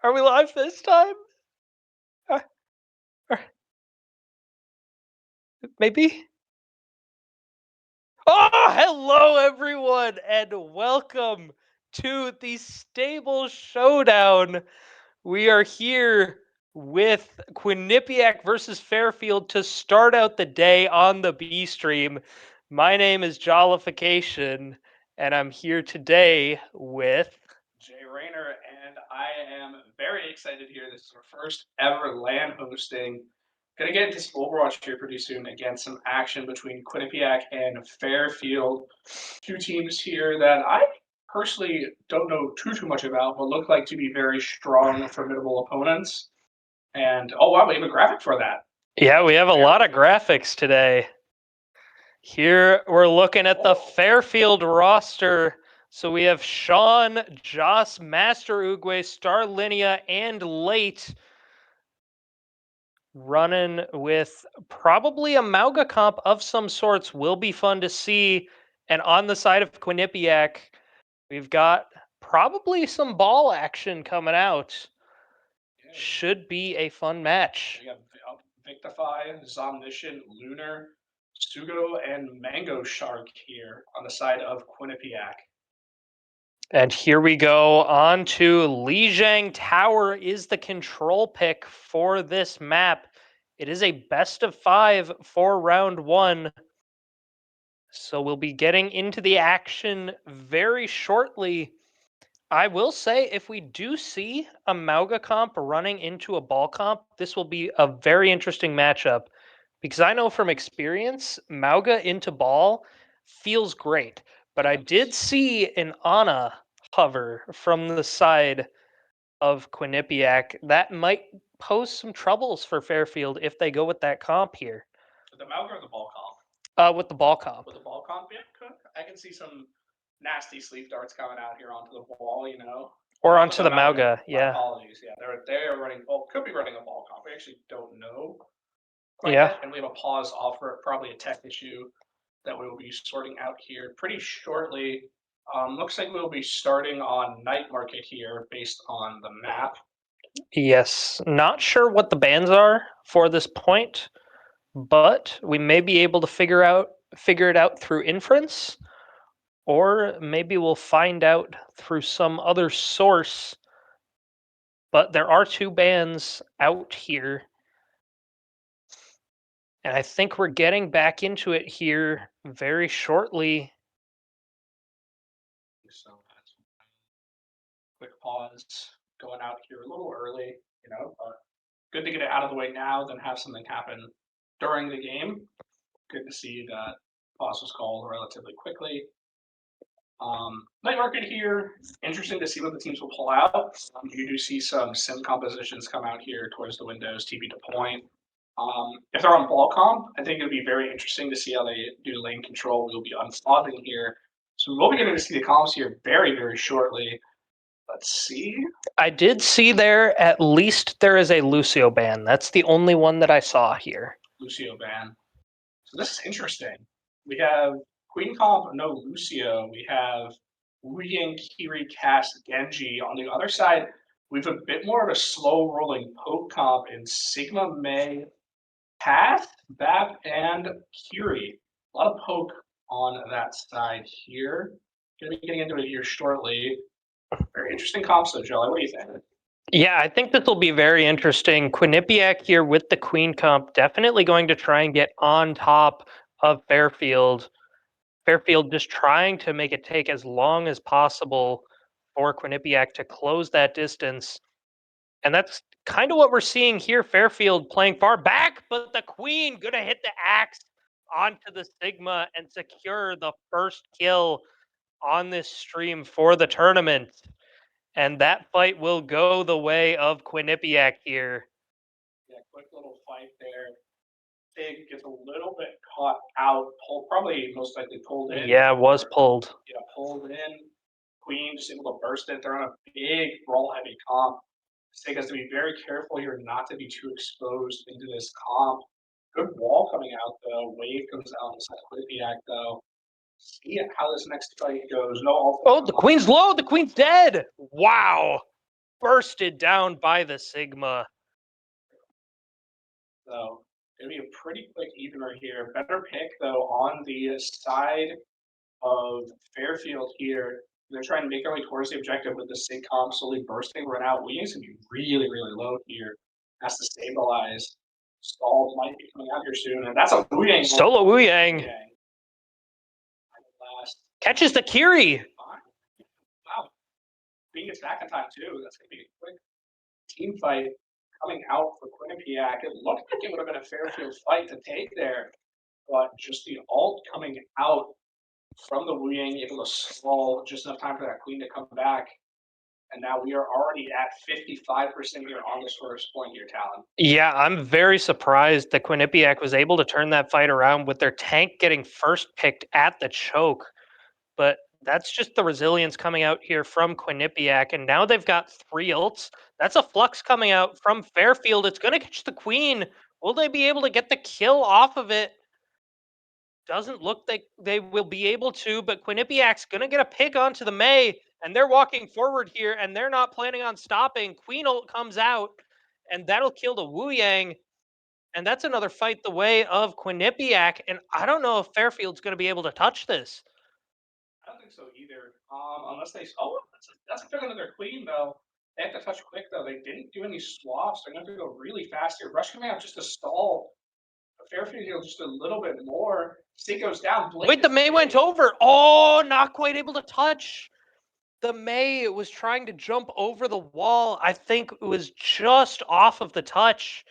Are we live this time? Uh, or maybe? Oh, hello everyone, and welcome to the Stable Showdown. We are here with Quinnipiac versus Fairfield to start out the day on the B stream. My name is Jollification, and I'm here today with Jay Rayner, and I am very excited here. This is our first ever LAN hosting. Gonna get into some Overwatch here pretty soon. Again, some action between Quinnipiac and Fairfield. Two teams here that I personally don't know too much about, but look like to be very strong, formidable opponents. And oh wow, we have a graphic for that. Yeah, we have a lot of graphics today. Here we're looking at the Fairfield roster. So we have Sean, Joss, Master Uguay, Starlinia, and Late running with probably a Mauga comp of some sorts. Will be fun to see. And on the side of Quinnipiac, we've got probably some ball action coming out. Should be a fun match. We have Victify, Zomniscient, Lunar, Sugo, and Mango Shark here on the side of Quinnipiac. And here we go on to Lijiang Tower is the control pick for this map. It is a best of 5 for round 1. So we'll be getting into the action very shortly. I will say if we do see a Mauga comp running into a ball comp, this will be a very interesting matchup because I know from experience, Mauga into ball feels great. But I did see an Ana hover from the side of Quinnipiac. That might pose some troubles for Fairfield if they go with that comp here. With the Mauga or the ball comp? With the ball comp. With the ball comp, yeah, I can see some nasty sleep darts coming out here onto the ball, you know. Or onto the Mauga, yeah. Apologies, yeah. They're running, well, could be running a ball comp. We actually don't know quite Yeah. yet, and we have a pause offer, probably a tech issue that we will be sorting out here pretty shortly. Looks like we'll be starting on Night Market here based on the map. Yes, not sure what the bans are for this point, but we may be able to figure it out through inference, or maybe we'll find out through some other source. But there are 2 bans out here. And I think we're getting back into it here very shortly. So quick pause going out here a little early, you know, but good to get it out of the way now than have something happen during the game. Good to see that pause was called relatively quickly. Night Market here, interesting to see what the teams will pull out. You do see some sim compositions come out here towards the windows, TP to point. If they're on ball comp, I think it would be very interesting to see how they do lane control. We'll be unfogging here. So we'll be getting to see the comps here very shortly. Let's see. I did see there, at least there is a Lucio ban. That's the only one that I saw here. Lucio ban. So this is interesting. We have Queen comp, no Lucio. We have Wu Ying, Kiri, Cass, Genji. On the other side, we have a bit more of a slow rolling poke comp in Sigma, Mei, Cass, Bap, and Kiri. A lot of poke on that side here. Gonna be getting into it here shortly. Very interesting comps though, Joe. What do you think? Yeah, I think this will be very interesting. Quinnipiac here with the Queen comp, definitely going to try and get on top of Fairfield. Fairfield just trying to make it take as long as possible for Quinnipiac to close that distance. And that's kind of what we're seeing here. Fairfield playing far back, but the Queen going to hit the axe onto the Sigma and secure the first kill on this stream for the tournament. And that fight will go the way of Quinnipiac here. Yeah, quick little fight there. Big gets a little bit caught out, probably most likely pulled in. Yeah, was pulled. Yeah, pulled in. Queen just able to burst it. They're on a big brawl heavy comp. Sig has to be very careful here not to be too exposed into this comp. Good wall coming out though. Wave comes out on the side of Quinnipiac though. See how this next fight goes. No. Oh, the Queen's low. The Queen's dead. Wow. bursted down by the Sigma. So it'll be a pretty quick evener here. Better pick though on the side of Fairfield here. They're trying to make their way towards the objective with the sitcom slowly bursting run out. Williams gonna be really, really low here. Has to stabilize. Stall might be coming out here soon, and that's a Wu Yang. Solo Wu Yang Last. catches the Kiri. Wow. Being gets back in time too. That's gonna be a quick team fight coming out for Quinnipiac. It looked like it would have been a Fairfield fight to take there, but just the ult coming out from the Wu Yang, able to stall just enough time for that queen to come back. And now we are already at 55% here on this first point here, Talon. Yeah, I'm very surprised that Quinnipiac was able to turn that fight around with their tank getting first picked at the choke. But that's just the resilience coming out here from Quinnipiac. And now they've got 3 ults. That's a flux coming out from Fairfield. It's going to catch the queen. Will they be able to get the kill off of it? Doesn't look like they will be able to, but Quinnipiac's going to get a pick onto the Mei, and they're walking forward here, and they're not planning on stopping. Queen ult comes out, and that'll kill the Wu Yang, and that's another fight the way of Quinnipiac, and I don't know if Fairfield's going to be able to touch this. I don't think so either. Unless they. Oh, that's a pick on their queen though. They have to touch quick though. They didn't do any swaps. They're going to have to go really fast here. Rush coming out just to stall. Fairfield heal just a little bit more. Stick goes down. Wait, the Mei went over. Oh, not quite able to touch. The Mei was trying to jump over the wall. I think it was just off of the touch.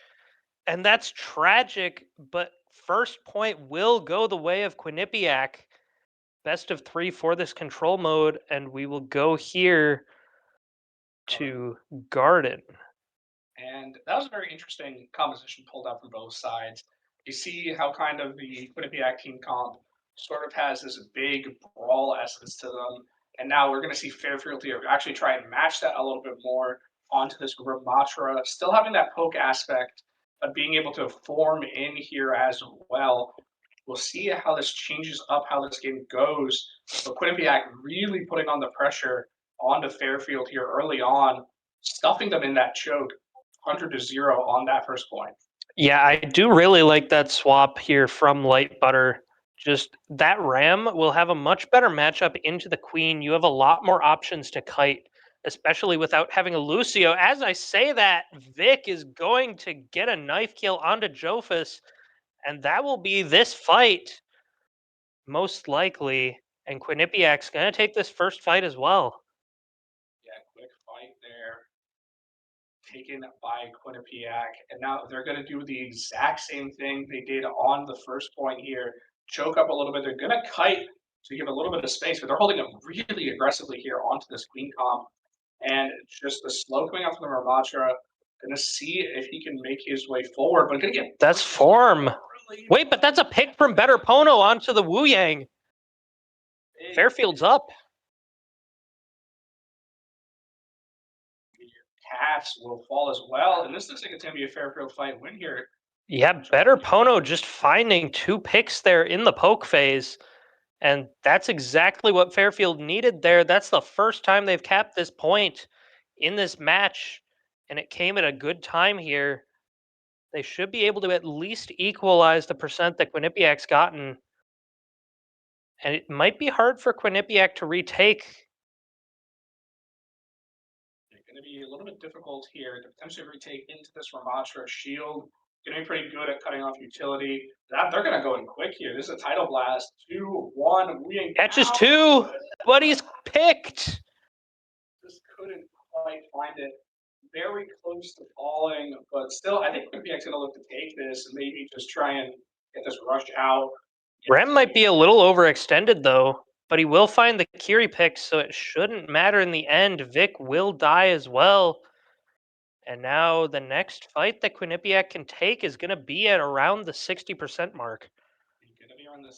And that's tragic, but first point will go the way of Quinnipiac. Best of 3 for this control mode, and we will go here to Garden. And that was a very interesting composition pulled out from both sides. You see how kind of the Quinnipiac team comp sort of has this big brawl essence to them. And now we're going to see Fairfield here actually try and match that a little bit more onto this Ramatra, still having that poke aspect, but being able to form in here as well. We'll see how this changes up, how this game goes. But Quinnipiac really putting on the pressure onto Fairfield here early on, stuffing them in that choke 100-0 on that first point. Yeah, I do really like that swap here from Light Butter. Just that Ram will have a much better matchup into the Queen. You have a lot more options to kite, especially without having a Lucio. As I say that, Vic is going to get a knife kill onto Jophus, and that will be this fight, most likely. And Quinnipiac's going to take this first fight as well. Yeah, quick fight there. Taken by Quinnipiac. And now they're going to do the exact same thing they did on the first point here. Choke up a little bit. They're going to kite to give a little bit of space, but they're holding them really aggressively here onto this Queen comp. And just the slow coming out from the Ramatra. Going to see if he can make his way forward, but going to get. That's form. Wait, but that's a pick from Better Pono onto the Wu Yang. Fairfield's up. Cats will fall as well, and this looks like it's going to be a Fairfield fight win here. Yeah, Better Pono just finding 2 picks there in the poke phase. And that's exactly what Fairfield needed there. That's the first time they've capped this point in this match. And it came at a good time here. They should be able to at least equalize the percent that Quinnipiac's gotten. And it might be hard for Quinnipiac to retake. It's going to be a little bit difficult here to potentially retake into this Ramatra shield. Going to be pretty good at cutting off utility. They're going to go in quick here. This is a title blast. 2-1. Catches 2, but he's picked. Just couldn't quite find it. Very close to falling, but still, I think Quinnipiac's going to look to take this and maybe just try and get this rush out. Rem might be a little overextended though, but he will find the Kiri pick, so it shouldn't matter in the end. Vic will die as well. And now the next fight that Quinnipiac can take is going to be at around the 60% mark. Going to be around the 60%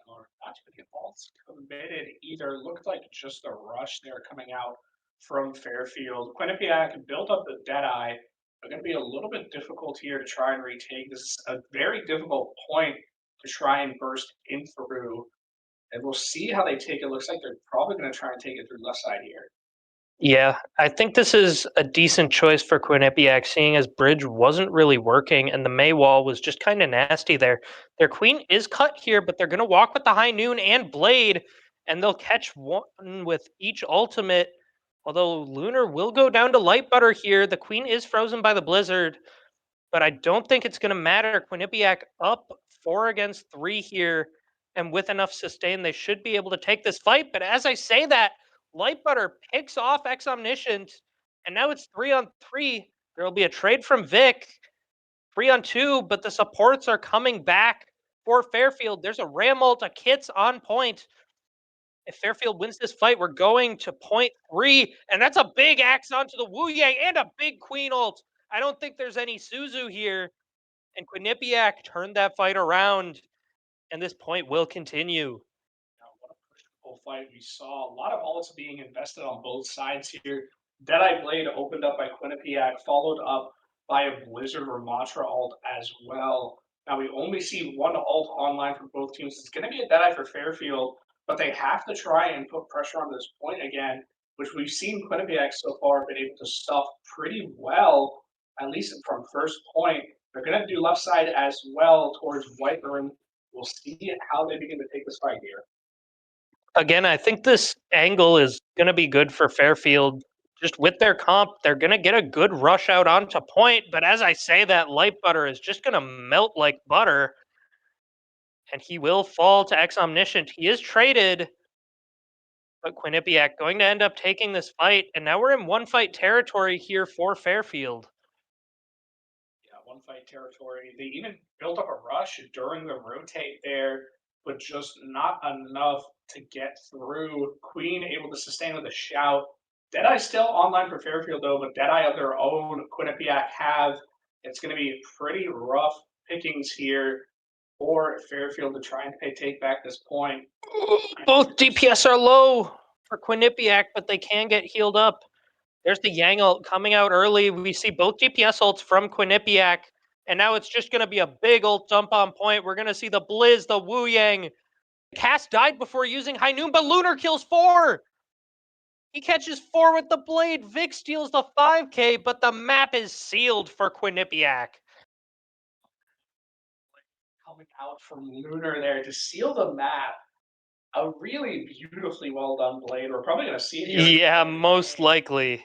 mark. Not going to get balls committed either. Looked like just a rush there coming out from Fairfield. Quinnipiac built up the Deadeye. They're going to be a little bit difficult here to try and retake. This is a very difficult point to try and burst in through. And we'll see how they take it. Looks like they're probably going to try and take it through left side here. Yeah, I think this is a decent choice for Quinnipiac, seeing as Bridge wasn't really working and the May wall was just kind of nasty there. Their queen is cut here, but they're going to walk with the High Noon and Blade, and they'll catch one with each ultimate. Although Lunar will go down to Light Butter here. The queen is frozen by the Blizzard, but I don't think it's going to matter. Quinnipiac up 4 against 3 here, and with enough sustain, they should be able to take this fight. But as I say that, Lightbutter picks off Ex Omniscient, and now it's 3-on-3. There will be a trade from Vic, 3-on-2, but the supports are coming back for Fairfield. There's a Ramult, a Kits on point. If Fairfield wins this fight, we're going to point 3, and that's a big axe onto the Wu Yang and a big Queen ult. I don't think there's any Suzu here, and Quinnipiac turned that fight around, and this point will continue. Now, what a push-pull fight we saw. A lot of ults being invested on both sides here. Deadeye Blade opened up by Quinnipiac, followed up by a Blizzard Ramatra ult as well. Now we only see one ult online for both teams. It's going to be a Deadeye for Fairfield, but they have to try and put pressure on this point again, which we've seen Quinnipiac so far been able to stuff pretty well, at least from first point. They're going to do left side as well towards White Room. We'll see how they begin to take this fight here. Again, I think this angle is going to be good for Fairfield. Just with their comp, they're going to get a good rush out onto point. But as I say that, Light Butter is just going to melt like butter. And he will fall to Ex Omniscient. He is traded, but Quinnipiac going to end up taking this fight. And now we're in one fight territory here for Fairfield. Yeah, one fight territory. They even built up a rush during the rotate there, but just not enough to get through. Queen able to sustain with a shout. Deadeye still online for Fairfield though, but Deadeye of their own, Quinnipiac have. It's going to be pretty rough pickings here for Fairfield to try and take back this point. Both DPS are low for Quinnipiac, but they can get healed up. There's the Yang ult coming out early. We see both DPS ults from Quinnipiac, and now it's just going to be a big ult dump on point. We're going to see the Blizz, the Wu Yang. Cass died before using High Noon, but Lunar kills 4. He catches 4 with the blade. Vic steals the 5K, but the map is sealed for Quinnipiac. Coming out from Lunar there to seal the map. A really beautifully well done blade. We're probably going to see it here. Yeah, most likely.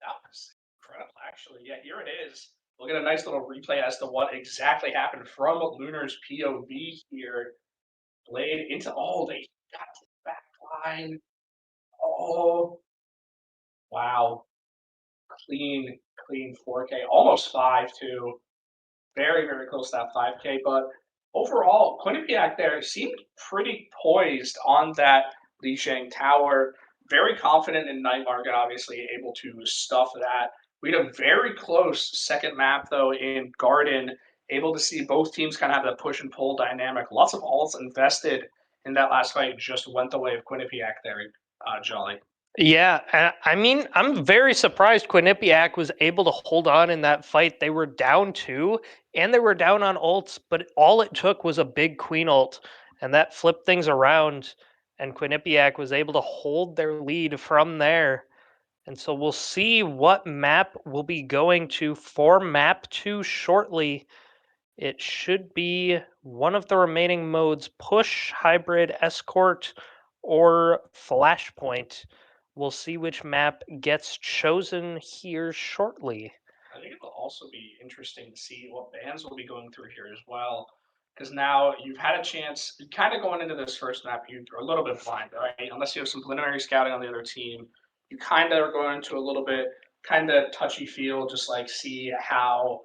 That was incredible, actually. Yeah, here it is. We'll get a nice little replay as to what exactly happened from Lunar's POV here. Blade into they got to the back line. Oh, wow. Clean 4K. Almost 5 too. Very, very close to that 5K. But overall, Quinnipiac there seemed pretty poised on that Lijiang Tower. Very confident in Night Market, obviously able to stuff that. We had a very close second map, though, in Garden. Able to see both teams kind of have the push and pull dynamic. Lots of ults invested in that last fight. Just went the way of Quinnipiac there, Jolly. Yeah, I mean, I'm very surprised Quinnipiac was able to hold on in that fight. They were down 2, and they were down on ults, but all it took was a big Queen ult, and that flipped things around, and Quinnipiac was able to hold their lead from there. And so we'll see what map we'll be going to for map 2 shortly. It should be one of the remaining modes: push, hybrid, escort, or flashpoint. We'll see which map gets chosen here shortly. I think it'll also be interesting to see what bands will be going through here as well. Because now you've had a chance, kind of going into this first map, you're a little bit blind, right? Unless you have some preliminary scouting on the other team, you kind of are going into a little bit kind of touchy feel, just like see how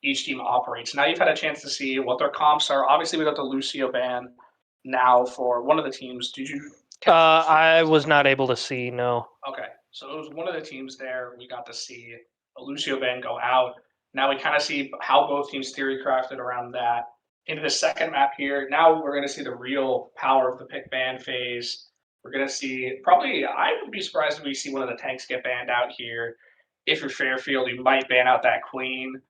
each team operates. Now you've had a chance to see what their comps are. Obviously, we got the Lucio ban now for one of the teams. Did you? I was not able to see, no. Okay, so it was one of the teams there. We got to see a Lucio ban go out. Now we kind of see how both teams theory crafted around that. Into the second map here, now we're going to see the real power of the pick ban phase. We're going to see probably, I would be surprised if we see one of the tanks get banned out here. If you're Fairfield, you might ban out that queen.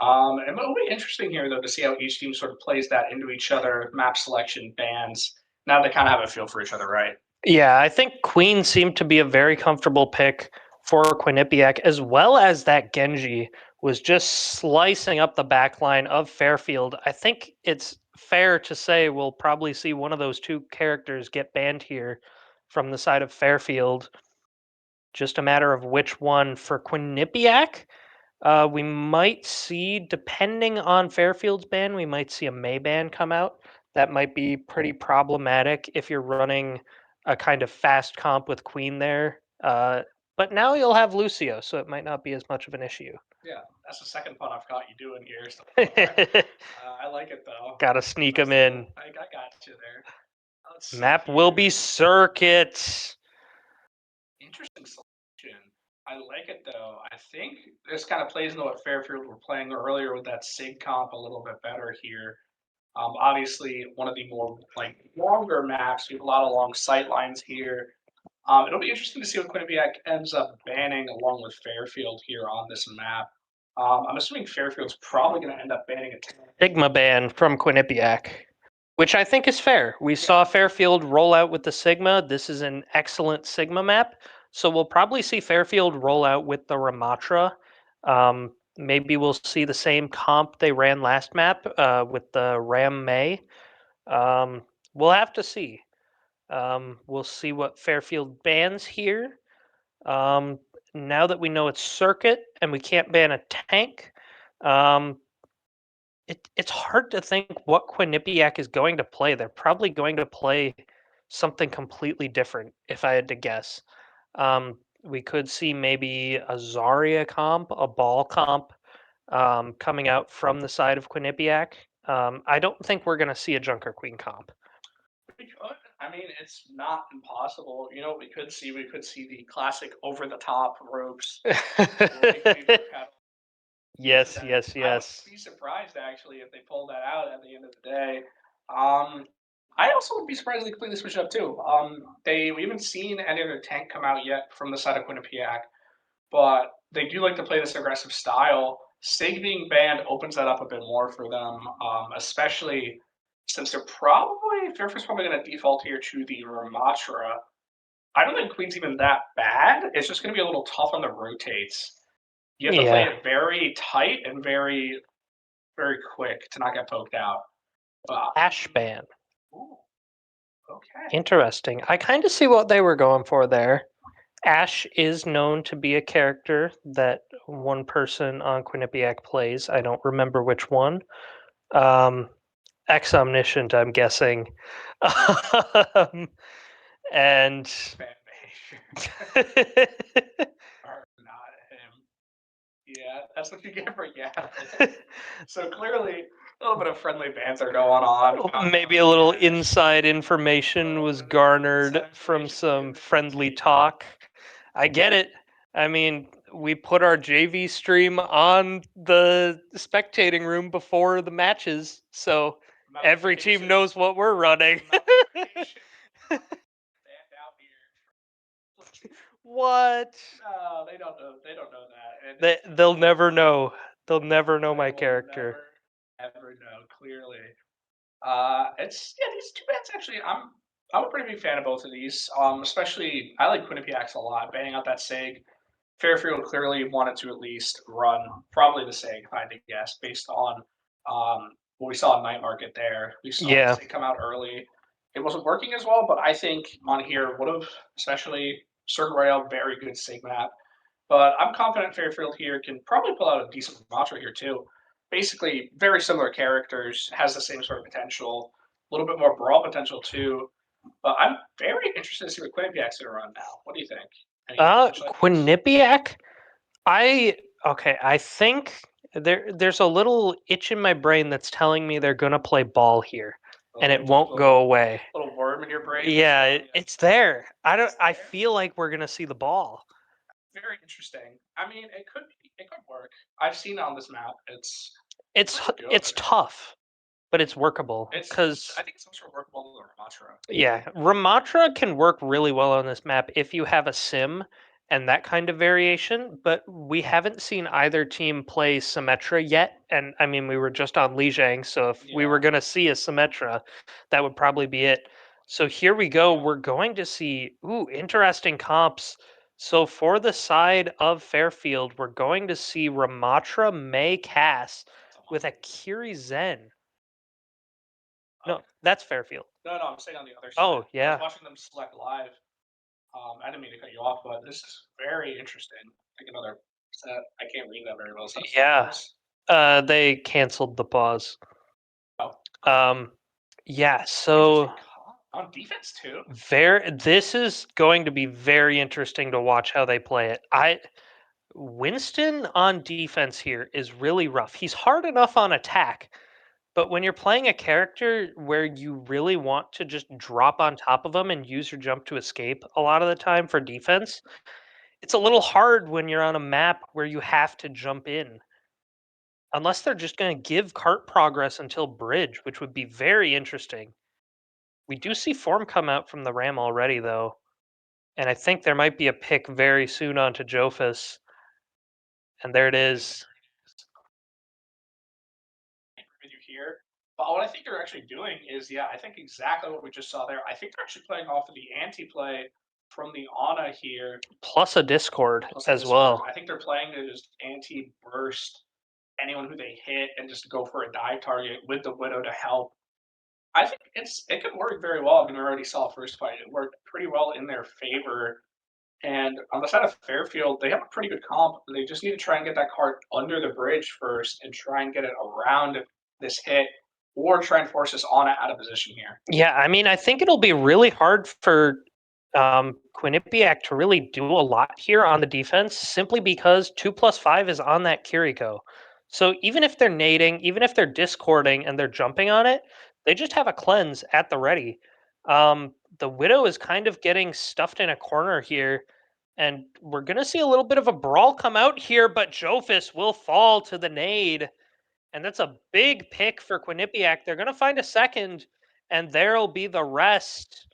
And it'll be interesting here, though, to see how each team sort of plays that into each other, map selection, bans. Now they kind of have a feel for each other, right? Yeah, I think Queen seemed to be a very comfortable pick for Quinnipiac, as well as that Genji was just slicing up the back line of Fairfield. I think it's fair to say we'll probably see one of those two characters get banned here from the side of Fairfield. Just a matter of which one. For Quinnipiac, we might see, depending on Fairfield's ban, we might see a May ban come out. That might be pretty problematic if you're running a kind of fast comp with Queen there. But now you'll have Lucio, so it might not be as much of an issue. Yeah, that's the second pun I've got you doing here so far. Gotta I like it though. sneak Nice him in. little, I got you there. Let's see Map will be here. Circuit. Interesting selection. I like it though. I think this kind of plays into what Fairfield were playing earlier with that Sig comp a little bit better here. Obviously, one of the more like longer maps. We have a lot of long sight lines here. It'll be interesting to see what Quinnipiac ends up banning along with Fairfield here on this map. I'm assuming Fairfield's probably going to end up banning a Sigma ban from Quinnipiac, which I think is fair. We saw Fairfield roll out with the Sigma. This is an excellent Sigma map. So we'll probably see Fairfield roll out with the Ramatra. Maybe we'll see the same comp they ran last map with the Ram May. We'll have to see. We'll see what Fairfield bans here. Um, now that we know it's circuit and we can't ban a tank, um, it's hard to think what Quinnipiac is going to play. They're probably going to play something completely different, if I had to guess. We could see maybe a Zarya comp, a ball comp, coming out from the side of Quinnipiac. I don't think we're going to see a Junker Queen comp. We could. I mean, it's not impossible. You know, we could see the classic over the top ropes. Yes, yes, I would yes. be surprised actually if they pull that out at the end of the day. Um, I also would be surprised if they completely switch it up too. We haven't seen any other tank come out yet from the side of Quinnipiac, but they do like to play this aggressive style. Sig being banned opens that up a bit more for them, especially since Fairfield's probably going to default here to the Ramatra. I don't think Queen's even that bad. It's just going to be a little tough on the rotates. You have to play it very tight and very, very quick to not get poked out. Ash ban. Ooh, okay. Interesting. I kind of see what they were going for there. Ash is known to be a character that one person on Quinnipiac plays. I don't remember which one. Ex-Omniscient, I'm guessing. And Are not him. Yeah, that's what you get for yeah. So clearly, a little bit of friendly banter going on. maybe a little inside information was garnered from some friendly talk. I get it. I mean, we put our JV stream on the spectating room before the matches, so every team knows what we're running. What? No, they don't know. They don't know that. They'll never know. They'll never know my character. Never know. Clearly, it's these two bands actually. I'm a pretty big fan of both of these. Especially I like Quinnipiacs a lot. Banning out that Sig. Fairfield clearly wanted to at least run probably the Sig, if I had to guess, based on what we saw in Night Market there. We saw Sig come out early. It wasn't working as well, but I think on here would have, especially Circle Rail, very good Sig map. But I'm confident Fairfield here can probably pull out a decent mantra here too. Basically, very similar characters, has the same sort of potential, a little bit more brawl potential too. But I'm very interested to see what Quinnipiac's going to run now. What do you think? Quinnipiac? I think there's a little itch in my brain that's telling me they're gonna play ball here, and it won't go away. Little worm in your brain. Yeah, it's there. I feel like we're gonna see the ball. Very interesting. I mean, it could work. I've seen it on this map. It's tough, but it's workable because I think it's also workable with Ramatra. Yeah, Ramatra can work really well on this map if you have a sim and that kind of variation, but we haven't seen either team play Symmetra yet. And I mean, we were just on Lijiang, so if we were going to see a Symmetra, that would probably be it. So here we go. We're going to see, interesting comps. So for the side of Fairfield, we're going to see Ramatra May Cass with a Kiri Zen. No, Okay. that's Fairfield. No, I'm saying on the other side. Oh, I was yeah. watching them select live. I didn't mean to cut you off, but this is very interesting. I think another set. I can't read that very well. Is that a Yeah. pause? They canceled the pause. Oh, Um, yeah, so interesting call. On defense too. this is going to be very interesting to watch how they play it. Winston on defense here is really rough. He's hard enough on attack, but when you're playing a character where you really want to just drop on top of them and use your jump to escape a lot of the time for defense, it's a little hard when you're on a map where you have to jump in. Unless they're just going to give cart progress until bridge, which would be very interesting. We do see form come out from the Ram already, though, and I think there might be a pick very soon onto Jofus. And there it is. You hear. But what I think they're actually doing is, yeah, I think exactly what we just saw there. I think they're actually playing off of the anti-play from the Ana here, Plus a Discord plus a as Discord. well. I think they're playing to just anti-burst anyone who they hit and just go for a dive target with the Widow to help. I think it could work very well. I mean, we already saw first fight; it worked pretty well in their favor. And on the side of Fairfield, they have a pretty good comp. They just need to try and get that card under the bridge first and try and get it around this hit, or try and force us on it out of position here. Yeah, I mean, I think it'll be really hard for Quinnipiac to really do a lot here on the defense simply because 2+5 is on that Kiriko. So even if they're nading, even if they're discording and they're jumping on it, they just have a cleanse at the ready. The Widow is kind of getting stuffed in a corner here, and we're going to see a little bit of a brawl come out here, but Jofus will fall to the nade. And that's a big pick for Quinnipiac. They're going to find a second, and there'll be the rest.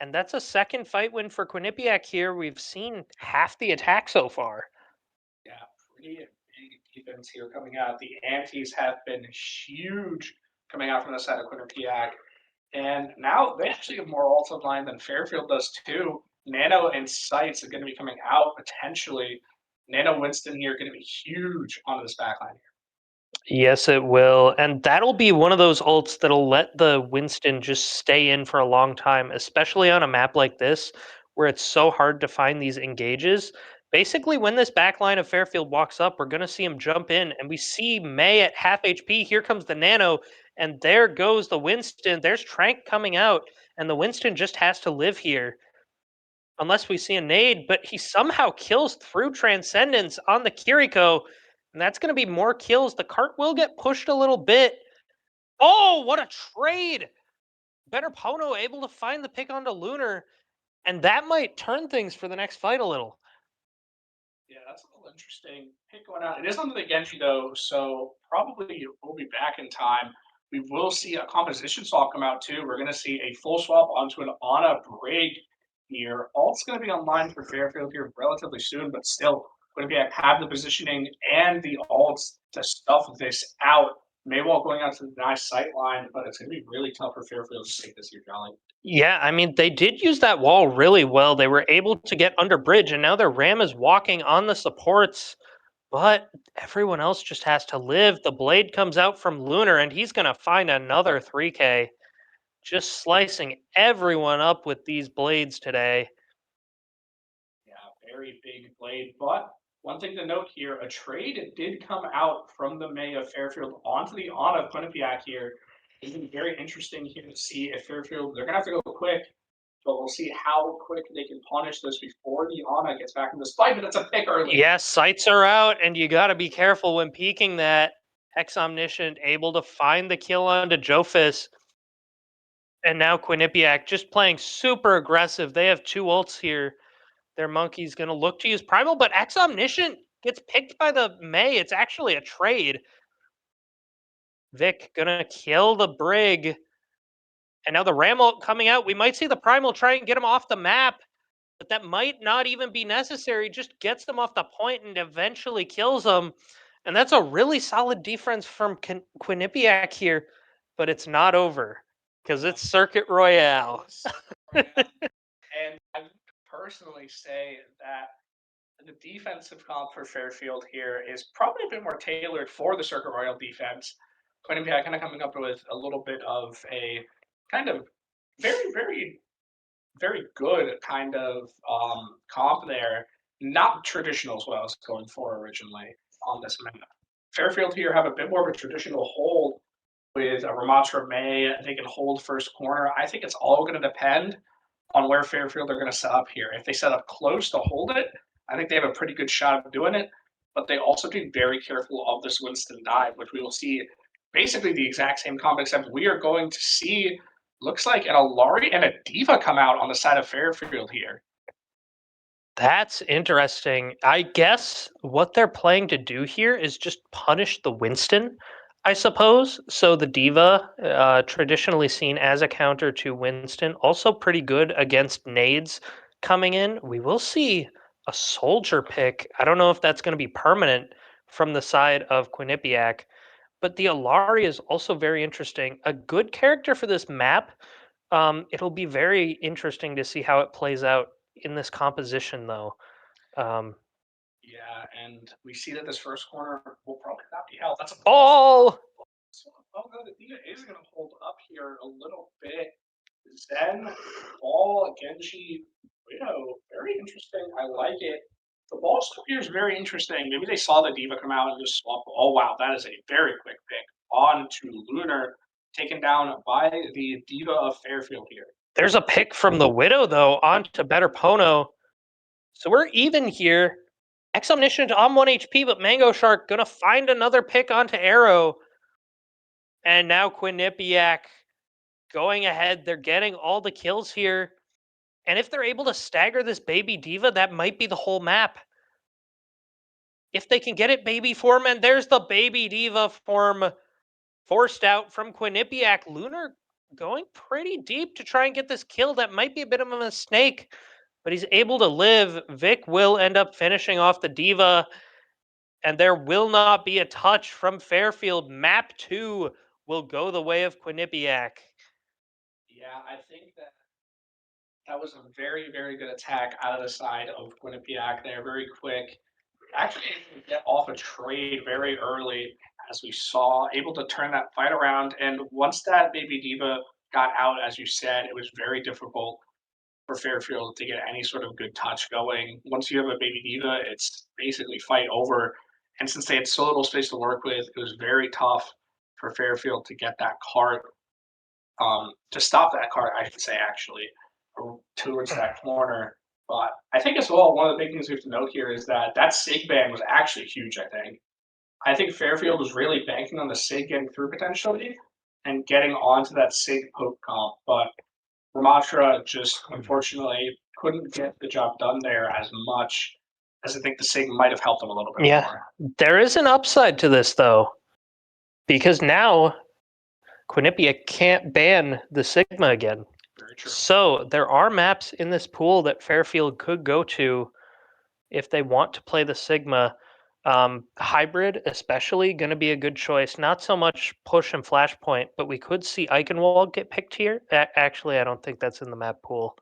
And that's a second fight win for Quinnipiac here. We've seen half the attack so far. Yeah, pretty big defense here coming out. The antes have been huge coming out from the side of Quinnipiac. And now they actually have more ults online than Fairfield does too. Nano and Sights are going to be coming out potentially. Nano Winston here going to be huge on this backline here. Yes, it will. And that'll be one of those ults that'll let the Winston just stay in for a long time, especially on a map like this where it's so hard to find these engages. Basically, when this backline of Fairfield walks up, we're going to see him jump in, and we see May at half HP. Here comes the Nano, and there goes the Winston. There's Trank coming out, and the Winston just has to live here unless we see a nade, but he somehow kills through Transcendence on the Kiriko, and that's going to be more kills. The cart will get pushed a little bit. Oh, what a trade! Better Pono able to find the pick onto Lunar, and that might turn things for the next fight a little. Yeah, that's a little interesting pick going out. It is under the Genji though, so probably we'll be back in time. We will see a composition swap come out too. We're going to see a full swap onto an Ana Brig here. Alt's going to be online for Fairfield here relatively soon, but still going to have the positioning and the alts to stuff this out. Maywall going out to the nice sight line, but it's going to be really tough for Fairfield to take this here, Jolly. Yeah, I mean, they did use that wall really well. They were able to get under bridge, and now their Ram is walking on the supports, but everyone else just has to live. The blade comes out from Lunar, and he's going to find another 3K. Just slicing everyone up with these blades today. Yeah, very big blade. But one thing to note here, a trade did come out from the May of Fairfield onto the Ana of Quinnipiac here. It's going to be very interesting here to see if Fairfield, they're going to have to go quick, but we'll see how quick they can punish this before the Ana gets back in this fight. But it's a pick early. Yeah, sights are out, and you got to be careful when peeking that. Hex Omniscient able to find the kill onto Jofus. And now Quinnipiac just playing super aggressive. They have two ults here. Their monkey's going to look to use Primal, but Hex Omniscient gets picked by the May. It's actually a trade. Vic going to kill the Brig. And now the Ram ult coming out. We might see the Primal try and get him off the map, but that might not even be necessary. Just gets them off the point and eventually kills them. And that's a really solid defense from Quinnipiac here, but it's not over. Because it's Circuit Royale. And I would personally say that the defensive comp for Fairfield here is probably a bit more tailored for the Circuit Royale defense. Quinnipiac kind of coming up with a little bit of a kind of very, very, very good kind of comp there. Not traditional as well as going for originally on this map. Fairfield here have a bit more of a traditional hold with a Ramatra May. They can hold first corner. I think it's all going to depend on where Fairfield are going to set up here. If they set up close to hold it, I think they have a pretty good shot of doing it. But they also be very careful of this Winston dive, which we will see basically the exact same comp, except we are going to see, looks like an Alari and a Diva come out on the side of Fairfield here. That's interesting. I guess what they're playing to do here is just punish the Winston, I suppose. So the Diva, traditionally seen as a counter to Winston, also pretty good against nades coming in. We will see a soldier pick. I don't know if that's going to be permanent from the side of Quinnipiac, but the Alari is also very interesting. A good character for this map. It'll be very interesting to see how it plays out in this composition, though. Yeah, and we see that this first corner will probably not be held. That's a Oh, Oh no, the Diva is going to hold up here a little bit. Zen, Ball, Genji, Widow, very interesting. I like it. The ball stuff here is very interesting. Maybe they saw the Diva come out and just swap. Oh wow, that is a very quick pick. On to Lunar, taken down by the Diva of Fairfield here. there's a pick from the Widow, though, on to Better Pono. So we're even here. Ex Omniscient on 1 HP, but Mango Shark gonna find another pick onto Arrow. And now Quinnipiac going ahead. They're getting all the kills here. And if they're able to stagger this Baby Diva, that might be the whole map. If they can get it Baby form, and there's the Baby Diva form forced out from Quinnipiac. Lunar going pretty deep to try and get this kill. That might be a bit of a mistake, but he's able to live. Vic will end up finishing off the Diva, and there will not be a touch from Fairfield. Map 2 will go the way of Quinnipiac. Yeah, I think that was a very, very good attack out of the side of Quinnipiac. They're very quick. Actually able to get off a trade very early, as we saw, able to turn that fight around. And once that Baby Diva got out, as you said, it was very difficult for Fairfield to get any sort of good touch going. Once you have a Baby Diva, it's basically fight over. And since they had so little space to work with, it was very tough for Fairfield to get that cart, to stop that cart, I should say, actually, towards that corner. But I think as well, one of the big things we have to note here is that that SIG ban was actually huge, I think Fairfield was really banking on the SIG getting through potentially and getting onto that SIG poke comp. But Ramatra just unfortunately couldn't get the job done there as much as I think the SIG might have helped them a little bit more. There is an upside to this, though, because now Quinnipiac can't ban the Sigma again. Very true. So there are maps in this pool that Fairfield could go to if they want to play the Sigma. Hybrid, especially, going to be a good choice. Not so much push and flashpoint, but we could see Eichenwald get picked here. Actually, I don't think that's in the map pool.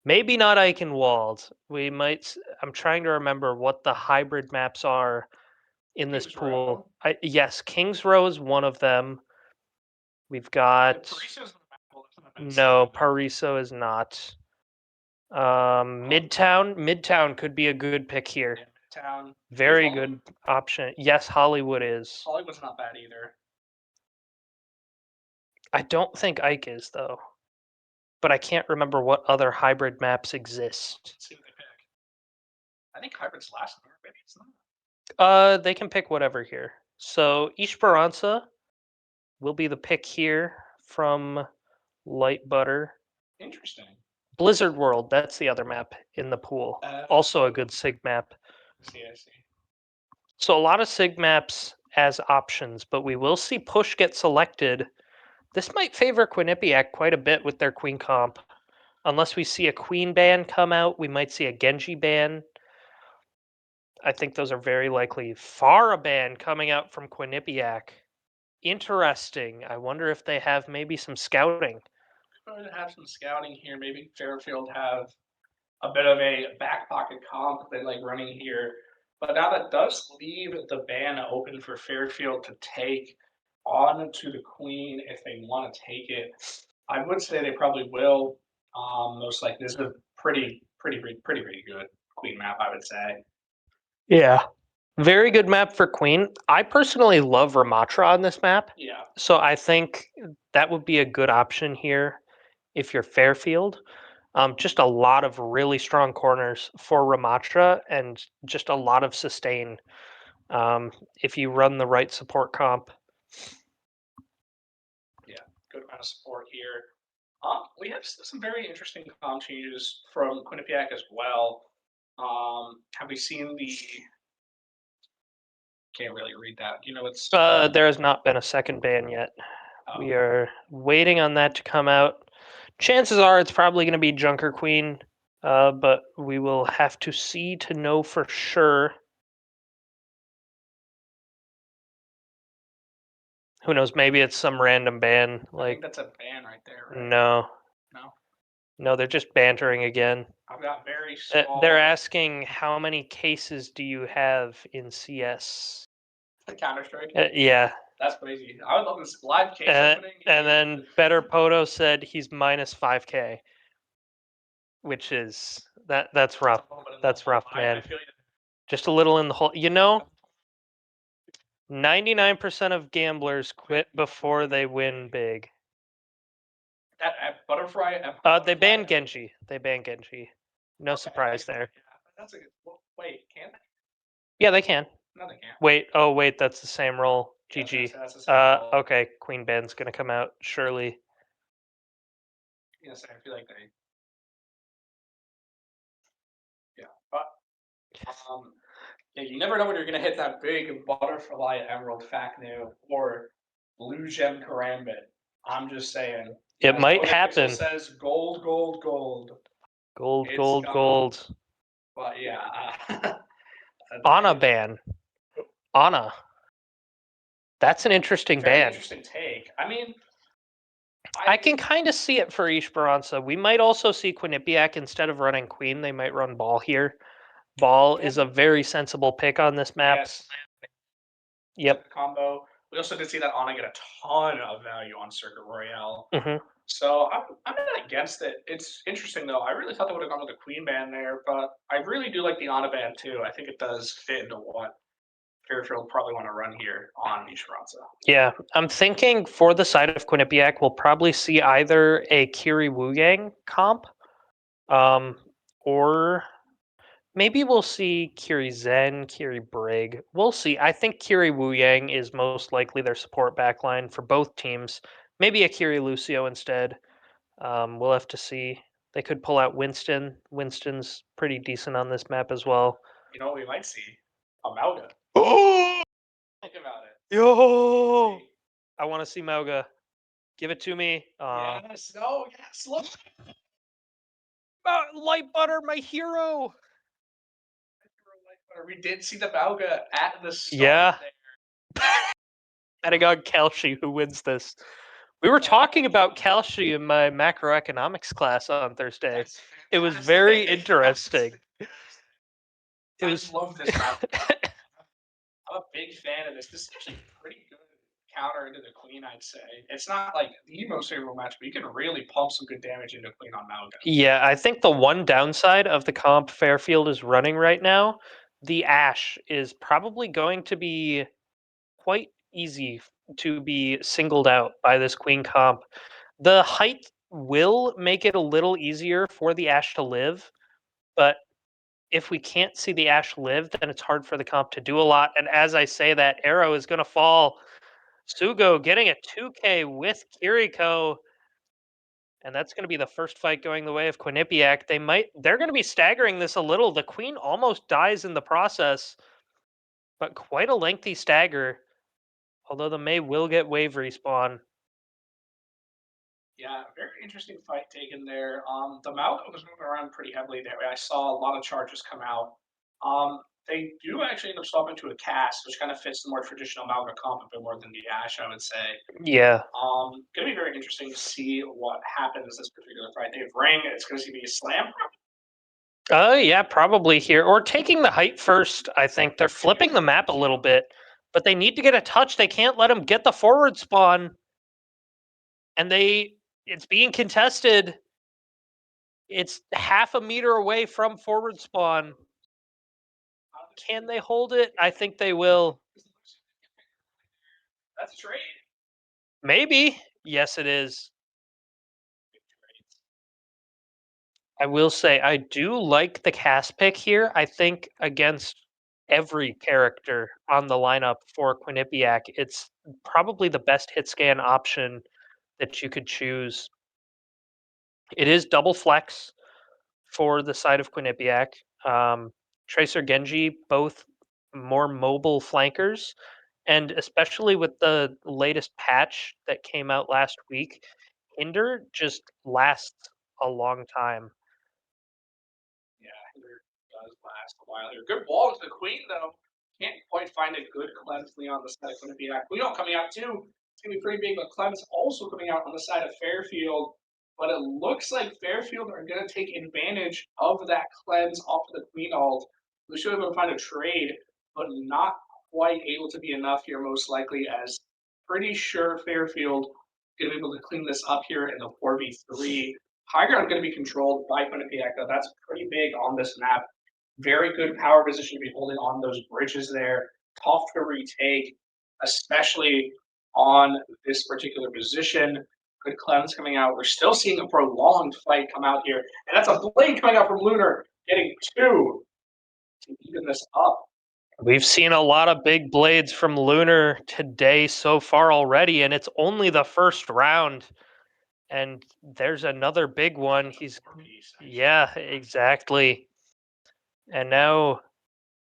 Maybe not Eichenwald. We might. I'm trying to remember what the hybrid maps are in this Kings pool. Yes, Kings Row is one of them. We've got no, Pariso is not. Midtown could be a good pick here. Yeah, Midtown. Very good option. Yes, Hollywood is. Hollywood's not bad either. I don't think Ike is, though. But I can't remember what other hybrid maps exist. Let's see what they pick. I think hybrid's last number. Maybe it's not. They can pick whatever here. So Esperanza will be the pick here from Light Butter. Interesting. Blizzard World, that's the other map in the pool. Also a good SIG map. I see. So a lot of SIG maps as options, but we will see push get selected. This might favor Quinnipiac quite a bit with their Queen comp. Unless we see a Queen ban come out, we might see a Genji ban. I think those are very likely. Pharah ban coming out from Quinnipiac. Interesting. I wonder if they have maybe some scouting. Going to have some scouting here. Maybe Fairfield have a bit of a back pocket comp they like running here. But now that does leave the ban open for Fairfield to take on to the Queen if they want to take it. I would say they probably will. Most likely, this is a pretty good Queen map, I would say. Yeah. Very good map for Queen. I personally love Ramatra on this map. Yeah, So I think that would be a good option here if you're Fairfield. Just a lot of really strong corners for Ramatra and just a lot of sustain if you run the right support comp. yeah, good amount of support here. We have some very interesting comp changes from Quinnipiac as well. Have we seen the? Can't really read that. You know, it's There has not been a second ban yet. oh, We are waiting on that to come out. Chances are it's probably going to be Junker Queen, but we will have to see to know for sure. Who knows? Maybe it's some random ban. I think Like, that's a ban right there, right? no, No, no, they're just bantering again. I've got very They're small asking how many cases do you have in CS? Counter Strike. Yeah, That's crazy. I would love this live case and opening. then Better Poto said he's minus 5K, which is that's rough. That's rough, I man. feel Just a little in the hole. 99% of gamblers quit before they win big. that at Butterfly. They banned Genji. They banned Genji. No surprise there. Yeah, that's a good. Wait, can they? Yeah, they can. No, they can't. Wait, oh wait, that's the same role. Yeah, GG. that's the same role. Okay, Queen Band's gonna come out, surely. Yes, I feel like they. Yeah, but yeah, you never know when you're gonna hit that big Butterfly Emerald Facnu or Blue Gem Karambit. I'm just saying. It As might Pixel happen. says, gold, gold, gold. Gold, It's gold, coming. gold. But yeah, Ana ban. Ana. That's an interesting very ban. interesting take. I mean, I can kind of see it for Esperanza. We might also see Quinnipiac instead of running Queen. They might run Ball here. Ball is a very sensible pick on this map. yes, Yep. combo. We also did see that Ana get a ton of value on Circuit Royale. Hmm. So I'm not against it. It's interesting though. I really thought they would have gone with the Queen band there, but I really do like the Ana band too. I think it does fit into what Fairfield probably want to run here on Esperanza. Yeah, I'm thinking for the side of Quinnipiac, we'll probably see either a Kiri Wu Yang comp, um, or maybe we'll see Kiri Zen, Kiri Brig. We'll see. I think Kiri Wu Yang is most likely their support backline for both teams. Maybe a Kiri Lucio instead. We'll have to see. They could pull out Winston. Winston's pretty decent on this map as well. You know what we might see? Amalga. Oh, Think about it. yo! I want to see Mauga. Give it to me. Yes. Oh, yes. Look. Light Butter, my hero. We did see the Malga at the start. Yeah. There. Pedagogue Kalshi who wins this. We were talking about Kalshi in my macroeconomics class on Thursday. It was very interesting. It was. I love this map. I'm a big fan of this. This is actually pretty good counter into the Queen, I'd say. It's not like the most favorable match, but you can really pump some good damage into Queen on Malga. Yeah, I think the one downside of the comp Fairfield is running right now, the Ash is probably going to be quite easy to be singled out by this Queen comp. The height will make it a little easier for the Ash to live, but if we can't see the Ash live, then it's hard for the comp to do a lot. And as I say that, Arrow is going to fall. Sugo getting a 2K with Kiriko. And that's going to be the first fight going the way of Quinnipiac. They're going to be staggering this a little. The Queen almost dies in the process, but quite a lengthy stagger. Although the Mei will get wave respawn. Yeah, very interesting fight taken there. The Malga was moving around pretty heavily there. I saw a lot of charges come out. They do actually end up swapping to a cast, which kind of fits the more traditional Malga comp a bit more than the Ash, I would say. Yeah. Gonna be very interesting to see what happens this particular fight. They have Ring. It's going to be a slam. Yeah, probably here. Or taking the height first, I think. They're flipping the map a little bit, but they need to get a touch. They can't let them get the forward spawn. And it's being contested. It's half a meter away from forward spawn. Can they hold it? I think they will. That's a trade. Maybe. Yes, it is. I will say I do like the cast pick here. I think against every character on the lineup for Quinnipiac, it's probably the best hit scan option that you could choose. It is double flex for the side of Quinnipiac. Tracer Genji, both more mobile flankers, and especially with the latest patch that came out last week, Hinder just lasts a long time. Yeah, Hinder does last a while here. Good ball into the Queen, though. Can't quite find a good cleanse on the side of Quinnipiac. Queen coming out, too. It's going to be pretty big, but Clem's also coming out on the side of Fairfield. But it looks like Fairfield are going to take advantage of that cleanse off of the Queen ult. We should have been able to find a trade, but not quite able to be enough here, most likely, as pretty sure Fairfield going to be able to clean this up here in the 4v3. High ground going to be controlled by Quinnipiac, though. That's pretty big on this map. Very good power position to be holding on those bridges there. Tough to retake, especially on this particular position. Good cleanse coming out. We're still seeing a prolonged fight come out here. And that's a blade coming out from Lunar, getting two to even this up. We've seen a lot of big blades from Lunar today so far already, and it's only the first round. And there's another big one. Yeah, exactly. And now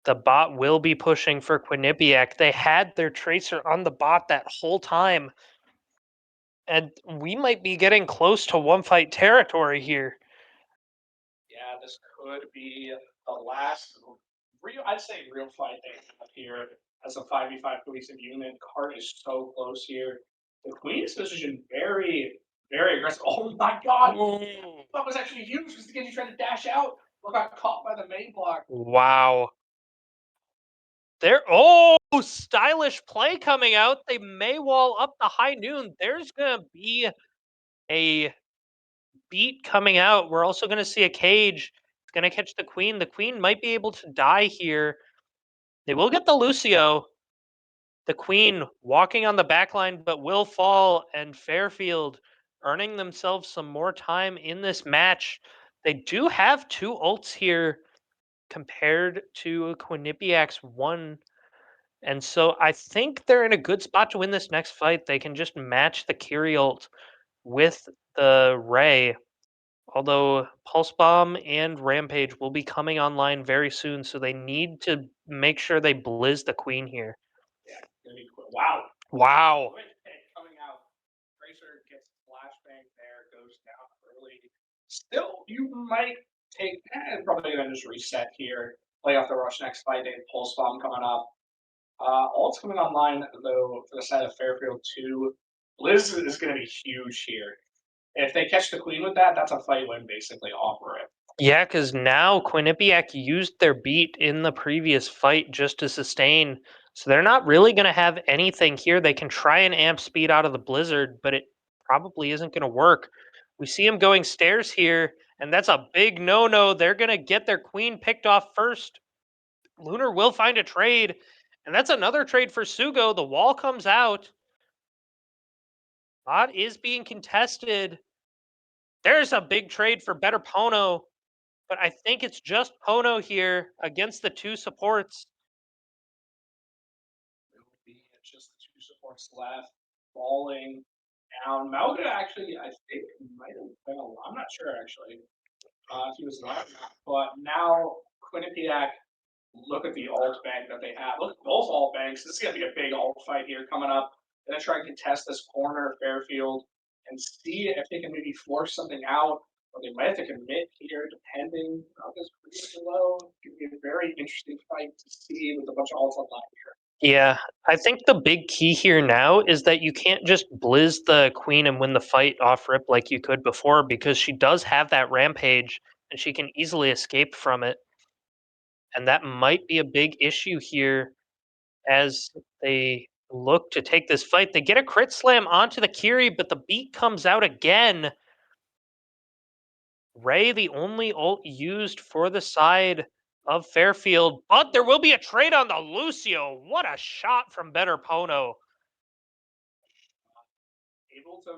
the bot will be pushing for Quinnipiac. They had their tracer on the bot that whole time. And we might be getting close to one fight territory here. Yeah, this could be the last real, I'd say, real fight they have here as a 5v5 cohesive unit. Card is so close here. The Queen's position very, very aggressive. Oh my god! Ooh. That was actually huge because the Genji tried to dash out, but got caught by the main block. Wow. Stylish play coming out. They may wall up the high noon. There's going to be a beat coming out. We're also going to see a cage. It's going to catch the queen. The queen might be able to die here. They will get the Lucio. The queen walking on the back line, but will fall. And Fairfield earning themselves some more time in this match. They do have two ults here compared to Quinnipiac's one. And so I think they're in a good spot to win this next fight. They can just match the Kiri ult with the Ray. Although Pulse Bomb and Rampage will be coming online very soon, so they need to make sure they blizz the Queen here. Yeah, wow. Wow. Quick pick coming out. Tracer gets flashbang there, goes down early. Still, you might take, probably going to just reset here, play off the rush next fight. They have Pulse Bomb coming up. Ult's coming online, though, for the side of Fairfield, too. Blizz is going to be huge here. If they catch the Queen with that, that's a fight win, basically, off rip. Yeah, because now Quinnipiac used their beat in the previous fight just to sustain. So they're not really going to have anything here. They can try and amp speed out of the blizzard, but it probably isn't going to work. We see him going stairs here, and that's a big no-no. They're going to get their queen picked off first. Lunar will find a trade, and that's another trade for Sugo. The wall comes out. Bot is being contested. There's a big trade for better Pono. But I think it's just Pono here against the two supports. It will be just the two supports left, falling down. Malga actually, I think, might have been I'm not sure, actually, if he was alive or not. But now, Quinnipiac, look at the ult bank that they have. Look at both ult banks. This is going to be a big ult fight here coming up. Going to try and contest this corner of Fairfield and see if they can maybe force something out. or they might have to commit here, depending on this pretty low. Could be a very interesting fight to see with a bunch of ults online here. Yeah, I think the big key here now is that you can't just blizz the queen and win the fight off rip like you could before, because she does have that rampage and she can easily escape from it. And that might be a big issue here as they look to take this fight. They get a crit slam onto the Kiri, but the beat comes out again. Ray, the only ult used for the side of Fairfield, but there will be a trade on the Lucio. What a shot from Better Pono. Able to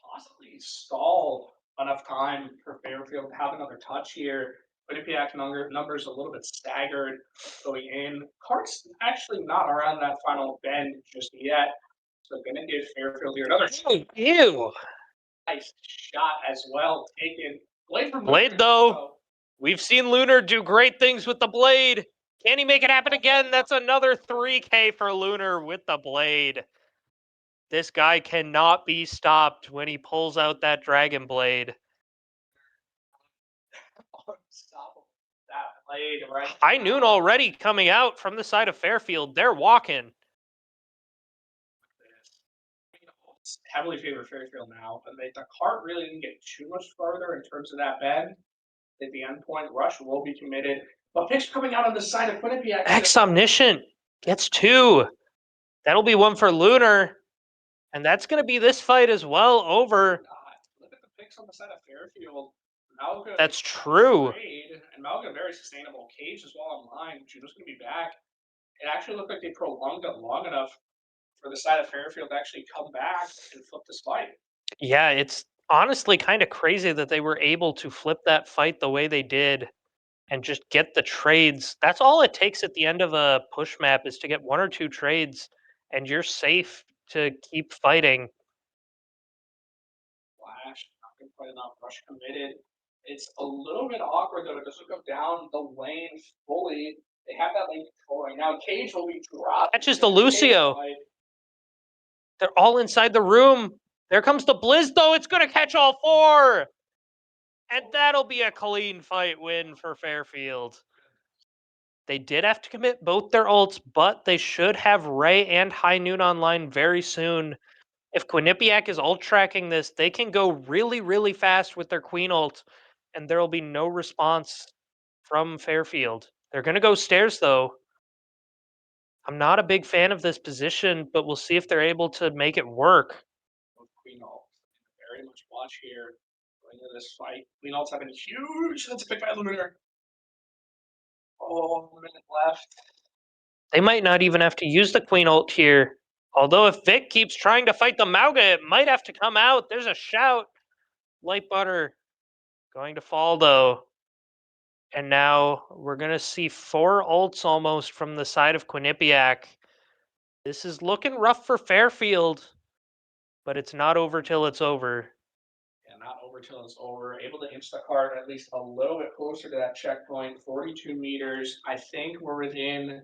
possibly stall enough time for Fairfield to have another touch here. Quinnipiac numbers a little bit staggered going in. Cart's actually not around that final bend just yet. So going to give Fairfield here another Ew. nice shot as well taken. Blade, though. We've seen Lunar do great things with the blade. Can he make it happen again? That's another 3K for Lunar with the blade. This guy cannot be stopped when he pulls out that Dragon Blade. That blade, right? High Noon already coming out from the side of Fairfield. They're walking. Heavily favor Fairfield now, but the cart really didn't get too much further in terms of that bend. At the end point, Rush will be committed. But picks coming out on the side of Quinnipiac. X Omniscient gets 2. That'll be 1 for Lunar. And that's going to be this fight as well over. Look at the picks on the side of Fairfield. Malga, that's true. And Malga very sustainable. Cage as well online. Juno's going to be back. It actually looked like they prolonged it long enough for the side of Fairfield to actually come back and flip this fight. Yeah, it's honestly kind of crazy that they were able to flip that fight the way they did and just get the trades. That's all it takes at the end of a push map, is to get 1 or 2 trades and you're safe to keep fighting. Flash, not going to quite enough. Rush committed. It's a little bit awkward though. It doesn't go down the lane fully. They have that lane control right now. Cage will be dropped. Catches the Lucio. They're all inside the room. There comes the Blizz, though. It's going to catch all 4. And that'll be a clean fight win for Fairfield. They did have to commit both their ults, but they should have Ray and High Noon online very soon. If Quinnipiac is ult tracking this, they can go really, really fast with their Queen ult, and there will be no response from Fairfield. They're going to go stairs, though. I'm not a big fan of this position, but we'll see if they're able to make it work. Queen ult. Very much watch here going into this fight. Queen ult's having huge. That's a pick by Lunar. Oh, 1 minute left. They might not even have to use the Queen ult here. Although if Vic keeps trying to fight the Mauga, it might have to come out. There's a shout. Light Butter going to fall, though. And now we're going to see 4 ults almost from the side of Quinnipiac. This is looking rough for Fairfield, but it's not over till it's over. Yeah, not over till it's over. Able to inch the cart at least a little bit closer to that checkpoint, 42 meters. I think we're within,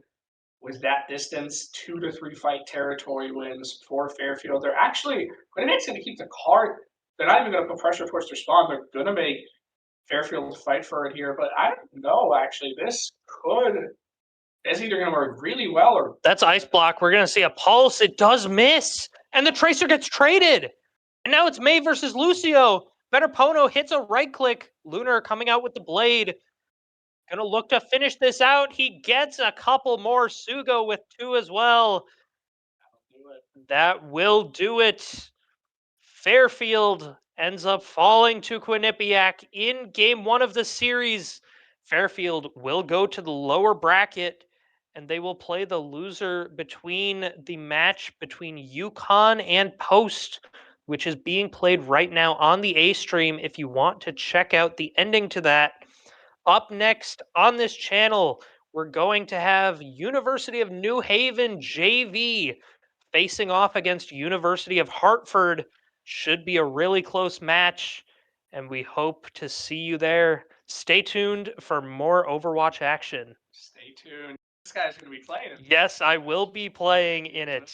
with that distance, 2 to 3 fight territory wins for Fairfield. They're actually, Quinnipiac's going to keep the cart. They're not even going to put pressure towards their spawn. They're going to make Fairfield fight for it here. But I don't know, actually. This could, is either going to work really well or. That's Ice Block. We're going to see a pulse. It does miss. And the Tracer gets traded. And now it's May versus Lucio. Better Pono hits a right click. Lunar coming out with the blade. Gonna look to finish this out. He gets a couple more. Sugo with 2 as well. That will do it. Fairfield ends up falling to Quinnipiac in game 1 of the series. Fairfield will go to the lower bracket, and they will play the loser between the match between UConn and Post, which is being played right now on the A stream if you want to check out the ending to that. Up next on this channel, we're going to have University of New Haven JV facing off against University of Hartford. Should be a really close match, and we hope to see you there. Stay tuned for more Overwatch action. Stay tuned. This guy's going to be playing it. Yes, I will be playing in it.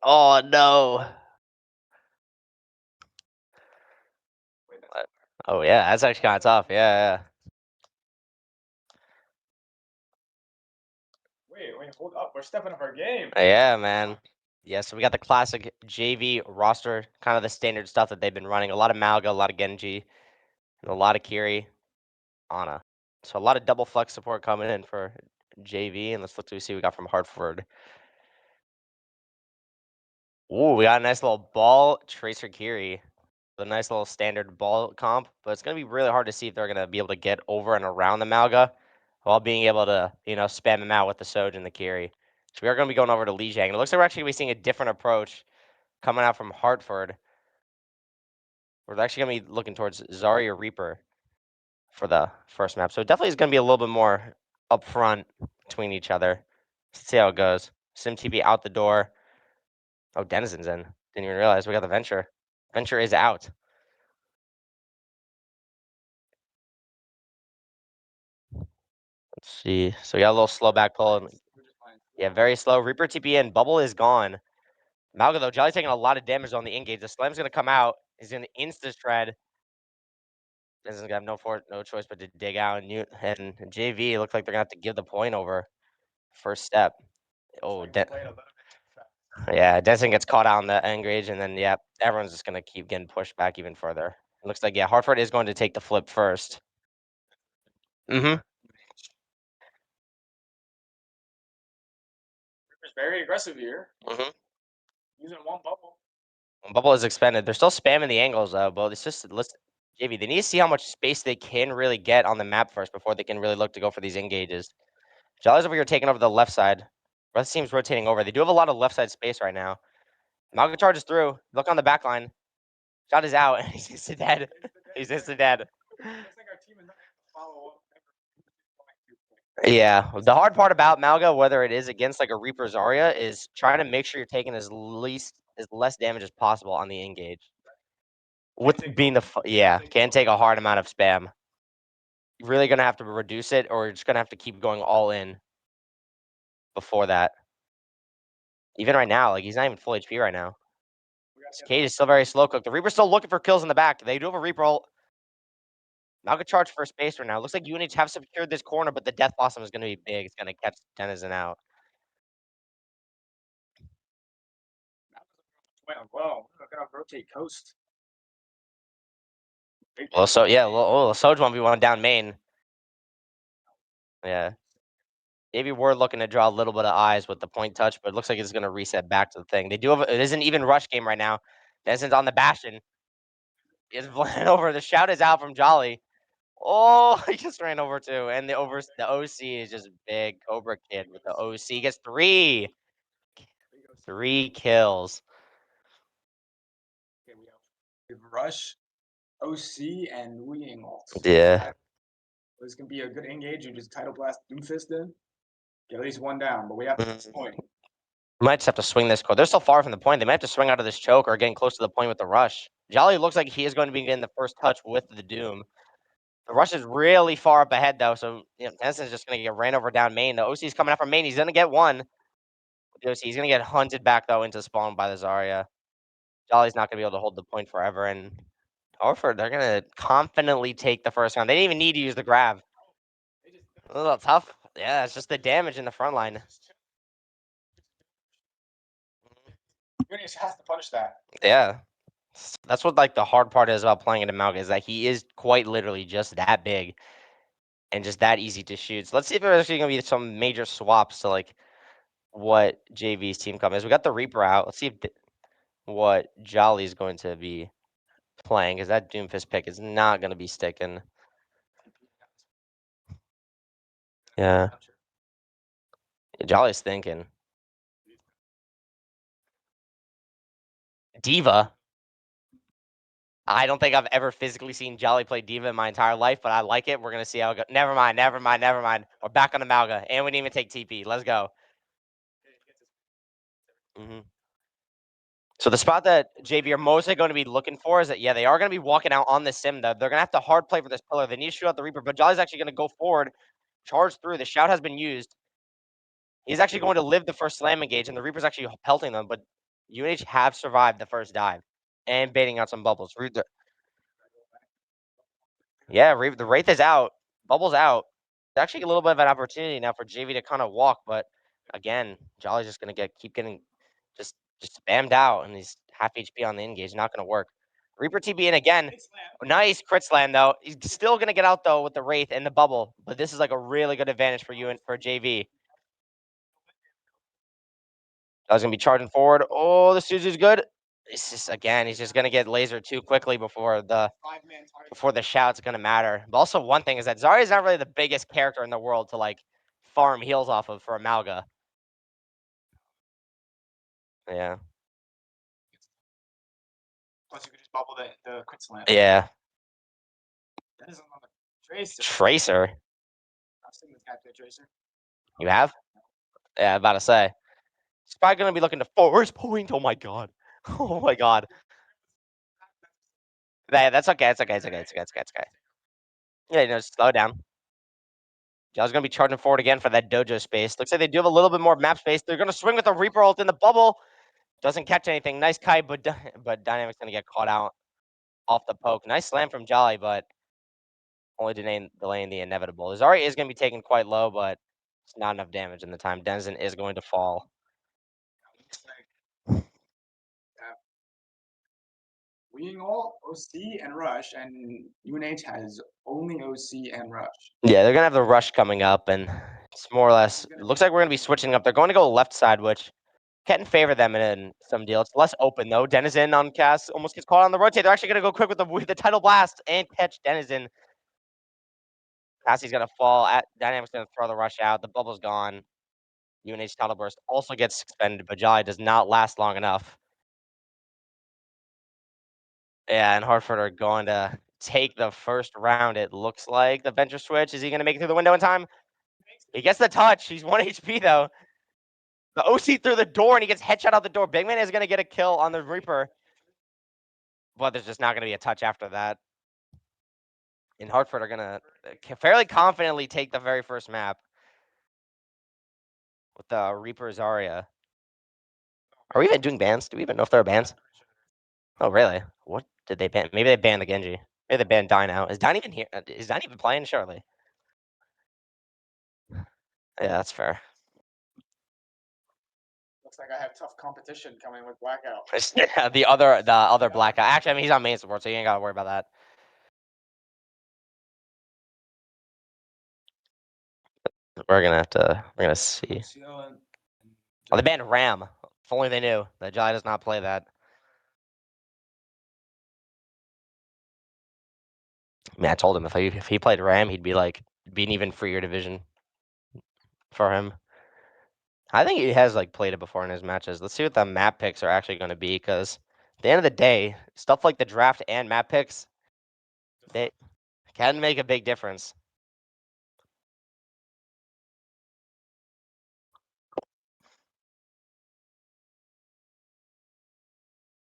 Oh no. Oh yeah, that's actually kind of tough. Yeah. Wait, hold up. We're stepping up our game. Yeah, man. Yeah, so we got the classic JV roster, kind of the standard stuff that they've been running. A lot of Malga, a lot of Genji, and a lot of Kiri, Ana. So a lot of double flex support coming in for JV, and let's look to see what we got from Hartford. Ooh, we got a nice little ball Tracer Kiri. A nice little standard ball comp, but it's going to be really hard to see if they're going to be able to get over and around the Malga while being able to, spam them out with the Soj and the Kiri. So we are going to be going over to Lijiang. It looks like we're actually going to be seeing a different approach coming out from Hartford. We're actually going to be looking towards Zarya Reaper for the first map. So it definitely is going to be a little bit more upfront between each other. Let's see how it goes. SimTP out the door. Oh, Denizen's in. Didn't even realize we got the Venture. Venture is out. Let's see. So we got a little slow back pull. Yeah, very slow. Reaper TP in. Bubble is gone. Malga, though, Jolly's taking a lot of damage on the engage. The Slam's going to come out. He's going to insta-shred. Doesn't have no choice but to dig out. And JV looks like they're going to have to give the point over. First step. Oh, yeah, Denson gets caught out on the engage, and then, yeah, everyone's just going to keep getting pushed back even further. It looks like, yeah, Hartford is going to take the flip first. Mm-hmm. Reaper's very aggressive here. Mm-hmm. Using one bubble. Bubble is expended. They're still spamming the angles though, but it's just JV. They need to see how much space they can really get on the map first before they can really look to go for these engages. Jolly's over here taking over the left side. Rest team's rotating over. They do have a lot of left side space right now. Malga charges through. Look on the back line. Shot is out. He's just dead. He's just dead. Looks like our team is not able to follow up. Yeah, the hard part about Malga, whether it is against like a Reaper Zarya, is trying to make sure you're taking as less damage as possible on the engage. With being can't take a hard amount of spam. Really gonna have to reduce it, or you're just gonna have to keep going all in before that. Even right now, like he's not even full HP right now. Cage is still very slow cooked. The Reaper's still looking for kills in the back. They do have a Reaper ult. Malga charge for space right now. Looks like UNH have secured this corner, but the Death Blossom is gonna be big. It's gonna catch Denizen out. Well, we're gonna rotate coast. Well, so yeah, Soj 1v1 down main. Yeah. Maybe we're looking to draw a little bit of eyes with the point touch, but it looks like it's gonna reset back to the thing. They do have it is an even rush game right now. Denizen's on the Bastion. Is flying over. The shout is out from Jolly. Oh, he just ran over too. And the OC is just big. Cobra Kid with the OC. He gets 3 kills. Okay, we have Rush, OC, and Wuying ult. Yeah. This can be a good engage and just Tidal Blast Doomfist in. Get at least one down, but we have this point. Might just have to swing this core. They're still far from the point. They might have to swing out of this choke or getting close to the point with the rush. Jolly looks like he is going to be getting the first touch with the Doom. The rush is really far up ahead, though, so Denizen's just going to get ran over down main. The OC's coming out from main. He's going to get one. The OC, he's going to get hunted back, though, into spawn by the Zarya. Jolly's not going to be able to hold the point forever, and Hartford, they're going to confidently take the first round. They didn't even need to use the grab. A little tough. Yeah, it's just the damage in the front line. Unis has to punish that. Yeah. That's what like the hard part is about playing into Malga, is that he is quite literally just that big and just that easy to shoot. So let's see if there's actually gonna be some major swaps to like what JV's team come is. We got the Reaper out. Let's see if what Jolly's going to be playing, because that Doomfist pick is not gonna be sticking. Yeah. Jolly's thinking. Diva. I don't think I've ever physically seen Jolly play Diva in my entire life, but I like it. We're going to see how it goes. Never mind. We're back on the Malga, and we didn't even take TP. Let's go. So the spot that JV are mostly going to be looking for is that, yeah, they are going to be walking out on the sim, though. They're going to have to hard play for this pillar. They need to shoot out the Reaper, but Jolly's actually going to go forward, charge through. The shout has been used. He's actually going to live the first slam engage, and the Reaper's actually pelting them, but UNH have survived the first dive and baiting out some bubbles. Yeah, the Wraith is out. Bubble's out. It's actually a little bit of an opportunity now for JV to kind of walk, but again, Jolly's just gonna keep getting just spammed out, and he's half HP on the engage. Not gonna work. Reaper TB in again. Nice crit slam though. He's still gonna get out though with the Wraith and the bubble, but this is like a really good advantage for you and for JV. I was gonna be charging forward. Oh, the Suzu's good. It's just again, he's just gonna get lasered too quickly before the shout's gonna matter. But also one thing is that Zarya's not really the biggest character in the world to like farm heals off of for a Malga. Yeah. Plus, you could just bubble the quick slam. Yeah. That isn't on the Tracer. Tracer. I've seen this guy play Tracer. You have? Yeah, I'm about to say. He's probably gonna be looking to force point. Oh my god. Oh my god. That's okay. It's okay. It's okay. It's okay. It's okay. It's okay. Yeah, you know, slow down. Jow's gonna be charging forward again for that dojo space. Looks like they do have a little bit more map space. They're gonna swing with a Reaper ult in the bubble. Doesn't catch anything. Nice kite, but Dynamic's gonna get caught out off the poke. Nice slam from Jolly, but only delaying the inevitable. Zarya is gonna be taken quite low, but it's not enough damage in the time. Denizen is going to fall. Wing all OC and Rush, and UNH has only OC and Rush. Yeah, they're gonna have the rush coming up, and it's more or less. It looks like we're gonna be switching up. They're going to go left side, which can't favor them in some deal. It's less open though. Denizen on cast almost gets caught on the rotate. They're actually gonna go quick with the tidal blast and catch Denizen. Cassie's gonna fall. Dynamic's gonna throw the rush out. The bubble's gone. UNH tidal burst also gets suspended, but Jolly does not last long enough. Yeah, and Hartford are going to take the first round. It looks like the Venture switch. Is he gonna make it through the window in time? He gets the touch. He's 1 HP though. The OC through the door, and he gets headshot out the door. Bigman is gonna get a kill on the Reaper, but there's just not gonna be a touch after that. And Hartford are gonna fairly confidently take the very first map with the Reaper Zarya. Are we even doing bans? Do we even know if there are bans? Oh, really? What did they ban? Maybe they banned the Genji. Maybe they banned Dine out. Is Dine even here? Is Dine even playing? Surely. Yeah, that's fair. Looks like I have tough competition coming with Blackout. Yeah, the other black guy. Actually, I mean, he's on main support, so you ain't gotta worry about that. We're gonna see. Oh, they banned Ram. If only they knew that Jai does not play that. I mean, I told him if he played Ram, he'd be like be an even freer division for him. I think he has like played it before in his matches. Let's see what the map picks are actually going to be, because at the end of the day, stuff like the draft and map picks, they can make a big difference.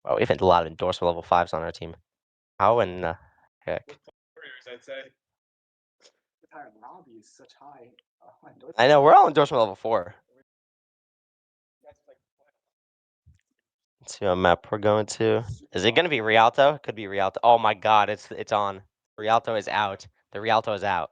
Well, we have a lot of endorsement level 5s on our team. How in the heck? I'd say. The entire lobby is such high. I know, we're all endorsement level 4. Let's see what map we're going to. Is it going to be Rialto? It could be Rialto. Oh my god, it's on. Rialto is out. The Rialto is out.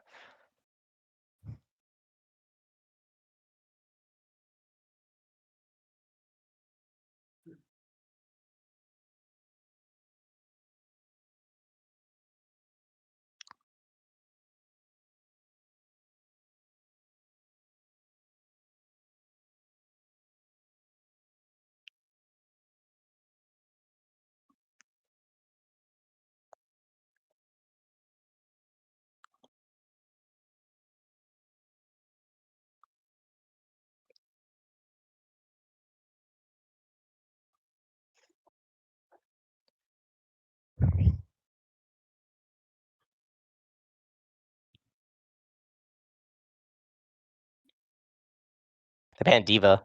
They banned Diva.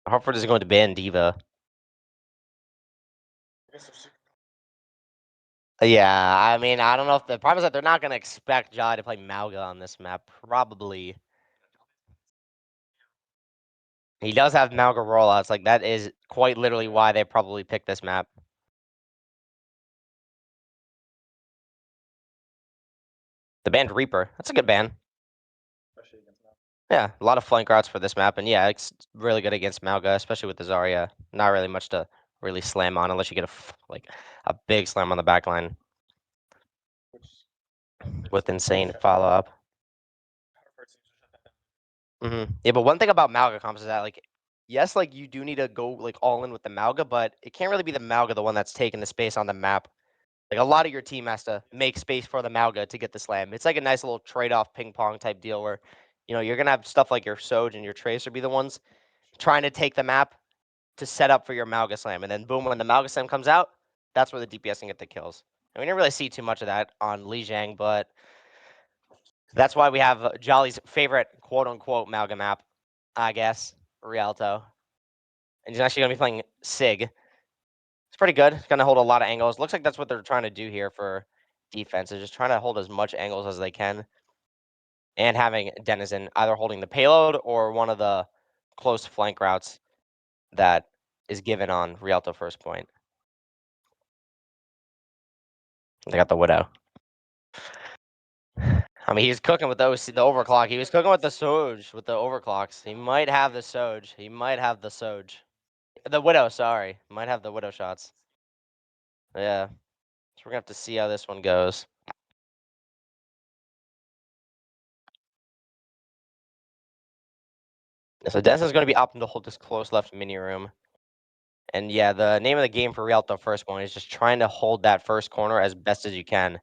Hartford is going to ban Diva. Yeah, I mean, I don't know if the problem is that they're not going to expect Jai to play Malga on this map. Probably. He does have Malga rollouts. Like, that is quite literally why they probably picked this map. The band Reaper. That's a good band. Especially against them. Yeah, a lot of flank routes for this map, and yeah, it's really good against Malga, especially with the Zarya. Not really much to really slam on unless you get a big slam on the back line Which with insane follow up. Yeah, but one thing about Malga comps is that yes, you do need to go all in with the Malga, but it can't really be the Malga the one that's taking the space on the map. Like a lot of your team has to make space for the Malga to get the slam. It's like a nice little trade-off ping pong type deal where, you're gonna have stuff like your Soj and your Tracer be the ones trying to take the map to set up for your Malga slam, and then boom, when the Malga slam comes out, that's where the DPS can get the kills. And we didn't really see too much of that on Lijiang, but that's why we have Jolly's favorite quote-unquote Malga map, I guess, Rialto. And he's actually gonna be playing Sig. It's pretty good. It's gonna hold a lot of angles. Looks like that's what they're trying to do here for defense, is just trying to hold as much angles as they can. And having Denizen either holding the payload or one of the close flank routes that is given on Rialto first point. They got the Widow. I mean, he's cooking with the overclock. He was cooking with the Soj, with the overclocks. He might have the Soj. He might have the Soj. The Widow, sorry. Might have the Widow shots. Yeah. So we're going to have to see how this one goes. So Dennison's going to be opting to hold this close left mini room. And yeah, the name of the game for Rialto first point is just trying to hold that first corner as best as you can.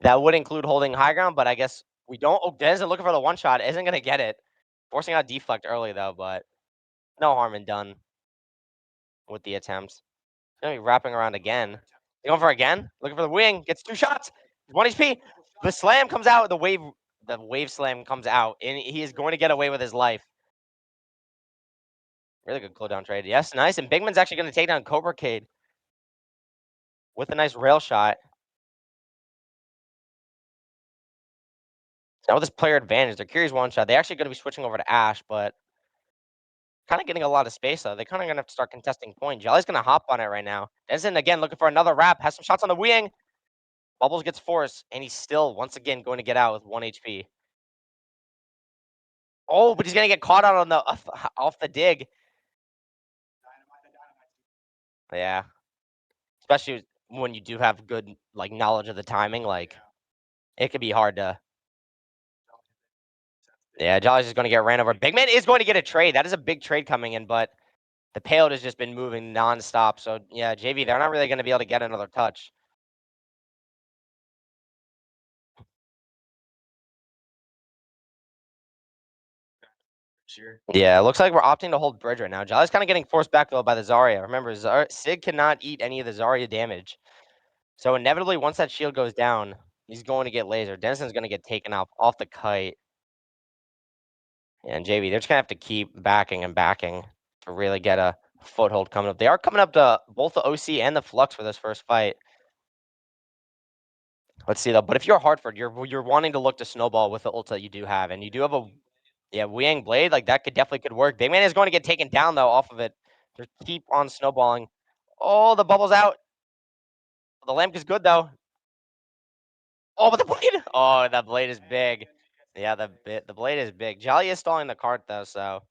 That would include holding high ground, but I guess we don't. Oh, Dennison looking for the one shot. Isn't going to get it. Forcing out deflect early, though, but no harm in done with the attempts. Going to be wrapping around again. Going for again. Looking for the wing. Gets 2 shots. 1 HP. The slam comes out. The wave slam comes out, and he is going to get away with his life. Really good cooldown trade. Yes, nice. And Bigman's actually going to take down Cobra Cade with a nice rail shot. Now with this player advantage, they're curious one shot. They're actually going to be switching over to Ash, but kind of getting a lot of space, though. They're kind of going to have to start contesting point. Jolly's going to hop on it right now. Denizen again looking for another wrap. Has some shots on the wing. Bubbles gets forced, and he's still, once again, going to get out with 1 HP. Oh, but he's going to get caught out on the off the dig. Yeah. Especially when you do have good, knowledge of the timing. It could be hard to... Yeah, Jolly's just going to get ran over. Big Man is going to get a trade. That is a big trade coming in, but the payload has just been moving nonstop. So, yeah, JV, they're not really going to be able to get another touch. Sure. Yeah, it looks like we're opting to hold bridge right now. Jolly's kind of getting forced back, though, by the Zarya. Remember, Sig cannot eat any of the Zarya damage. So, inevitably, once that shield goes down, he's going to get laser. Denison's going to get taken off the kite. And JV, they're just going to have to keep backing and backing to really get a foothold coming up. They are coming up to both the OC and the Flux for this first fight. Let's see, though. But if you're Hartford, you're wanting to look to snowball with the ult that you do have. And you do have a... Yeah, Weiyang Blade, that could work. Big Man is going to get taken down, though, off of it. Just keep on snowballing. Oh, the bubble's out. The lamp is good, though. Oh, but the blade! Oh, that blade is big. Yeah, the blade is big. Jolly is stalling the cart, though, so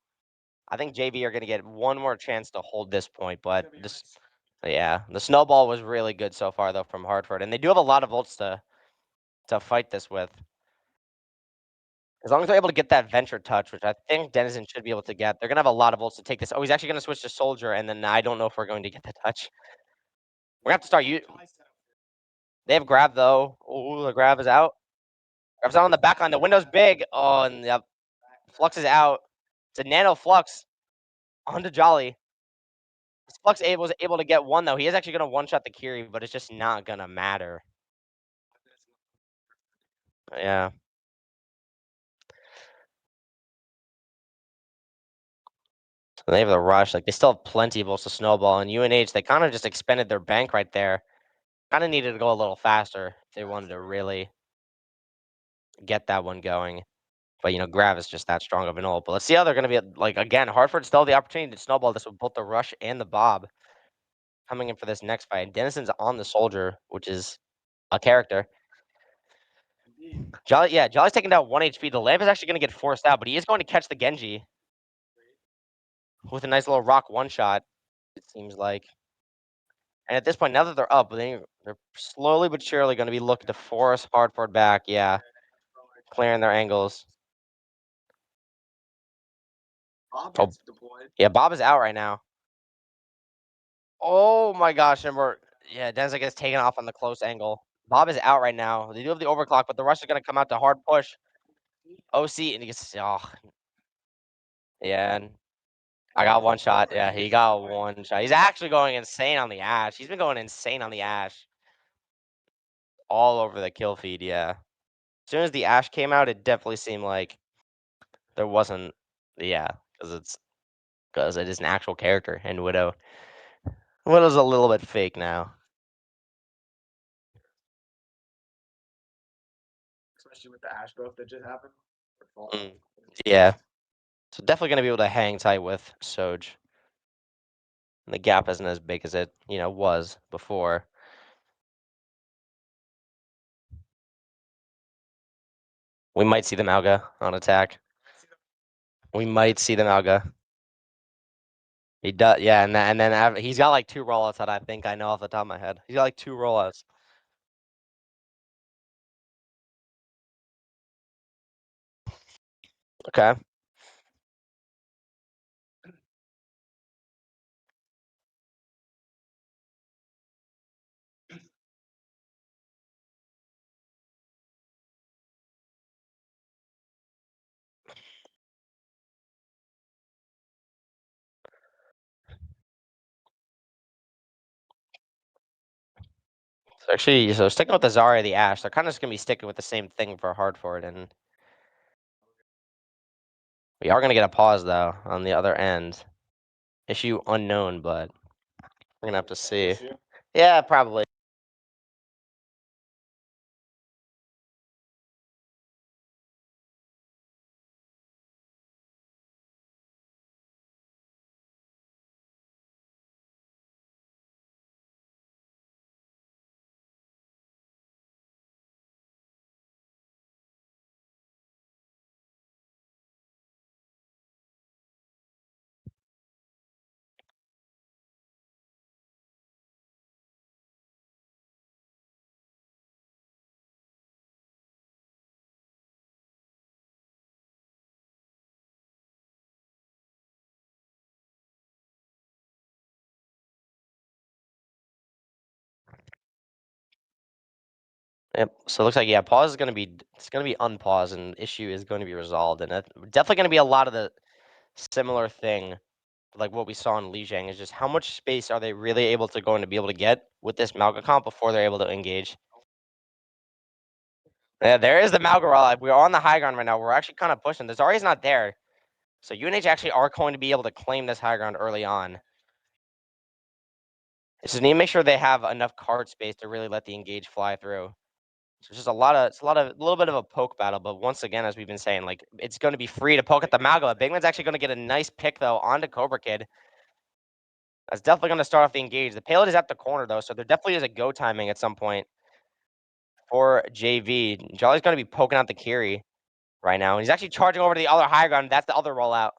I think JV are going to get one more chance to hold this point. But yeah, the snowball was really good so far, though, from Hartford. And they do have a lot of ults to fight this with. As long as they're able to get that venture touch, which I think Denizen should be able to get, they're going to have a lot of ults to take this. Oh, he's actually going to switch to Soldier, and then I don't know if we're going to get the touch. We're going to have to start... They have grab, though. Oh, the grab is out. Grab's out on the back line. The window's big. Oh, and the Flux is out. It's a Nano Flux onto Jolly. This Flux was able to get one, though. He is actually going to one-shot the Kiri, but it's just not going to matter. Yeah. So they have the rush. They still have plenty of ults to snowball. And UNH, they kind of just expended their bank right there. Kind of needed to go a little faster if they wanted to really get that one going. But Grav is just that strong of an ult. But let's see how they're going to be. Like again, Hartford still have the opportunity to snowball this with both the rush and the bob coming in for this next fight. Dennison's on the soldier, which is a character. Jolly, yeah, Jolly's taking down 1 HP. The lamp is actually going to get forced out, but he is going to catch the Genji with a nice little rock one shot. It seems like. And at this point, now that they're up, they're slowly but surely going to be looking to force Hartford back. Yeah, clearing their angles. Bob Oh. gets deployed. Yeah, Bob is out right now. Oh my gosh, and Denzel gets taken off on the close angle. Bob is out right now. They do have the overclock, but the rush is going to come out to hard push. OC, and he gets, yeah, and I got one shot. Yeah, he got one shot. He's actually going insane on the Ash. He's been going insane on the Ash. All over the kill feed, yeah. As soon as the Ash came out, it definitely seemed like there wasn't, because it is an actual character, and Widow's a little bit fake now. Especially with the Ash buff that just happened. Yeah. So definitely going to be able to hang tight with Soj. And the gap isn't as big as it, was before. We might see the Malga on attack. We might see the Malga. He does, yeah, and then he's got like 2 rollouts that I think I know off the top of my head. He's got like 2 rollouts. Okay. So sticking with the Zarya, the Ash, they're kind of just gonna be sticking with the same thing for Hartford, and we are gonna get a pause though on the other end. Issue unknown, but we're gonna have to see. Yeah, probably. Yep. So it looks like pause is gonna be unpaused, and issue is going to be resolved, and that's definitely gonna be a lot of the similar thing, like what we saw in Lijiang, is just how much space are they really able to be able to get with this Malga comp before they're able to engage. Yeah, there is the Malga rollout. We're on the high ground right now. We're actually kind of pushing. The Zarya's not there, so UNH actually are going to be able to claim this high ground early on. Just need to make sure they have enough card space to really let the engage fly through. So it's just a little bit of a poke battle, but once again, as we've been saying, like it's going to be free to poke at the Malga. Bigman's actually going to get a nice pick though onto Cobra Kid. That's definitely going to start off the engage. The payload is at the corner though, so there definitely is a go timing at some point for JV. Jolly's going to be poking out the Kiri right now, and he's actually charging over to the other high ground. That's the other rollout.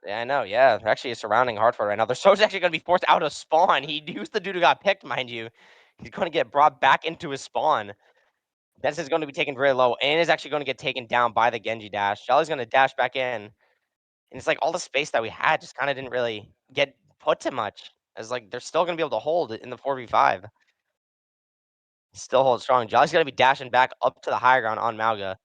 Yeah, I know. Yeah, they're actually surrounding Hartford right now. Their So's actually going to be forced out of spawn. Who's the dude who got picked, mind you. He's going to get brought back into his spawn. This is going to be taken very low and is actually going to get taken down by the Genji dash. Jolly's going to dash back in. And it's like all the space that we had just kind of didn't really get put to much. It's like they're still going to be able to hold it in the 4v5. Still hold strong. Jolly's going to be dashing back up to the higher ground on Malga.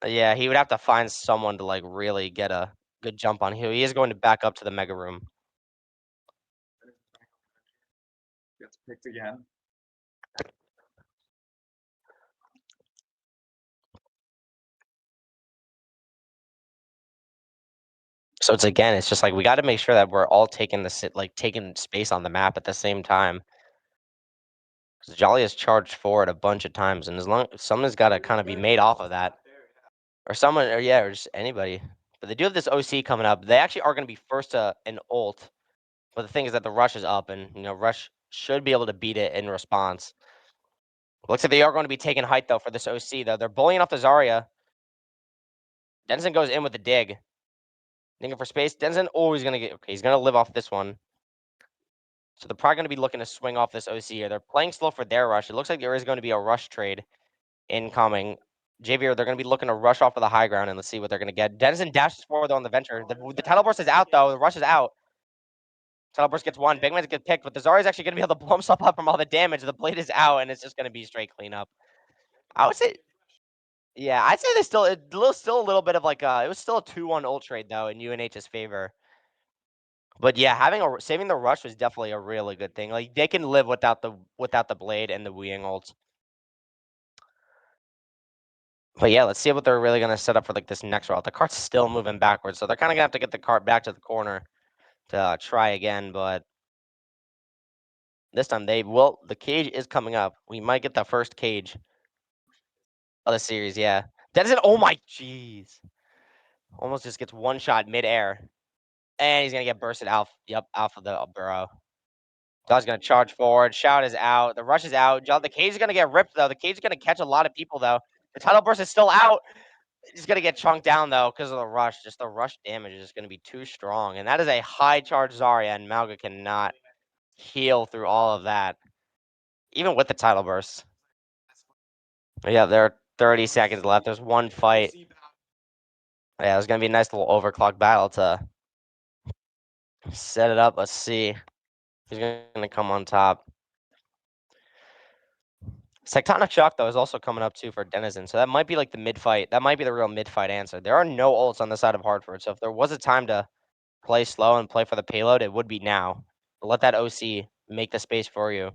Yeah, he would have to find someone to like really get a good jump on. He is going to back up to the mega room. Gets picked again. So it's just like we got to make sure that we're all taking taking space on the map at the same time. Because Jolly has charged forward a bunch of times, and as long someone's got to kind of be made off of that, or someone, or yeah, or just anybody. But they do have this OC coming up. They actually are going to be first to an ult. But the thing is that the rush is up, and rush should be able to beat it in response. Looks like they are going to be taking height though for this OC though. They're bullying off the Zarya. Denson goes in with the dig. Thinking for space. Denson, oh, he's gonna get okay. He's gonna live off this one. So they're probably gonna be looking to swing off this OC here. They're playing slow for their rush. It looks like there is going to be a rush trade incoming. JVR, they're going to be looking to rush off of the high ground and let's see what they're going to get. Denison dashes forward though on the venture. The title burst is out though. The rush is out. Title burst gets one. Big man gets picked, but the Zarya is actually going to be able to blow himself up from all the damage. The blade is out, and it's just going to be straight cleanup. I would say, yeah, I'd say there's still a little bit of like it was still a 2-1 ult trade though in UNH's favor. But yeah, saving the rush was definitely a really good thing. Like they can live without the blade and the Weeing ult. But yeah, let's see what they're really gonna set up for like this next route. The cart's still moving backwards, so they're kind of gonna have to get the cart back to the corner to try again. But this time they will. The cage is coming up. We might get the first cage of the series. Yeah, Denison. Oh my jeez! Almost just gets one shot midair, and he's gonna get bursted out. Yep, off of the burrow. Dog's gonna charge forward. Shout is out. The rush is out. The cage is gonna get ripped though. The cage is gonna catch a lot of people though. The title burst is still out. He's gonna get chunked down though because of the rush. Just the rush damage is gonna be too strong, and that is a high charge Zarya, and Malga cannot heal through all of that, even with the title burst. Yeah, there are 30 seconds left. There's one fight. Yeah, there's gonna be a nice little overclock battle to set it up. Let's see who's gonna come on top. Tectonic Shock, though, is also coming up, too, for Denizen. So that might be, like, the mid-fight. That might be the real mid-fight answer. There are no ults on the side of Hartford, so if there was a time to play slow and play for the payload, it would be now. Let that OC make the space for you.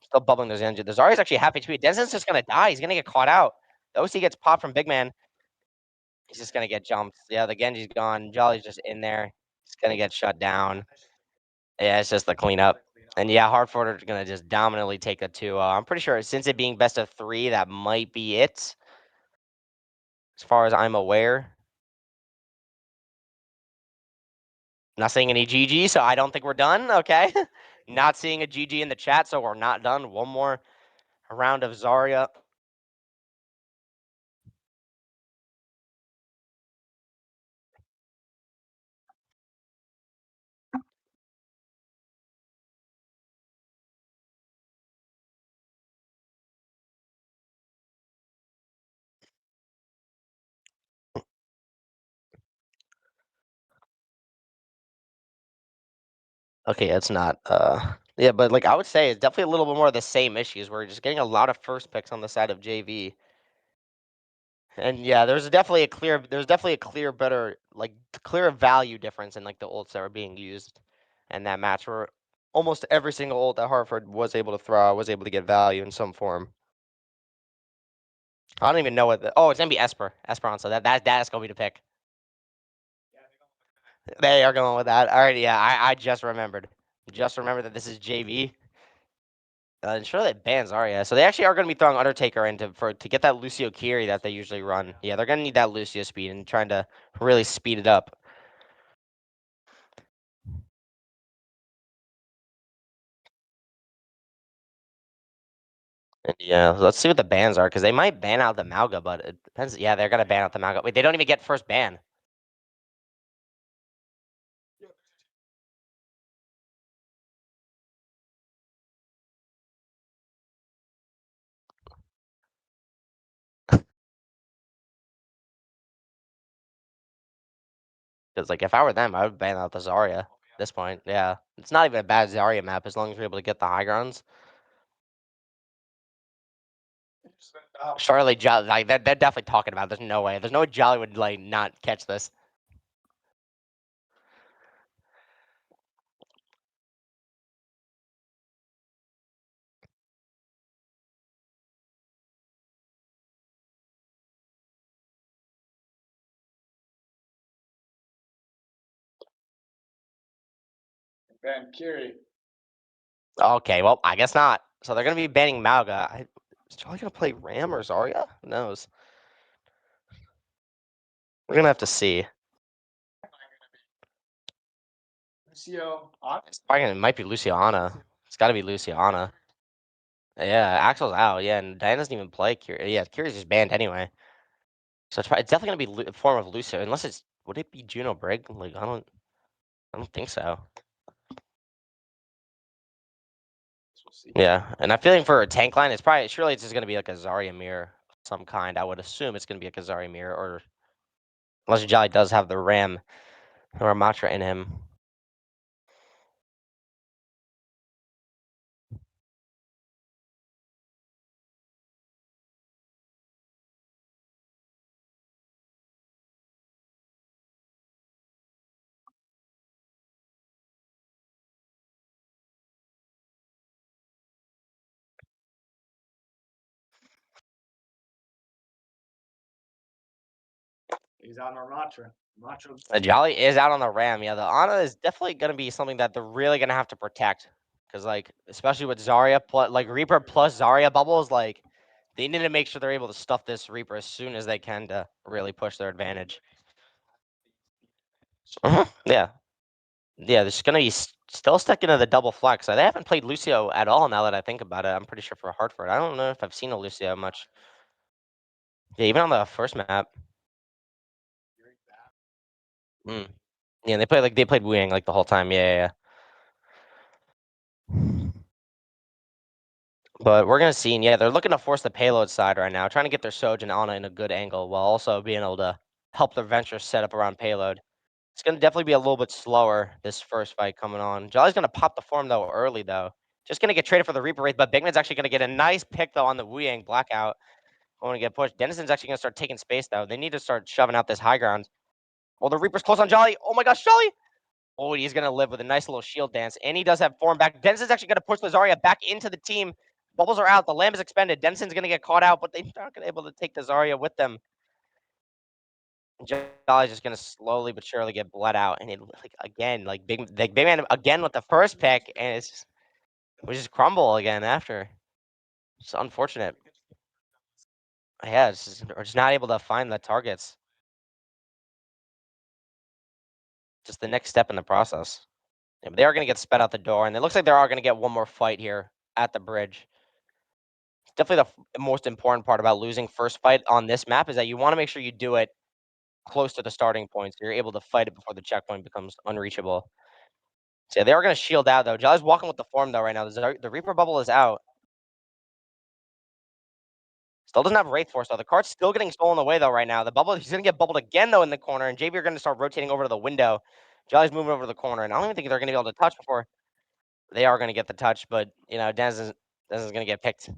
Still bubbling those energy. The Zarya's actually half HP. Denizen's just going to die. He's going to get caught out. The OC gets popped from Big Man. He's just going to get jumped. Yeah, the Genji's gone. Jolly's just in there. He's going to get shut down. Yeah, it's just the cleanup. And yeah, Hartford are going to just dominantly take it to. I'm pretty sure since it being best of 3, that might be it. As far as I'm aware. Not seeing any GG, so I don't think we're done. Okay. Not seeing a GG in the chat, so we're not done. One more round of Zarya. Okay, it's not. Yeah, but like I would say, it's definitely a little bit more of the same issues. We're just getting a lot of first picks on the side of JV. And yeah, there's definitely a clear better, like clear value difference in like the ults that were being used in that match where almost every single ult that Hartford was able to throw was able to get value in some form. I don't even know what it's gonna be Esperanza. That's gonna be the pick. They are going with that. All right, yeah, I just remembered. Just remember that this is JV. Ensure that bans Arya. So they actually are going to be throwing Undertaker in to get that Lucio Kiri that they usually run. Yeah, they're going to need that Lucio speed and trying to really speed it up. And yeah, let's see what the bans are because they might ban out the Malga, but it depends. Yeah, they're going to ban out the Malga. Wait, they don't even get first ban. Because like if I were them, I would ban out the Zarya at this point. Yeah, it's not even a bad Zarya map as long as you're able to get the high grounds. Charlie, Jolly, like they're definitely talking about it. There's no way. There's no way Jolly would like not catch this. Ben Kiri. Okay, well, I guess not. So they're going to be banning Malga. Is Charlie going to play Ram or Zarya? Who knows? We're going to have to see. Lucio, It might be Luciana. It's got to be Luciana. Yeah, Axel's out. Yeah, and Diana doesn't even play Kyria. Yeah, Kyria's just banned anyway. So it's definitely going to be a form of Lucio. Unless it's... Would it be Juno Brig? Like, I don't think so. we'll see. Yeah, and I'm feeling for a tank line, surely it's just going to be like a Zarya mirror of some kind. I would assume it's going to be like a Zarya mirror, or unless Jolly does have the Ram or Matra in him. He's on Ramatra. Ramatra. Jolly is out on the Ram. Yeah, the Ana is definitely going to be something that they're really going to have to protect. Because, like, especially with Zarya, like, Reaper plus Zarya bubbles, like, they need to make sure they're able to stuff this Reaper as soon as they can to really push their advantage. Yeah. Yeah, there's going to be still stuck into the double flex. They haven't played Lucio at all now that I think about it. I'm pretty sure for Hartford. I don't know if I've seen a Lucio much. Yeah, even on the first map. Mm. Yeah, they played Wu Yang like the whole time. Yeah. But we're gonna see, and yeah, they're looking to force the payload side right now, trying to get their Soj and Ana in a good angle while also being able to help their venture set up around payload. It's gonna definitely be a little bit slower this first fight coming on. Jolly's gonna pop the form though early though. Just gonna get traded for the Reaper Wraith, but Bigman's actually gonna get a nice pick though on the Wu Yang blackout. Going to get pushed. Denison's actually gonna start taking space though. They need to start shoving out this high ground. Well, the Reaper's close on Jolly. Oh my gosh, Jolly! Oh, he's going to live with a nice little shield dance. And he does have form back. Denison's actually going to push Zarya back into the team. Bubbles are out. The lamp is expended. Denison's going to get caught out, but they're not going to be able to take the Zarya with them. Jolly's just going to slowly but surely get bled out. And it, like, again, like big man again with the first pick. And it's just, we just crumble again after. It's unfortunate. Yeah, we're just not able to find the targets. Just the next step in the process. Yeah, but they are going to get sped out the door. And it looks like they are going to get one more fight here at the bridge. Definitely the most important part about losing first fight on this map is that you want to make sure you do it close to the starting point, so you're able to fight it before the checkpoint becomes unreachable. So yeah, they are going to shield out though. Jolly's walking with the form though right now. The Reaper bubble is out. Still doesn't have Wraith Force though. The card's still getting stolen away though right now. The bubble, he's going to get bubbled again though in the corner, and JB are going to start rotating over to the window. Jolly's moving over to the corner, and I don't even think they're going to be able to touch before they are going to get the touch, but you know, Dennis is going to get picked.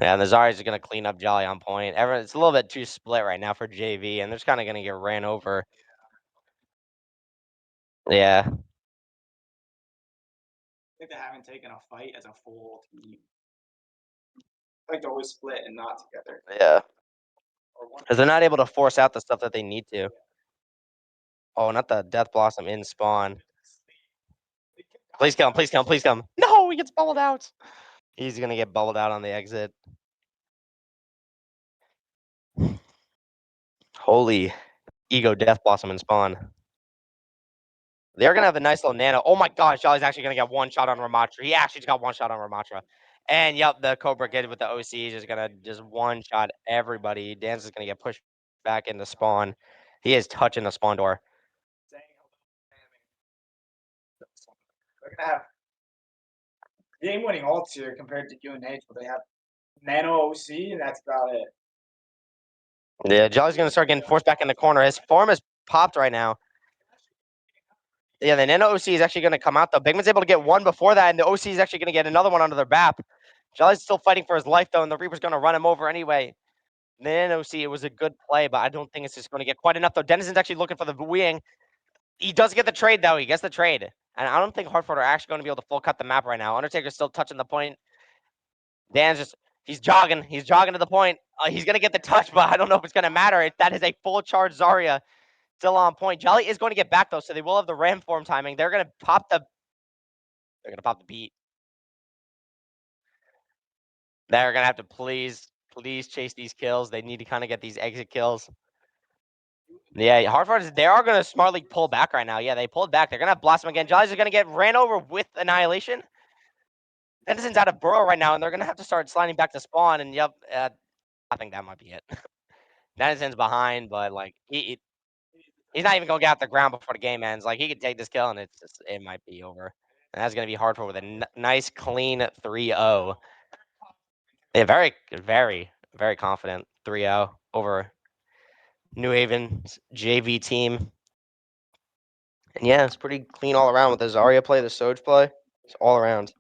Yeah, and the Zarya's going to clean up Jolly on point. It's a little bit too split right now for JV, and they're just kind of going to get ran over. Yeah. I think they haven't taken a fight as a full team. I think they're always split and not together. Yeah. Because they're not able to force out the stuff that they need to. Oh, not the Death Blossom in spawn. Please come, please come, please come. No, he gets bubbled out. He's going to get bubbled out on the exit. Holy ego Death Blossom in spawn. They're going to have a nice little nano. Oh my gosh, Jolly's actually going to get one shot on Ramatra. He actually just got one shot on Ramatra. And yep, the Cobra Kid with the OC is just going to just one shot everybody. Dan's is going to get pushed back into spawn. He is touching the spawn door. They're gonna have game-winning ults here compared to UNH, but they have Nano OC, and that's about it. Yeah, Jolly's going to start getting forced back in the corner. His form is popped right now. Yeah, the Nano OC is actually going to come out, though. Bigman's able to get one before that, and the OC is actually going to get another one under their BAP. Jolly's still fighting for his life, though, and the Reaper's going to run him over anyway. The Nano OC, it was a good play, but I don't think it's just going to get quite enough, though. Denison's actually looking for the wing. He does get the trade, though. He gets the trade. And I don't think Hartford are actually going to be able to full cut the map right now. Undertaker's still touching the point. Dan's just, he's jogging. He's jogging to the point. He's going to get the touch, but I don't know if it's going to matter. That is a full charge Zarya. Still on point. Jolly is going to get back though, so they will have the ram form timing. They're gonna pop the beat. They're gonna have to please chase these kills. They need to kind of get these exit kills. Yeah, Hartford, they are gonna smartly pull back right now. Yeah, they pulled back. They're gonna have Blossom again. Jolly's gonna get ran over with Annihilation. Dennison's out of burrow right now, and they're gonna have to start sliding back to spawn. And yep, I think that might be it. Dennison's behind, but like he's not even gonna get out the ground before the game ends. Like he could take this kill, and it might be over. And that's gonna be Hartford with a nice clean 3-0. Yeah, very confident 3-0 over New Haven's JV team. And yeah, it's pretty clean all around with the Zarya play, the Soj play. It's all around.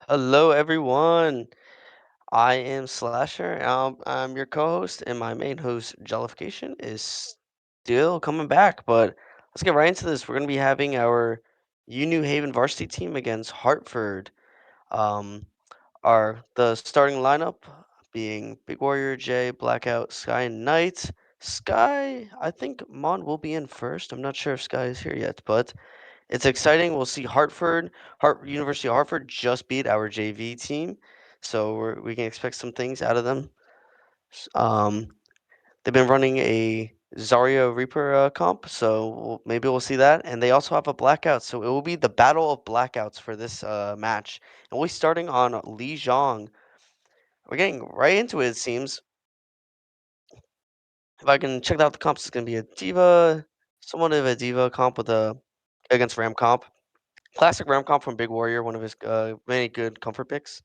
Hello, everyone. I am Slasher. I'm your co-host, and my main host, Jollification, is still coming back. But let's get right into this. We're going to be having our New Haven varsity team against Hartford. Um, the starting lineup being Big Warrior, Jay, Blackout, Sky, and Knight. Sky, I think Mon will be in first. I'm not sure if Sky is here yet, but it's exciting. We'll see University of Hartford just beat our JV team, so we can expect some things out of them. They've been running a Zarya Reaper comp, so maybe we'll see that. And they also have a blackout, so it will be the battle of blackouts for this match. And we're starting on Li Zhang. We're getting right into it, it seems. If I can check out the comps, it's gonna be a diva, somewhat of a diva comp with a against Ram comp. Classic Ram comp from Big Warrior, one of his many good comfort picks.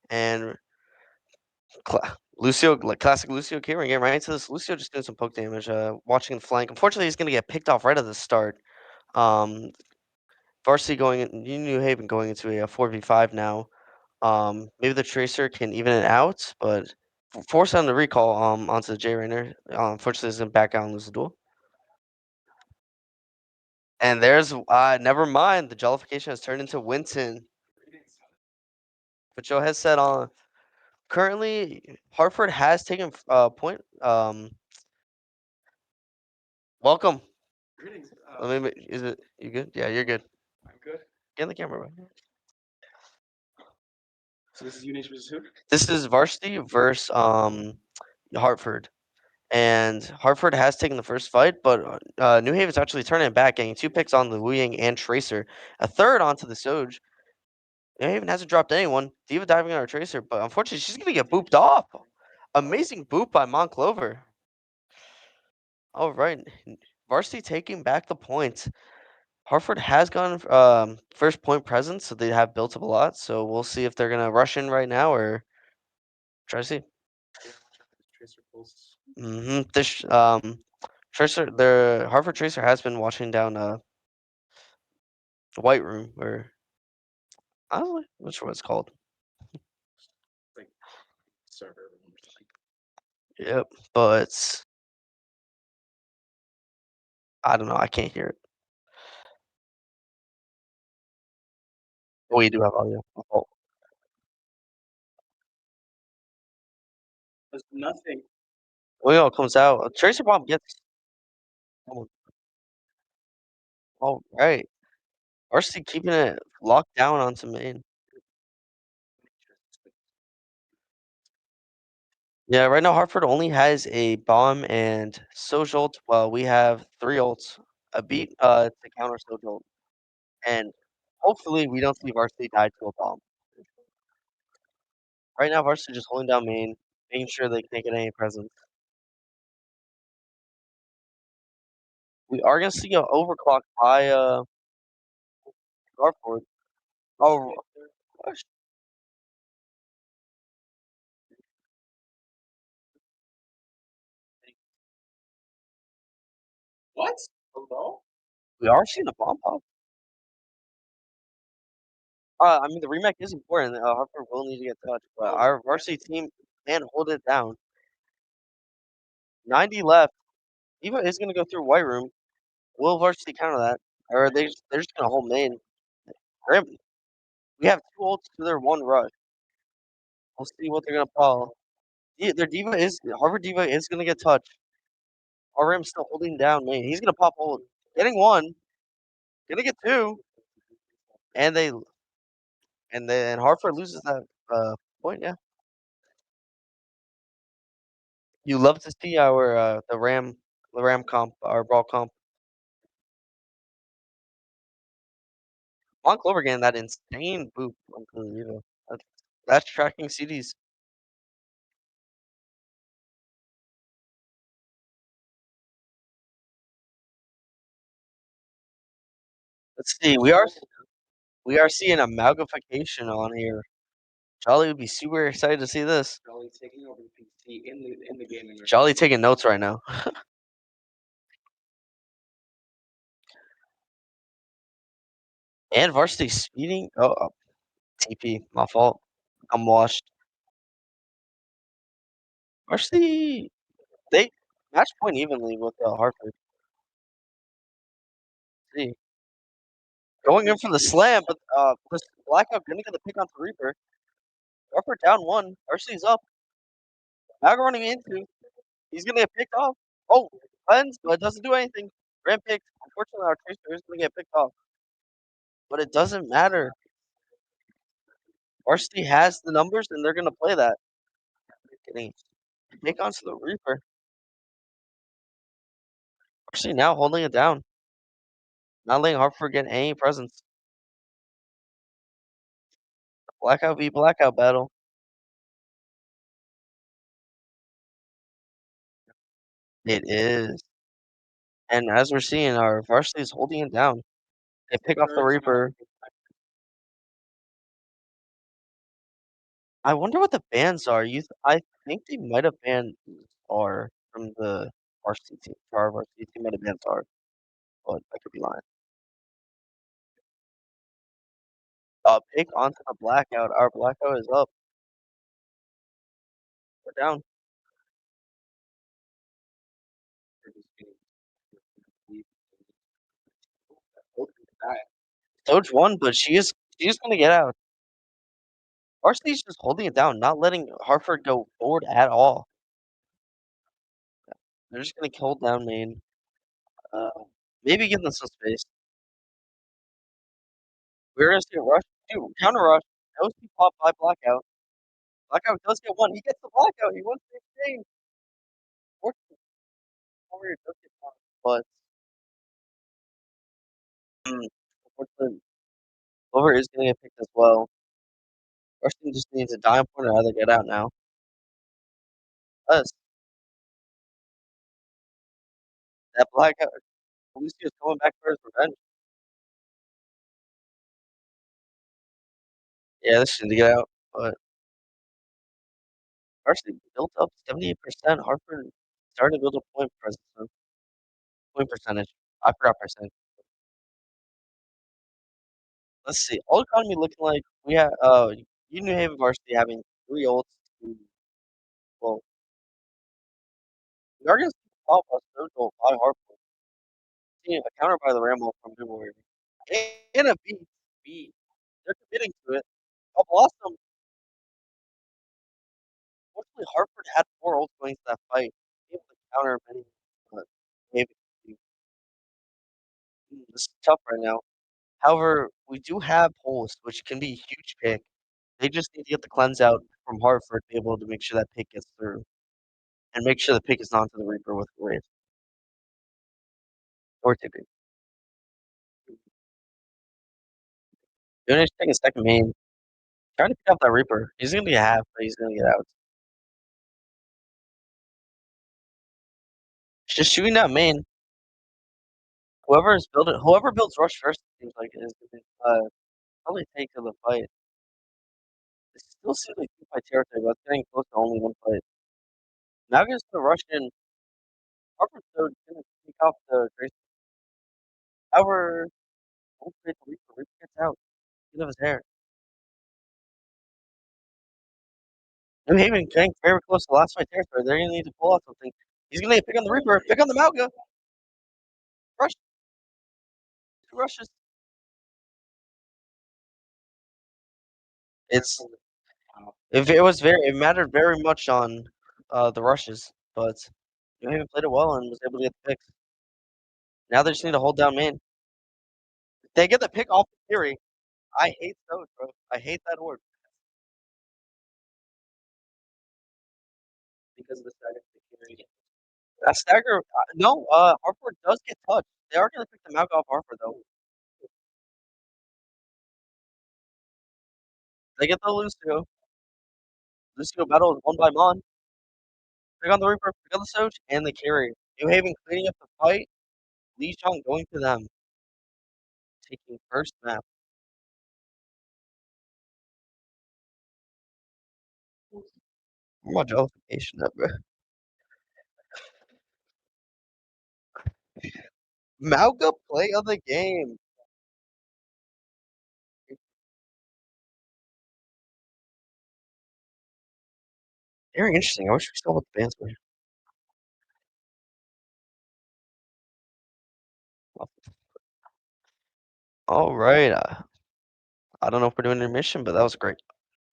And Lucio, like classic Lucio here. We're getting right into this. Lucio just doing some poke damage, watching the flank. Unfortunately, he's going to get picked off right at the start. Varsity going in, New Haven going into a 4v5 now. Maybe the Tracer can even it out, but force on the recall onto the J Rainer. Unfortunately, he's going to back out and lose the duel. And there's never mind. The Jollification has turned into Winton. Put your headset on. Currently, Hartford has taken point. Welcome. Greetings. Let me. Is it you good? Yeah, you're good. I'm good. Get in the camera, bro. So this is UNH versus who? This is varsity versus Hartford, and Hartford has taken the first fight, but New Haven's actually turning it back, getting 2 picks on the Wu Ying and Tracer, a third onto the Soj. New Haven hasn't dropped anyone. Diva diving on our Tracer, but unfortunately, she's gonna get booped off. Amazing boop by Monclover. All right, varsity taking back the point. Hartford has gone first point presence, so they have built up a lot. So we'll see if they're gonna rush in right now or try to see. Tracer pulse. This Tracer, the Hartford Tracer has been watching down White Room, or I don't know, not sure what it's called. Like server room or something. Yep, but I don't know. I can't hear it. Oh, we do have audio. Oh, There's nothing. well, it comes out. Tracer bomb gets. Oh, all right. RC keeping it locked down onto main. Yeah, right now Hartford only has a bomb and Soj ult, while we have 3 ults, a beat to counter Soj ult, and hopefully we don't see Varsity die to a bomb. Right now Varsity just holding down main, making sure they can't get any presence. We are gonna see an overclock by Hartford. Oh, gosh. What? Hello? We are seeing a bomb pop. I mean the remake is important. Hartford will need to get touched, but our Varsity team can hold it down. 90 left. Eva is gonna go through White Room. Will Varsity counter that? Or they're just gonna hold main. We have 2 ults to their 1 rush. We'll see what they're gonna pull. Their diva is Harvard diva is gonna get touched. RM's still holding down main. He's gonna pop ult. Getting 1, gonna get 2, and then Hartford loses that point. Yeah, you love to see our the Ram comp, our brawl comp. On Clover getting that insane boop onto the diva. That's tracking CDs. Let's see. We are seeing a magnification on here. Jolly would be super excited to see this. Jolly taking over the PC in the gaming room. Jolly taking notes right now. And Varsity speeding. Oh, TP, my fault. I'm washed. Actually, they match point evenly with Hartford. See, going in for the slam, but this Blackout gonna get the pick onto Reaper. Hartford down one. Arcee's up. Now running into. He's gonna get picked off. Oh, cleanse, but it doesn't do anything. Grand pick. Unfortunately, our Tracer is gonna get picked off. But it doesn't matter. Varsity has the numbers, and they're gonna play that. Getting pick onto the Reaper. Varsity now holding it down. Not letting Hartford get any presence. Blackout v Blackout battle. It is. And as we're seeing, our varsity is holding it down. They pick off the Reaper. I wonder what the bans are. I think they might have banned R from the varsity team. Our varsity team might have banned R, but I could be lying. Pick onto the Blackout. Our Blackout is up. We're down. Doge won, but she's gonna get out. Varsity's just holding it down, not letting Hartford go forward at all. They're just gonna hold down main. Maybe give them some space. We're gonna see a rush. Dude, counter rush. OC pop by Blackout. Blackout does get one. He gets the Blackout. He wins the exchange. Fortunately, Warrior does get one, but unfortunately, Clover is gonna get picked as well. Rushton just needs a dime point or either get out now. Us. That Blackout. Lucy is coming back for his revenge. Yeah, this should get out, but Varsity built up 78%. Hartford starting to build a point presence. Point percentage. I forgot percent. Let's see. All economy looking like we have New Haven varsity having 3 ults to well we are gonna see the top us third ult by Hartford. Seeing a counter by the Ramble from Blue Warrior. And a beat. They're committing to it. Blossom. Fortunately Hartford had 4 ults going to that fight. Able to counter many maybe this is tough right now. However, we do have holes, which can be a huge pick. They just need to get the cleanse out from Hartford to be able to make sure that pick gets through. And make sure the pick is not to the Reaper with Wraith. Or TP. Doing taking a second main. Trying to pick up that Reaper. He's gonna get half, but he's gonna get out. Just shooting that main. Whoever builds rush first seems like is gonna probably take to the fight. It still seems like 2-fight territory, but it's getting close to only 1 fight. Now gonna rush in. Harper's gonna take off the Grace. However, don't trade the Reaper. Reaper gets out. Get of his hair. New Haven getting very close to the last fight territory. They're gonna need to pull out something. He's gonna pick on the Reaper. Pick on the Malga. Rush. 2 rushes. It mattered very much on the rushes, but New Haven played it well and was able to get the picks. Now they just need to hold down main. They get the pick off the Fury. I hate those, bro. I hate that word. Because of the stagger. That stagger, no, Hartford does get touched. They are going to pick the Malga off Hartford, though. They get the Lucio. Lucio battle is won by Mon. Pick on the Reaper, pick on the Soch, and the carry. New Haven cleaning up the fight. Lee Chong going to them. Taking first map. How much justification that, bro? Malga play of the game. Very interesting. I wish we saw what the bands were. All right. I don't know if we're doing intermission, but that was great.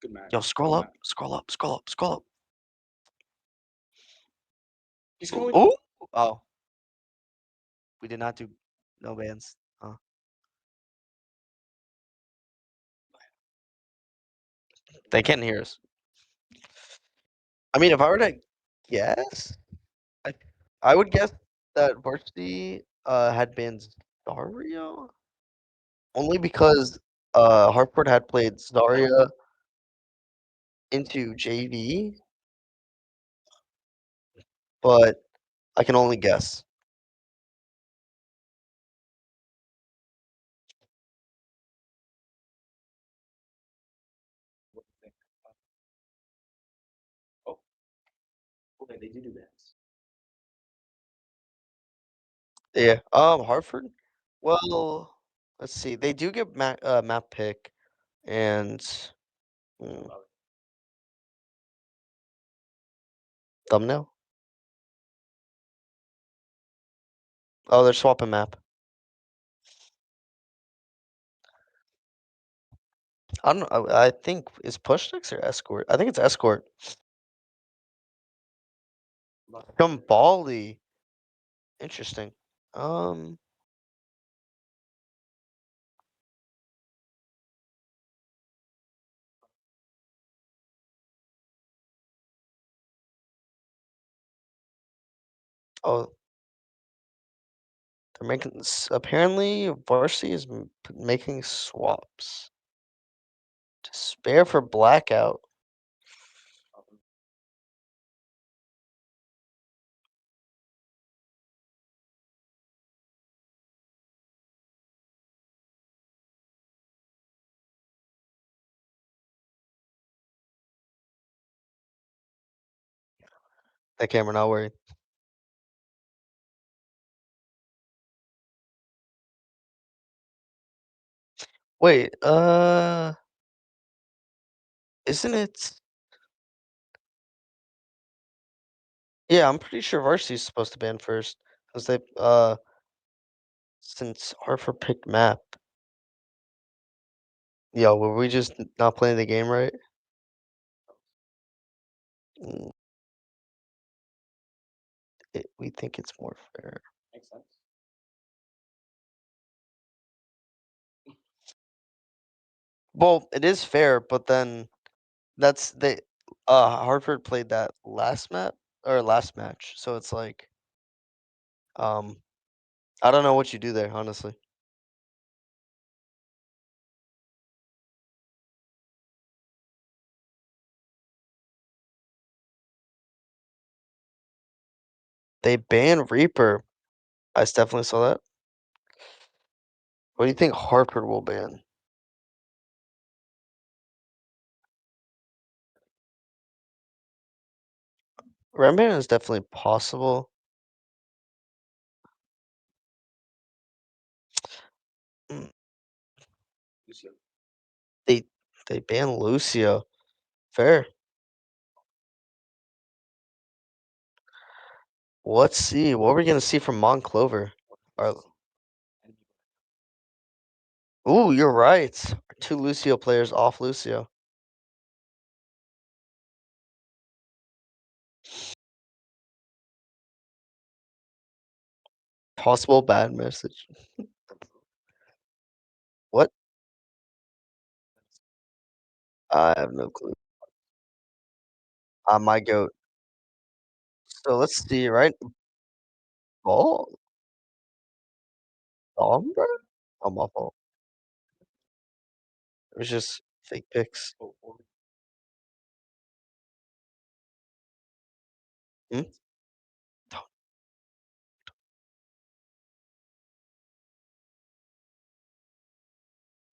Good match. Yo, scroll Good up, match. scroll up, scroll up, scroll up. He's going. Oh, oh. We did not do no bands. They can't hear us. I mean, if I were to guess, I I would guess that varsity had banned Zaria only because Hartford had played Zaria into JV, but I can only guess. What do you think? Oh, okay, they do bands. Yeah. Hartford. Well, let's see. They do get map pick and mm, thumbnail. Oh, they're swapping map. I don't know. I think is push next or escort. I think it's escort. From Bali. Interesting. Um. Oh, they're making apparently varsity is making swaps. Despair for blackout. That camera not worried. Wait, isn't it? Yeah, I'm pretty sure varsity's supposed to ban first because they since Hartford picked map. Yo, were we just not playing the game right? Mm, we think it's more fair. Makes sense. Well, it is fair, but then that's they Hartford played that last map or last match, so it's like um I don't know what you do there, honestly. They banned Reaper. I definitely saw that. What do you think Hartford will ban? Ramban is definitely possible. Mm, Lucio. They they banned Lucio. Fair. Let's see. What are we gonna see from Monclover? Our, ooh, you're right. Two Lucio players off Lucio. Possible bad message. What? I have no clue. My goat. So let's see, right? Ball? Bomber? Oh, my fault. It was just fake picks. Hmm?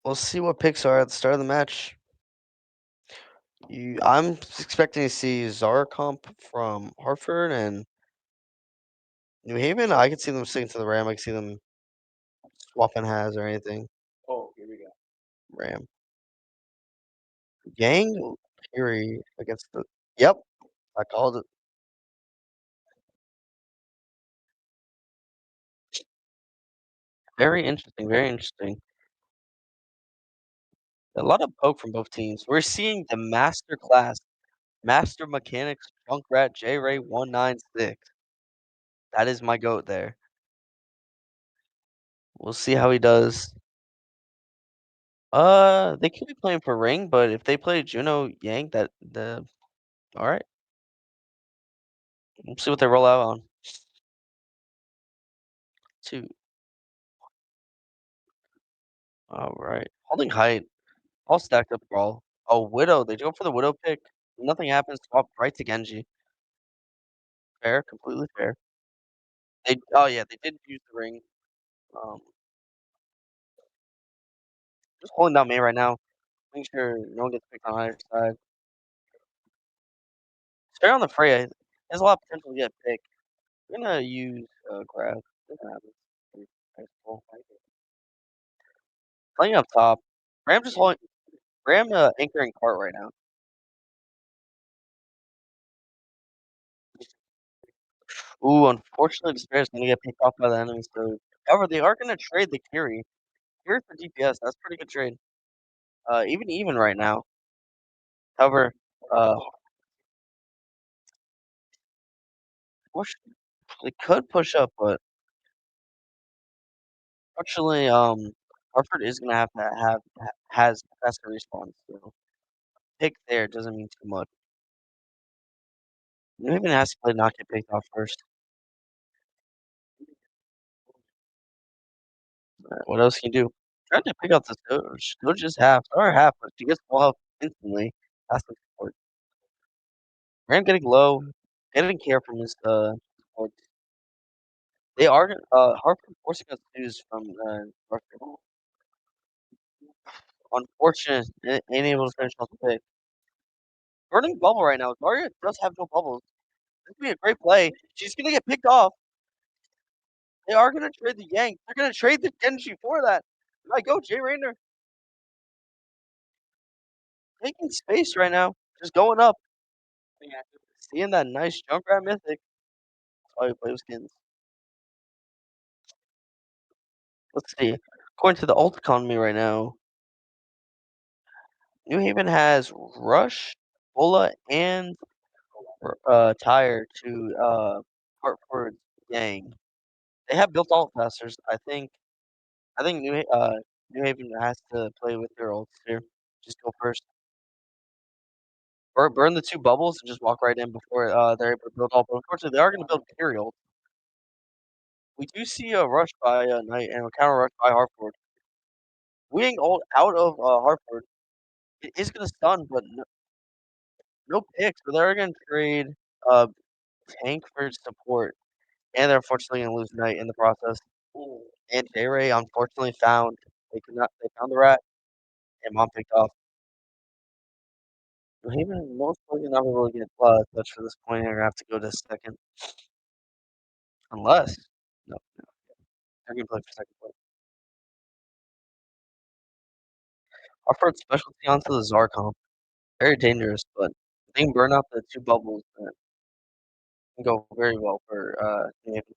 We'll see what picks are at the start of the match. I'm expecting to see Zara comp from Hartford and New Haven. I could see them sticking to the Ram. I could see them swapping has or anything. Oh, here we go. Ram. Yang Fury against the. Yep. I called it. Very interesting. Very interesting. A lot of poke from both teams. We're seeing the master class, Master Mechanics Junkrat J Ray 196. That is my goat there. We'll see how he does. They could be playing for ring, but if they play Juno Yang, all right. We'll see what they roll out on. 2. All right. Holding height. All stacked up brawl. Oh, Widow. They go for the Widow pick. Nothing happens. Swap right to Genji. Fair. Completely fair. Oh yeah, they did use the ring. Um, just holding down main right now. Making sure no one gets picked on either side. Stay on the fray. There's a lot of potential to get picked. We're gonna use grab. Doesn't happen. Nice pull. Playing up top. Ram just holding. Ram anchoring cart right now. Ooh, unfortunately, Despair is gonna get picked off by the enemy. So, however, they are gonna trade the Curie. Curie for DPS. That's a pretty good trade. Even right now. However, uh, push. They could push up, but fortunately, Hartford is gonna have to has faster respawn. So, pick there doesn't mean too much. New Haven has to play not get picked off first. What else can you do? Trying to pick up the Doge is half or half, but she gets full health instantly. That's the support. Ram getting low, getting care from his support. They are Hartford forcing us to use from Hartford. Unfortunate, ain't able to finish off the pick. Burning bubble right now. Zarya does have no bubbles. This would be a great play. She's gonna get picked off. They are gonna trade the Yang. They're gonna trade the Genji for that. I go, Jay Rayner. Taking space right now. Just going up. Seeing that nice Junkrat mythic. That's why we play with skins. Let's see. According to the ult economy right now, New Haven has Rush, Bola, and Tire to Hartford Yang. They have built ult casters. I think New Haven has to play with their ults here. Just go first. Burn the 2 bubbles and just walk right in before they're able to build ult. But unfortunately, they are going to build Imperial. We do see a rush by Knight and a counter rush by Hartford. Weeding ult out of Hartford. It is going to stun, but no picks. But they're going to trade uh, tank for support. And they're unfortunately going to lose Knight in the process. And J-Ray unfortunately found they found the rat and Mom picked off. New Haven most likely not able to get touch for this point. They're gonna have to go to second. Unless no, they're gonna play for second place. Hartford specialty onto the Czar comp. Very dangerous, but if they can burn out the 2 bubbles, that can go very well for New Haven.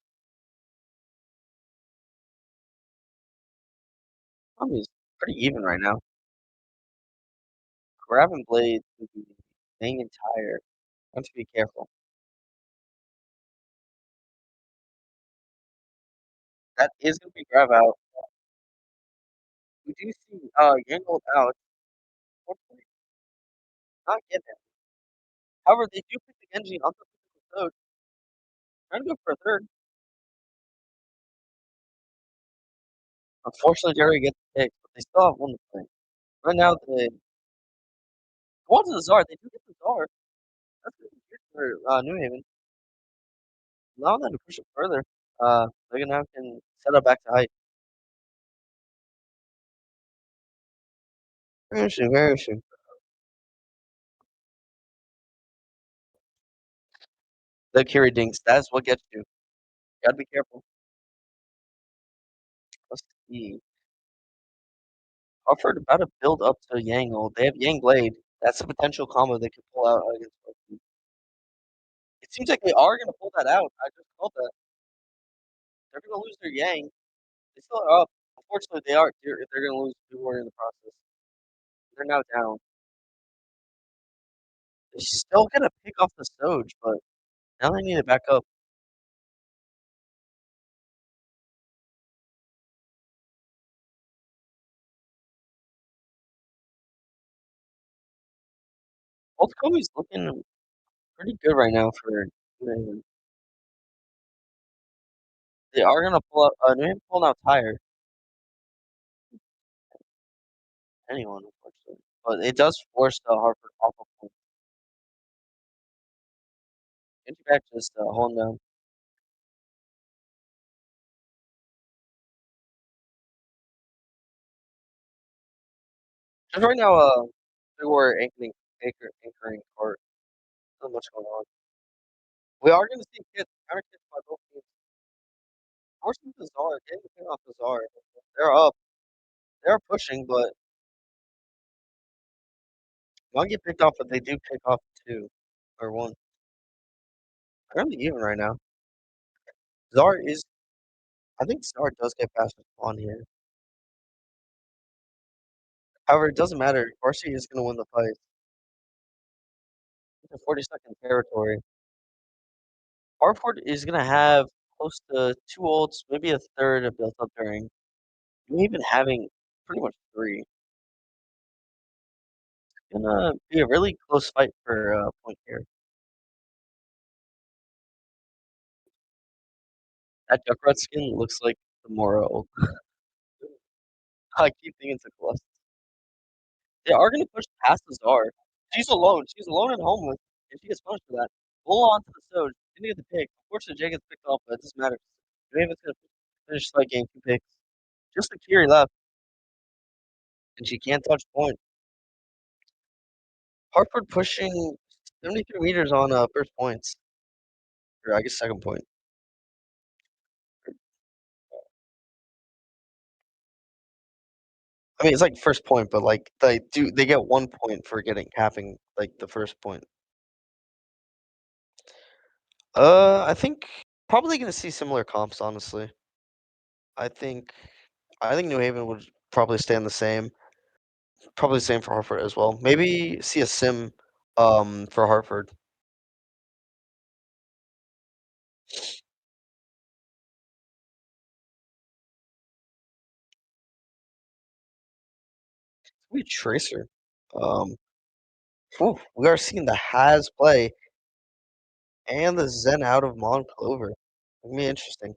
Is pretty even right now. Grab and blade to be dang entire. Have to be careful. That is gonna be grab out. We do see Yangold out. Unfortunately, not get him. However, they do pick the Genji on the third. Trying to go for a third. Unfortunately, Jerry gets picked, but they still have one to play. Right now, they go on to the Czar. They do get the Czar. That's good for New Haven. Allow them to push it further. They're gonna have to set up back to height. Very interesting. Very interesting. The Curie dinks. That's what gets you. Gotta be careful. Let's see. Hartford about to build up to Yang ult. They have Yang Blade. That's a potential combo they could pull out against both teams. seems like they are gonna pull that out. I just felt that. They're gonna lose their Yang. They still are up. Unfortunately, they are. They're gonna lose 2 more in the process. They're now down. They're still gonna pick off the Soj, but now they need to back up. Both Kobe's looking pretty good right now for New Haven. They are gonna pull up. New Haven pulling out Tire. Anyone, unfortunately, but it does force Hartford off a point. Quinnipiac just holding down. Just right now, they were anchoring court. Not much going on. We are gonna see kids, counter kicks by both teams. Forcing the Czar, getting the pin off the Czar. They're up. They're pushing, but one get picked off, but they do pick off 2 or 1. Currently even right now. Czar is. I think Czar does get past the spawn here. However, it doesn't matter. Varsity is gonna win the fight. It's a 40-second territory. Hartford is gonna have close to 2 ults, maybe a third of built up during. Even having pretty much 3. Gonna be a really close fight for point here. That Junkrat skin looks like the Mora ult. I keep thinking it's a Colossus. They are gonna push past the Czar. She's alone. She's alone and homeless, and she gets punished for that. Roll on to the Soj. Gonna get the pick. Unfortunately, Jay gets picked off, but it doesn't matter. Raven's gonna finish the game 2 picks. Just the Kiri left, and she can't touch point. Hartford pushing 73 meters on first points. Or I guess second point. I mean, it's like first point, but like they get 1 point for having like the first point. I think probably gonna see similar comps, honestly. I think New Haven would probably stand the same. Probably the same for Hartford as well. Maybe see a sim for Hartford. We Tracer. Um we are seeing the Has play and the Zen out of Mon Clover. Gonna be interesting.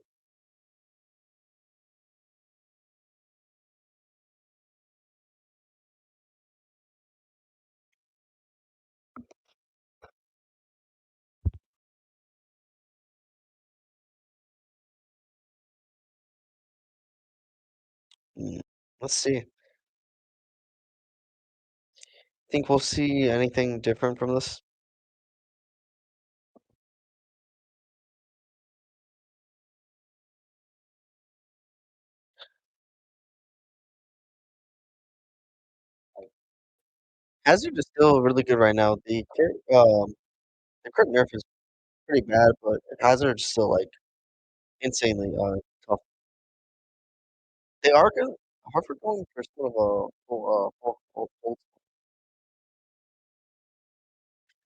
Mm, Let's see. Think we'll see anything different from this? Hazard is still really good right now. The crit nerf is pretty bad, but Hazard's still like insanely tough. They are going Hartford going for sort of a full.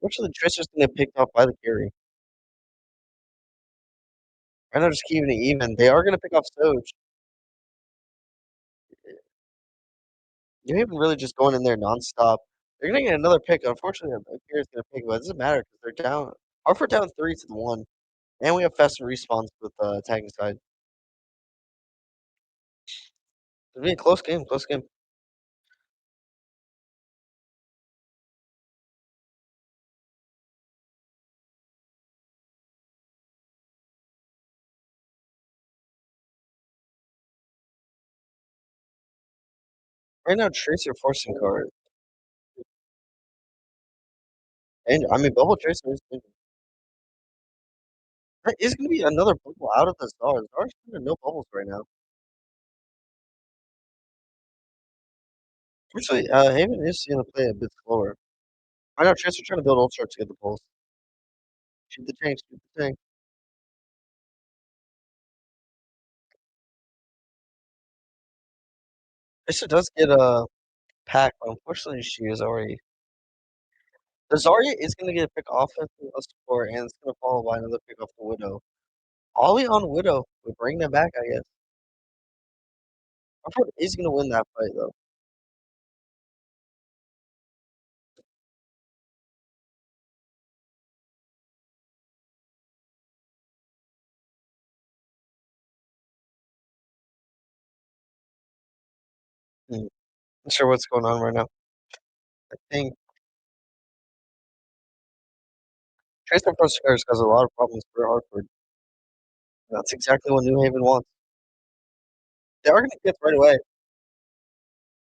Fortunately, Tracer's gonna get picked off by the carry. Right now, just keeping it even. They are gonna pick off Soj. New Haven really just going in there nonstop. They're gonna get another pick. Unfortunately, the carry's gonna pick, but it doesn't matter because they're down. Hartford down 3-1, and we have faster respawns with attacking side. It'll be a close game. Close game. Right now, Tracer forcing card. And I mean, Bubble Tracer is going to be another bubble out of the stars. Stars no bubbles right now. Actually, Haven is going to play a bit slower. I know Tracer trying to build ult charts to get the pulse. Shoot the tank. Shoot the tank. Tracer does get a pack, but unfortunately she is already. The Zarya is going to get a pick off of the support, and it's going to follow by another pick off the Widow. Ollie on Widow would bring them back, I guess. Hartford is going to win that fight, though. Not sure what's going on right now. I think Tracer Pro Scars has a lot of problems for Hartford. That's exactly what New Haven wants. They are going to get right away.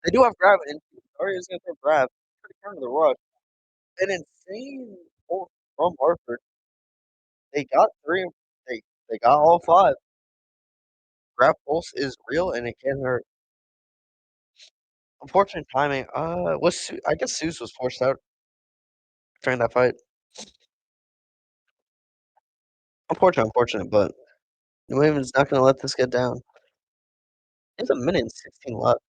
They do have grab, and Zarya is going to throw grab. Try to counter the rush. An insane ult from Hartford. They got three. They got all five. Grab pulse is real, and it can hurt. Unfortunate timing. I guess Zeus was forced out during that fight. Unfortunate, but New Haven's not going to let this get down. There's a minute and 16 left.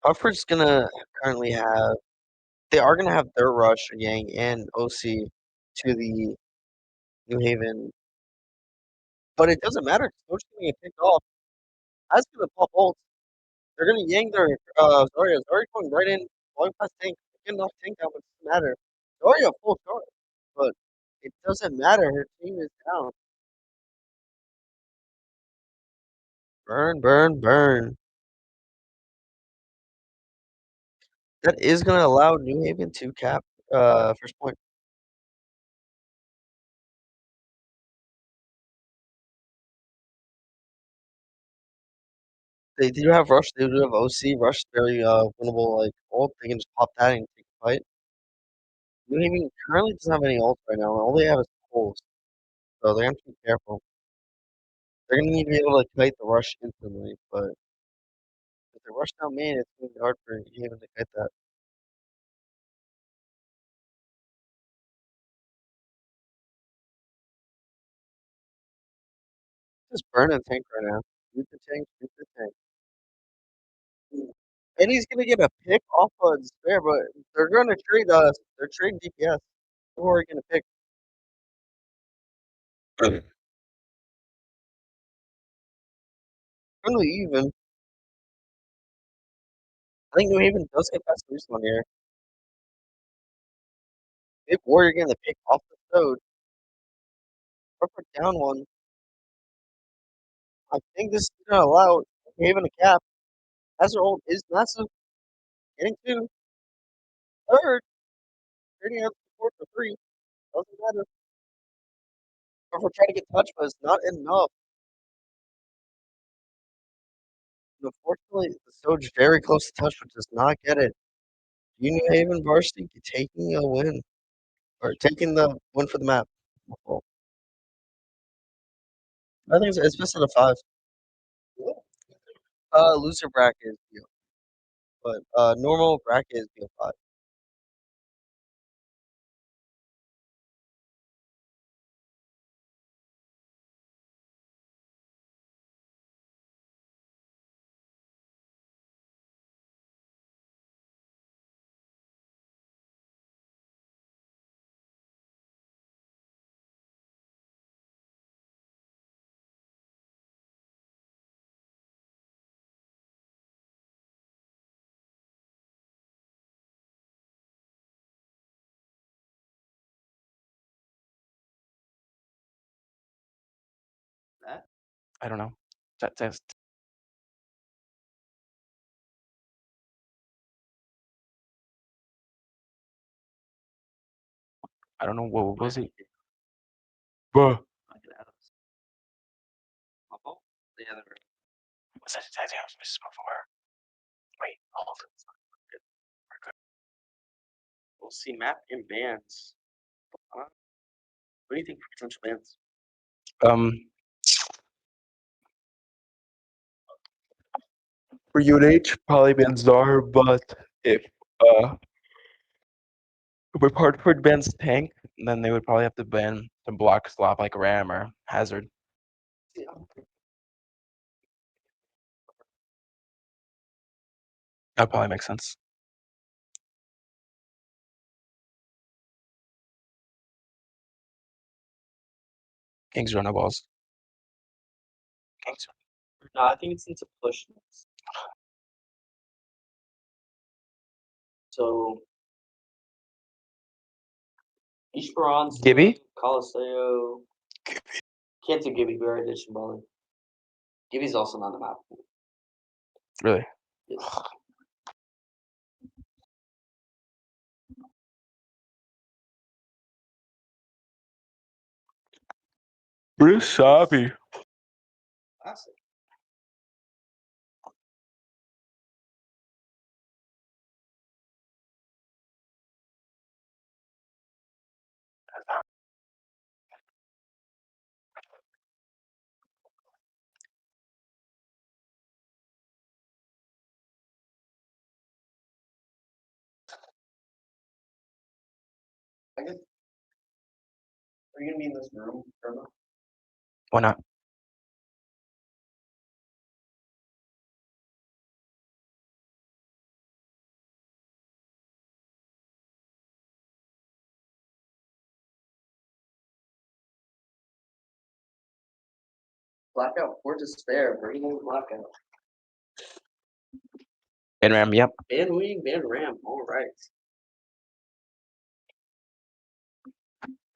Hartford's gonna currently have. They are gonna have their rush, Yang and OC, to the New Haven, but it doesn't matter. Coach gonna get picked off. That's gonna pop ult. They're gonna Yang their Zarya. Zarya going right in, going past tank, getting off tank down, but it doesn't matter. Zarya full charge, but it doesn't matter. Her team is down. Burn, burn, burn. That is gonna allow New Haven to cap first point. They do have Rush, they do have OC. Rush is very winnable, like ult. They can just pop that and take the fight. New Haven currently doesn't have any ult right now. All they have is pulls. So they're gonna have to be careful. They're gonna need to be able to kite the rush instantly, but if they rush down main, it's gonna be hard for New Haven to kite that. Just burn a tank right now. Shoot the tank, shoot the tank. And he's gonna get a pick off of Despair, but they're gonna trade they're trading DPS. Who are you gonna pick? Really even. I think New Haven does get past this one here. Big Warrior getting the pick off the road. Hartford down one. I think this is gonna allow New Haven a cap. As their ult is massive. Getting two. Third. Trading out support for three. Doesn't matter. Hartford trying to get touched, but it's not enough. And unfortunately, the Sold's very close to touch, but does not get it. New Haven varsity taking a win. Or taking the win for the map. I think it's best out of 5. Loser bracket is BO. But normal bracket is BO5. I don't know. Test. I don't know what was it. Bruh. Was that I was missing before? Wait, hold. We'll see map and bans. What do you think for potential bans? For UNH, probably bans Czar, but if If Hartford bans tank, then they would probably have to ban some block slop like Ram or Hazard. That probably makes sense. Kings run no balls. Kings. No, I think it's into push. So Esperanza, Gibby? Coliseo. Can't do Gibby, we already did Shambali. Gibby's also not on the map. Really? Yes. Bruce Sabi. Classic. I guess. Are you gonna be in this room, Irma? Why not? Blackout or despair, bring in blackout. And Ram, yep. Ban wing, ban ram, all right.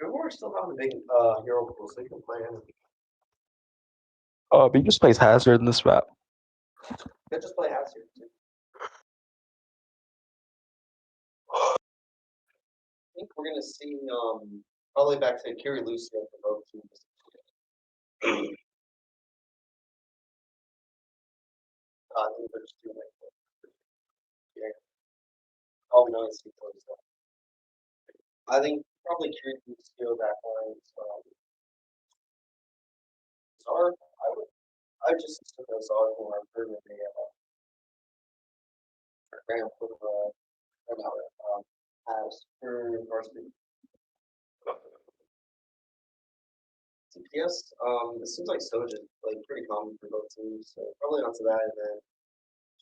We're still having a big hero pool, so you can play him. Oh, but he just plays Hazard in this map. Could just play Hazard too. I think we're gonna see probably back to Kiri Lucio for both teams. I think they're just doing it. Yeah. All we know is he plays that. I think probably Kiri Lucio back line. Zard, I would just assume that Zard will have proven the Graham for has for varsity. CPS, it seems like Soja like pretty common for both teams, so probably onto that and then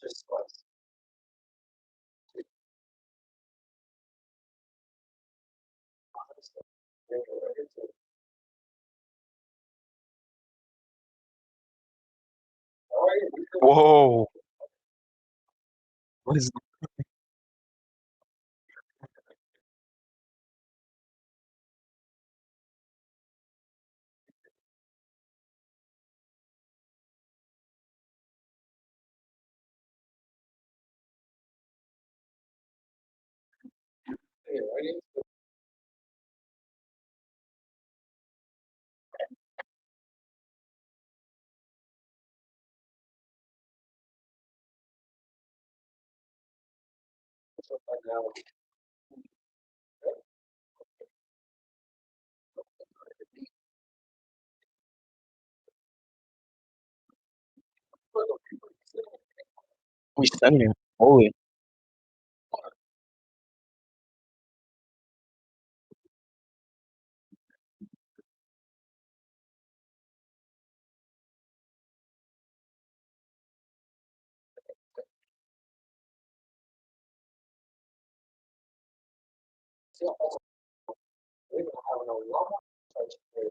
just flex. Whoa. What is Hey, right into stuff like now. we sending him? Holy. We're gonna have a lot of touch here.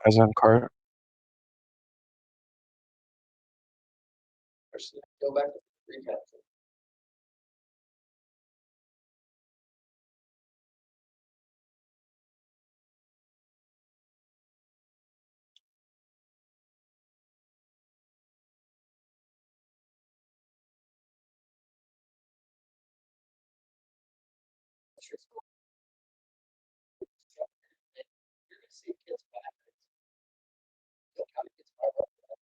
Present card. Go back to recap. You're gonna see kids back. Look how kids are up there.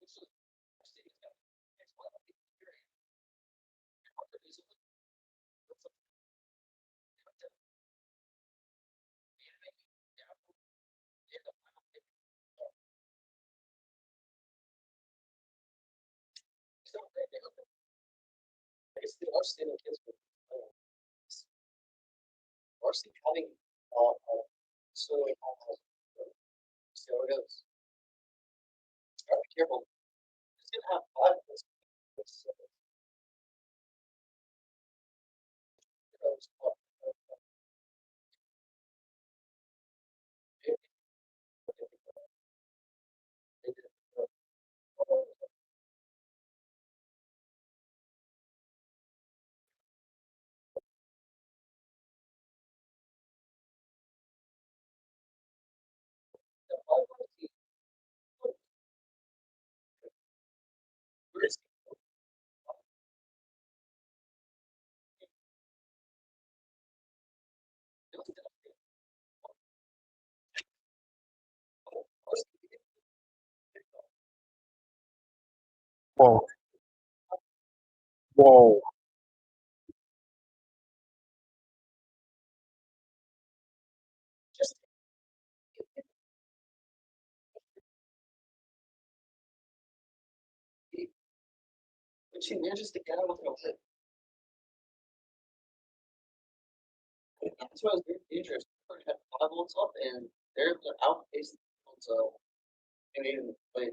This is it's one of the experience. I guess the understanding kids with varsity having so see how it goes. Be careful. It's gonna have 5 of this. Whoa. Whoa. But she manages to get out of the hit. That's why it's very dangerous. They had 5 volts up and they're outpaced so and they didn't play.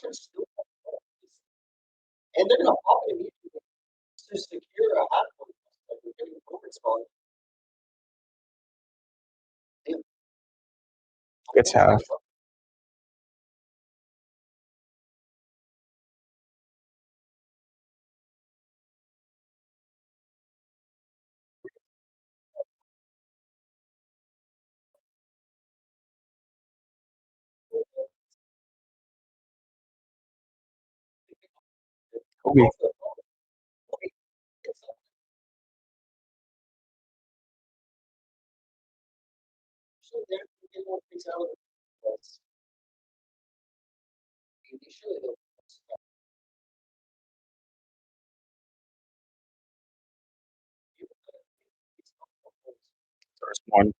It's, and they're gonna pop it immediately to secure a hot point. Like we're getting over spawn. It's half. Okay. So they're getting more things out of it. Surely they'll First one.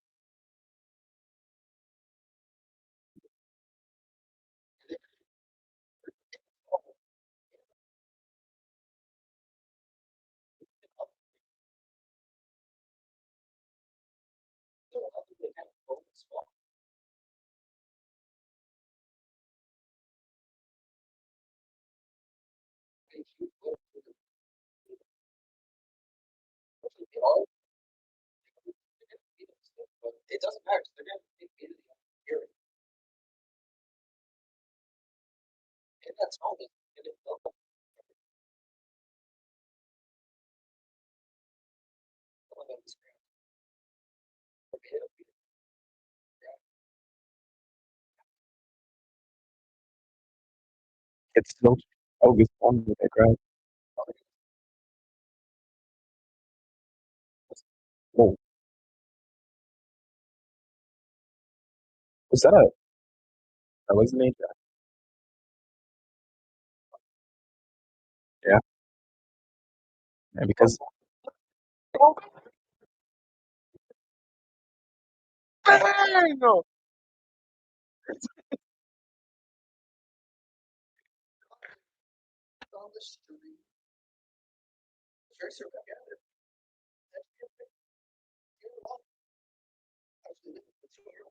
But it doesn't matter. They're gonna be beaten here. And that's all they get it done. It's still always on with it, right? Whoa. Was that a that was an Ajax? Yeah. Yeah, because no. On the street. Tracer back at it. Actually, the 2 year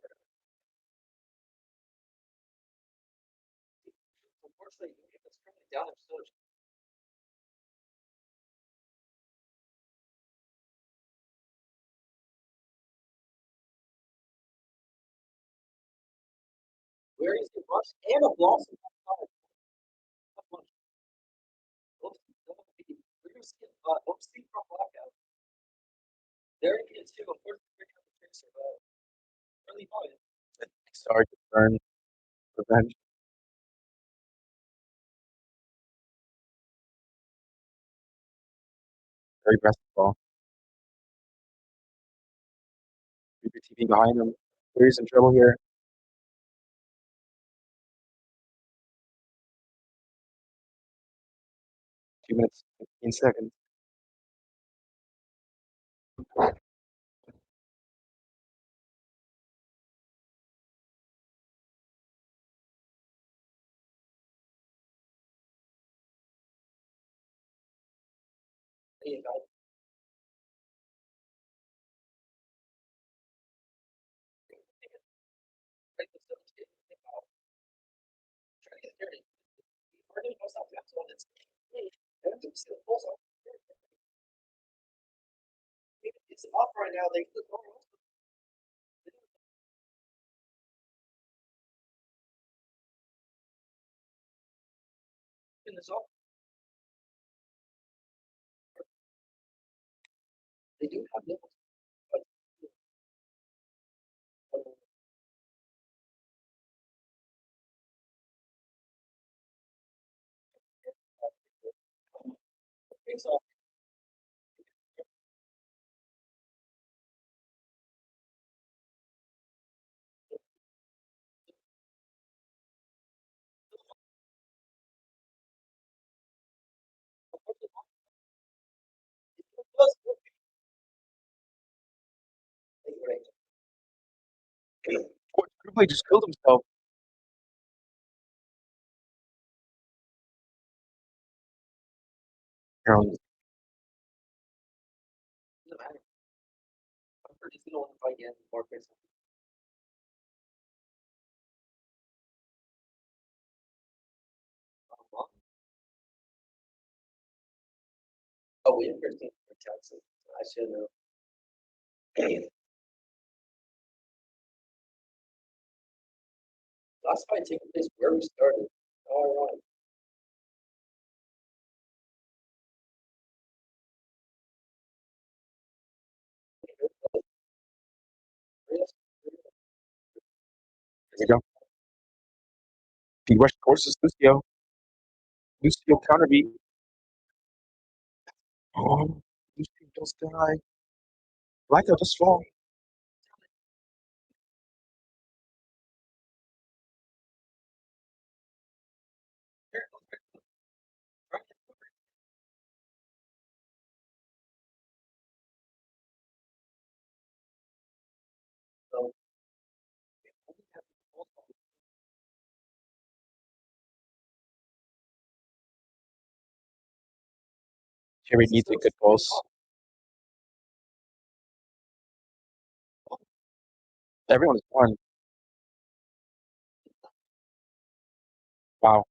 Where is the rush and a blossom? We're gonna see Oopsie from Blackout. There he is too. Of course, the tracer, but early on. Sorry to burn revenge. Very basketball. Keep your TV behind him. He's in trouble here. 2 minutes, 15 seconds. There you go. It's off right now. They could go in this off. They do have nipples. But it's off. Quinnipiac just killed himself. Carolyn, Doesn't matter. I'm just gonna want to fight again more picks. Oh, we have 13 for Texas. I should know. Last fight taking place where we started. All right. there we go. He rushed towards his Lucio. Lucio counterbeat. Oh, Lucio just died. Blackout just fall. So, Jerry needs a good pulse. Everyone is one. Wow.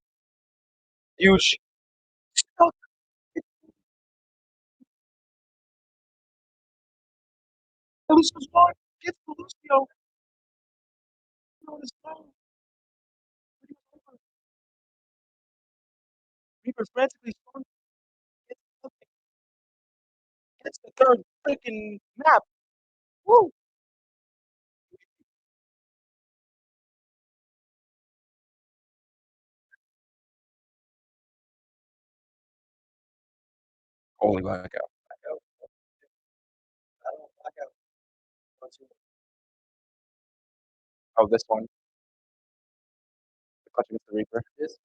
Huge. Oh, Lucio's one. Get the Lucio. Reaper's frantically spun. It's the third freaking map. Woo! Only blackout. Oh, this one. The clutch against the Reaper. this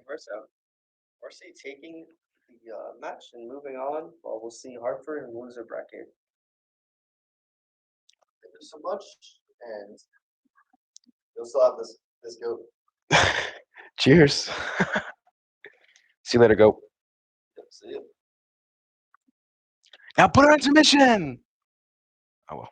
reverse out. Marseille taking the match and moving on. Well, we'll see Hartford in loser bracket. Thank you so much, and you'll still have this go. Cheers. See you later, go. See you. Now put her on submission. Oh well.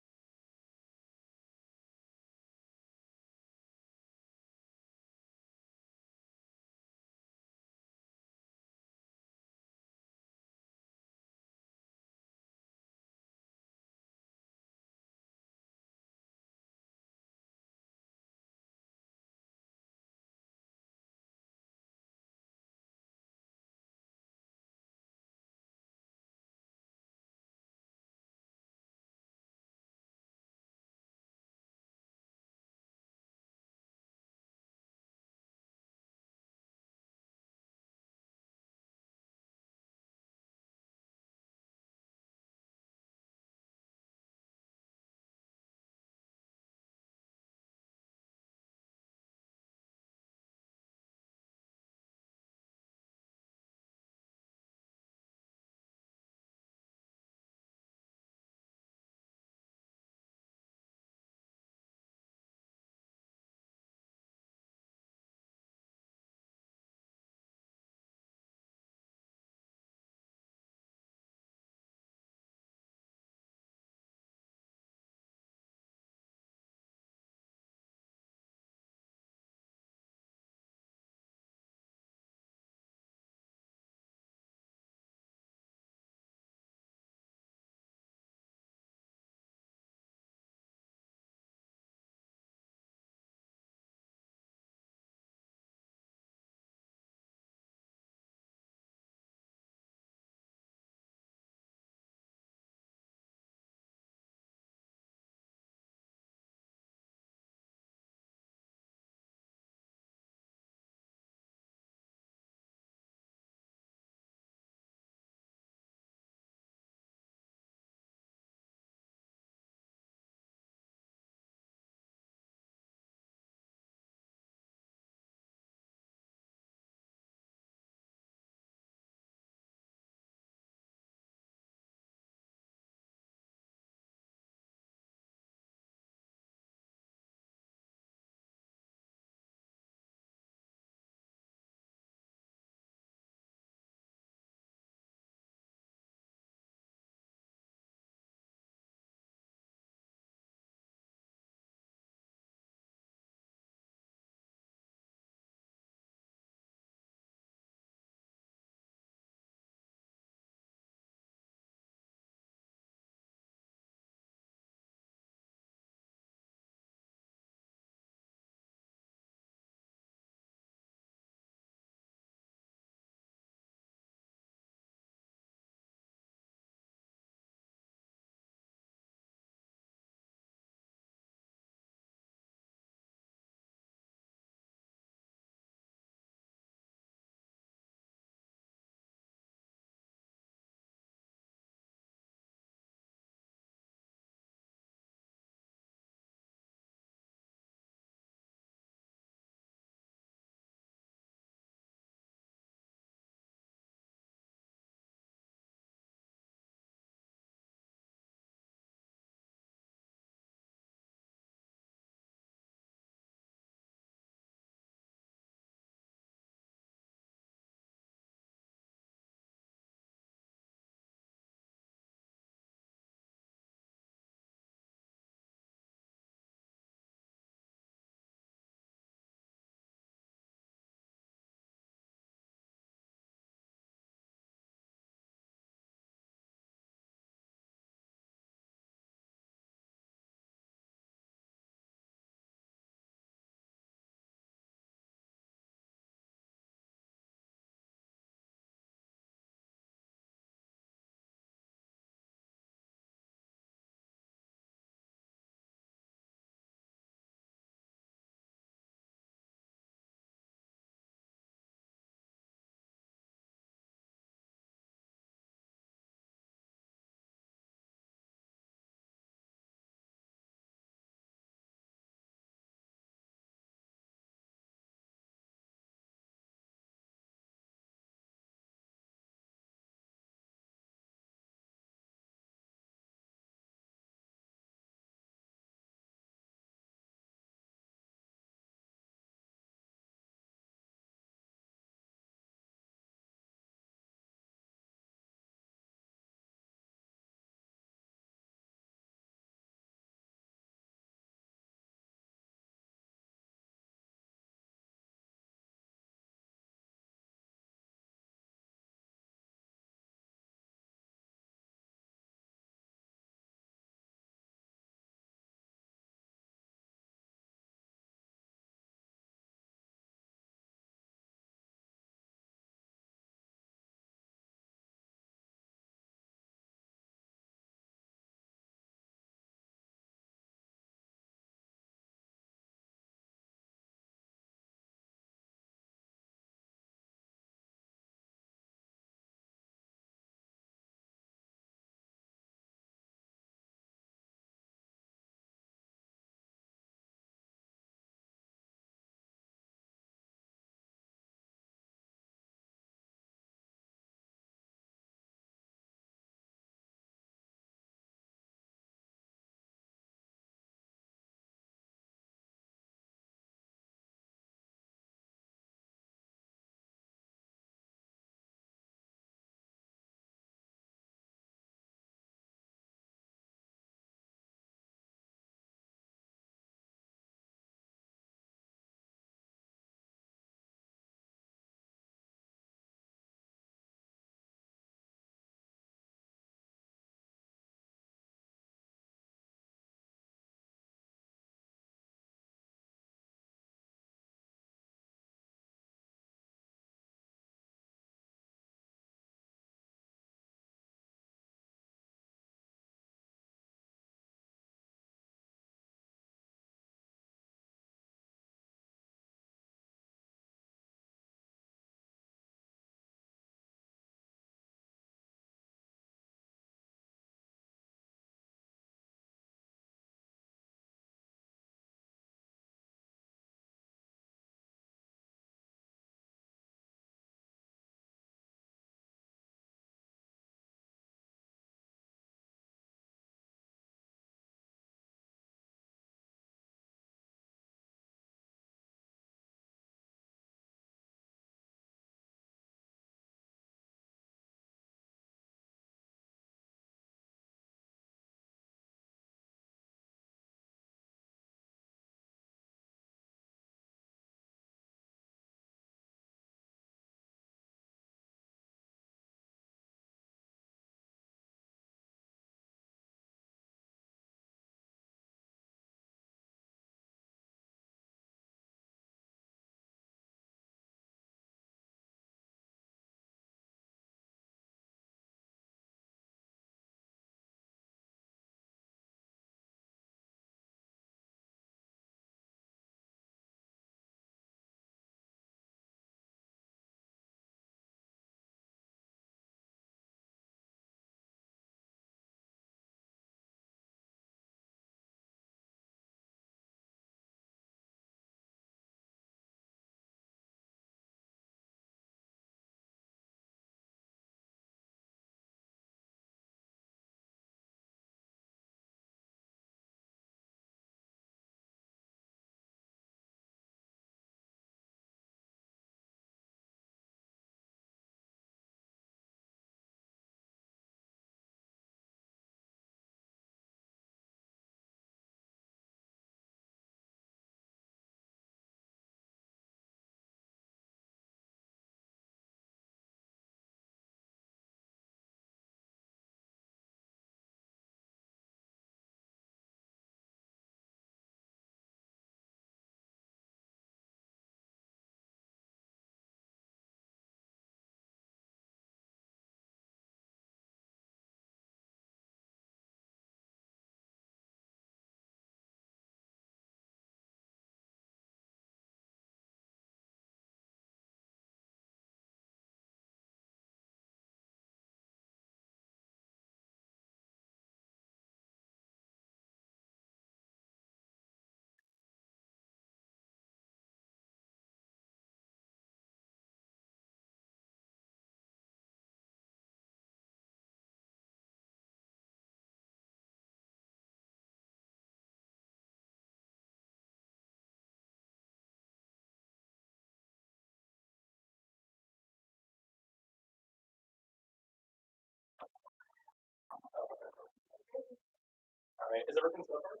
Alright, is everything so far?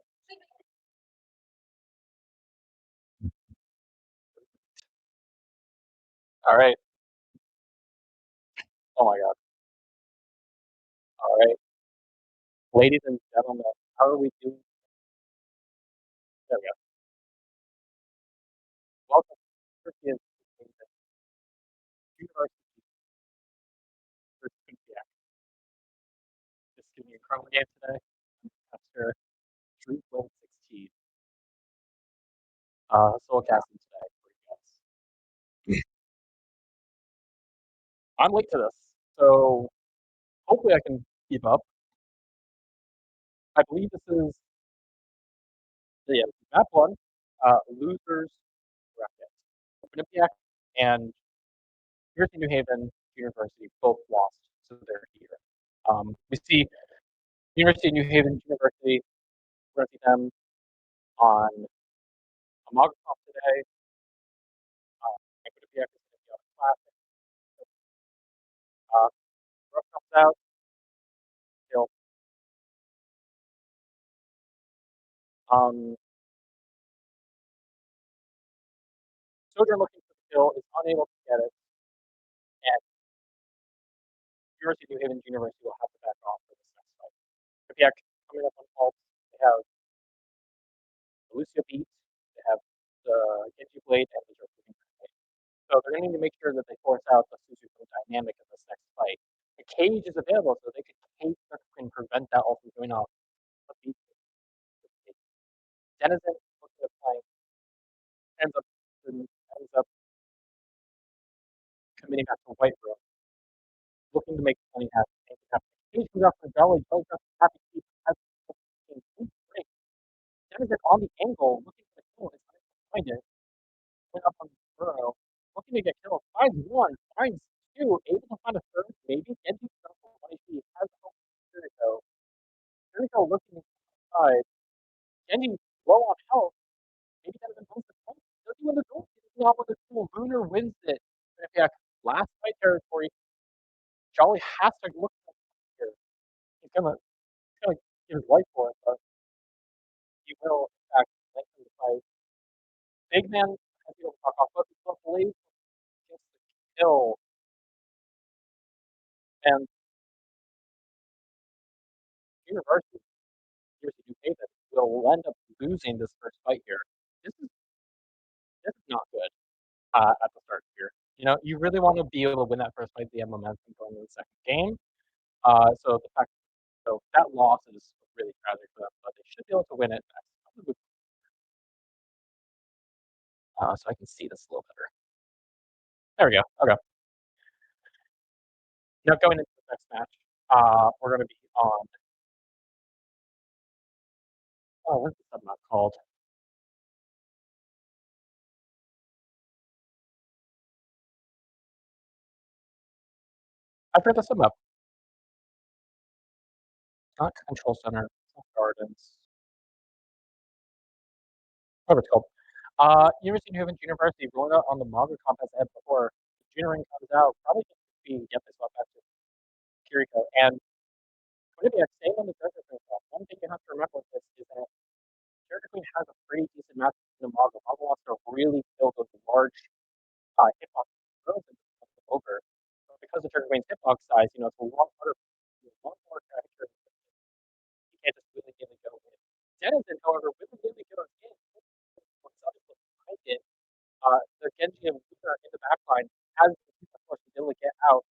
Alright. Oh my god. Alright. Ladies and gentlemen, how are we doing? There we go. Welcome to Fairfield University versus Quinnipiac. This is gonna be an incredible game today. After Drew Gold 16. Soul casting today for you guys. I'm late to this, so hopefully I can keep up. I believe this is map one, losers bracket. Quinnipiac and University of New Haven University both lost, so they're here. We see University of New Haven University, we're going to see them on Amagacom today. And Quinnipiac is going to be on a classic. Rough comes out, still. Sojourn looking for the kill is unable to get it, and University of New Haven University will have to back off for this next fight. Quinnipiac coming up on ult, they have the Lucio Beat, they have the Genji Blade, and the Joker Blade. So they're going to need to make sure that they force out the Suzuki dynamic in this next fight. The cage is available, so they can cage and prevent that all from going off. Denizen looking at playing ends up committing back to White Room, looking to make money happen. Cage comes out from the belly, goes up happy to keep has great. Denizen on the angle, looking for the kill, is unable to find it. Went up on the burrow, looking to get killed. Finds one, finds two, able to find a third, maybe. Genji stuff for 1 HP, has hope for Jericho. Jericho looking inside. Genji low on health. Maybe Denizen wins the point. Does he win the goal? He doesn't have the tool. Booner wins it. Quinnipiac last fight territory. Jolly has to look at here. He's gonna give his life for it, but he will, in fact, lengthen the fight. Big man has to be able to talk off, but the blade gets the kill. And University of New Haven will end up losing this first fight here. This is not good at the start here. You know, you really want to be able to win that first fight, the momentum going into the second game. So that loss is really tragic for them, but they should be able to win it next. So I can see this a little better. There we go. Okay. Now going into the next match, we're going to be on. Oh, what's the sub map called? I forget the sub map. Not Control Center, not Gardens. Whatever it's called. University of New Haven University rolling out on the Maga comp as I had before. Junior ring comes out, probably just be get this up back to Kiriko. And Quinnipiac staying on the Joker for himself. One thing you have to remember with this is that Joker Queen has a pretty decent match in the Maga. Maga wants to really build those large hitbox throws and over. But because of Joker Queen's hitbox size, you know, it's a lot harder. A lot more character. You can't just really go with. Denizen, however, really good on game. The Genji and Luther in the backline has of course the ability to get out.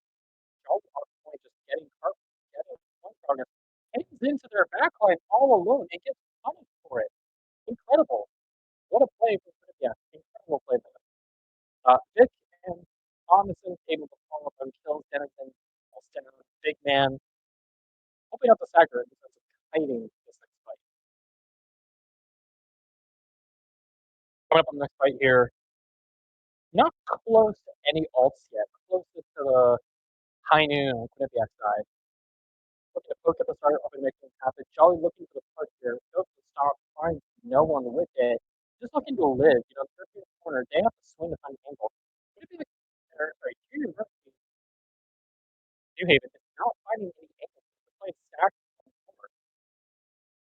Charles point just getting point progress. Heads into their backline all alone and gets punished for it. Incredible. What a play from yeah, incredible play by them. Vic and Thomason able to follow up on kills. Denizen, big man. Hoping up the Sacker in the sense of kiting this next fight. Coming up on the next fight here. Not close to any ults yet. Closest to the high noon on Quinnipiac side. Looking to poke at the start, hoping to make things happen. Jolly looking for the push here. Goes to stop, finds no one with it. Just looking to live. You know, the 13th corner, they have to swing to find the angle. University New Haven is not finding any angles to play stack on the corner.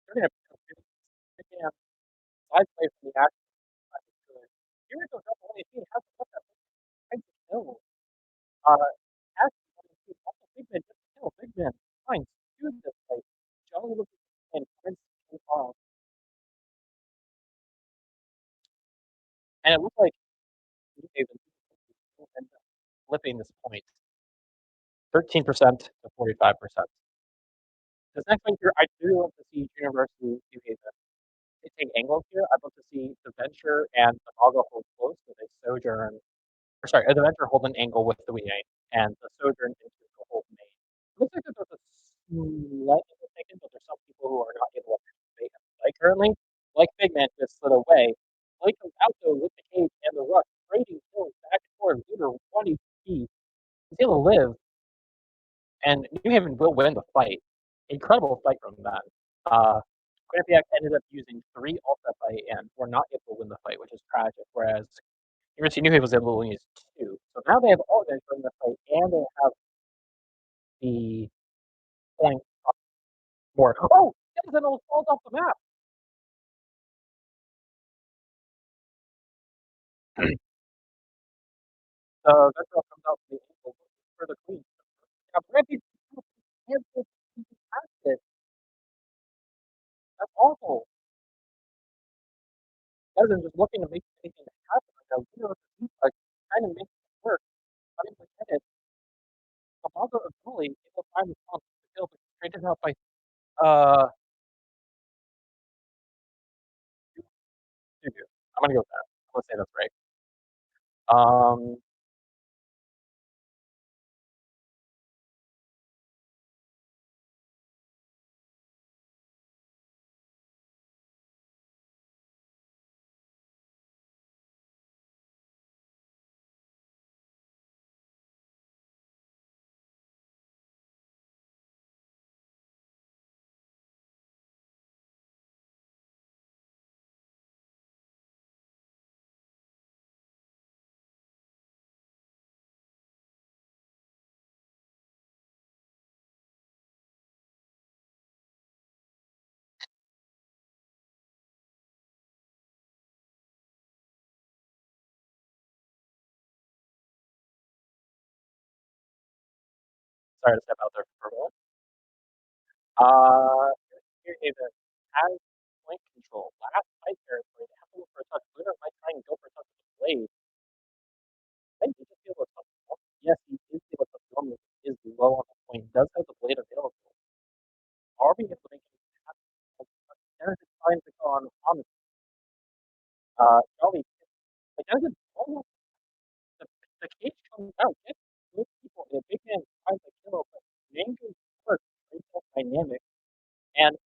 They're going to kill. Actually, also Big Man just kill. Big Man finds two this fight. Jolly looking and finds two off. And it looked like New Haven ended up flipping this point 13% to 45%. This next one here, I do want to see University New Haven. They take angles here. I'd love to see the Venture and the Naga hold close with a Sojourn. Or sorry, the Venture hold an angle with the Wii and the Sojourn into the hold main. It looks like there's a slight angle taken, but there's some people who are not able to participate in the play currently. Like Big Man just slid away. Blake comes out though with the cage and the rush, trading kills back and forth. Leader 1 HP. He's able to live, and New Haven will win the fight. Incredible fight from that. Quinnipiac ended up using 3 ult that fight and were not able to win the fight, which is tragic. Whereas University of New Haven was able to use 2. So now they have all advantage in the fight, and they have the point more. Oh, Denison almost falls off the map. Ventral comes out to the angle for the queen. Now, Brandy's past it. That's awful. Rather than just looking to make anything happen, like a winner of the team, like trying to make it work. I didn't get it. Amago of Bully able to find the spot to kill, but traded out by Juju. I'm gonna go with that. I'm gonna say that's right. Sorry to step out there for a moment. Here Haven has point control. Last fight territory. They have to look for a touch. Winner might try and go for a touch with the blade. I think he just be able to touch the ball. Yes, he is able to touch the ball. He is low on the point. Does have the blade available. Are we able to make it happen? Dennis is trying to go on the Jolly. But Dennis almost the cage comes out. Gets good people. The big man tries to kill, but Mango's work is so dynamic. And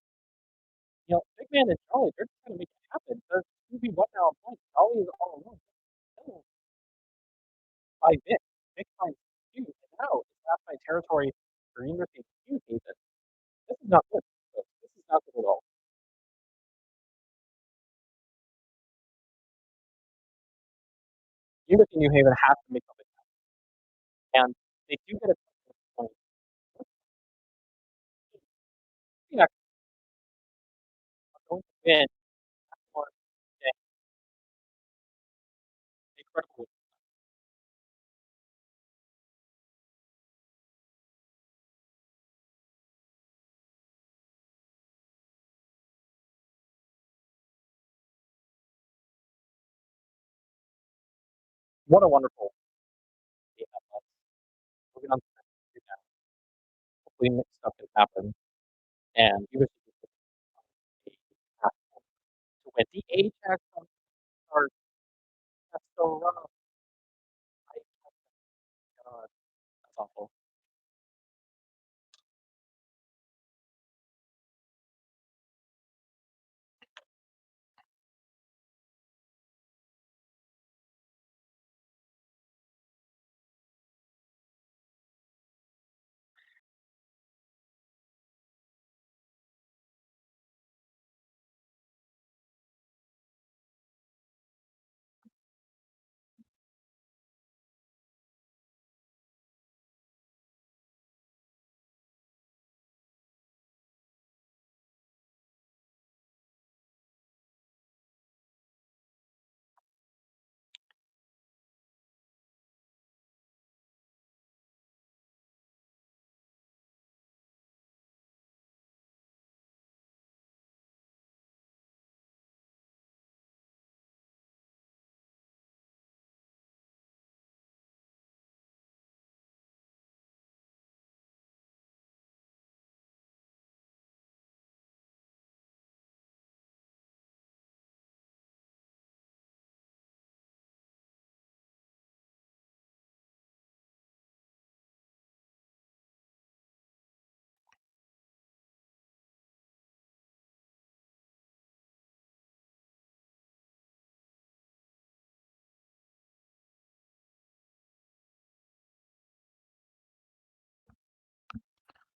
Big Man and Jolly, they're just gonna make it happen. There's 2v1 now on point. Jolly is all alone. By Vic. Vic finds 2, and now it's last by territory for University of New Haven. This is not good. This is not good at all. University of New Haven has to make something happen. And they do get a point. Yeah, going to win. That's one thing. Incredible. What a wonderful game that was. Moving on to the next two now. Hopefully mixed stuff can happen. And University of New Haven has to win. The Ajax from start. That's so rough. God, that's awful.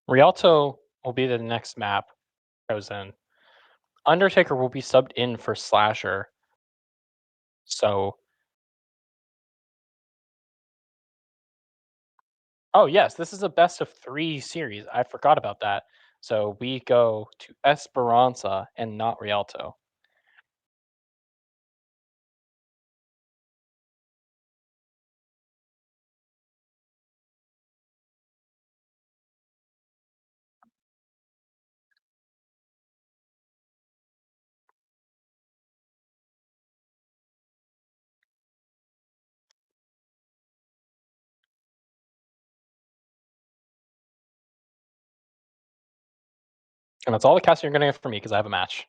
Rialto will be the next map chosen. Undertaker will be subbed in for Slasher. So. Oh, yes, this is a best of 3 series. I forgot about that. So we go to Esperanza and not Rialto. And that's all the casting you're going to get from me because I have a match.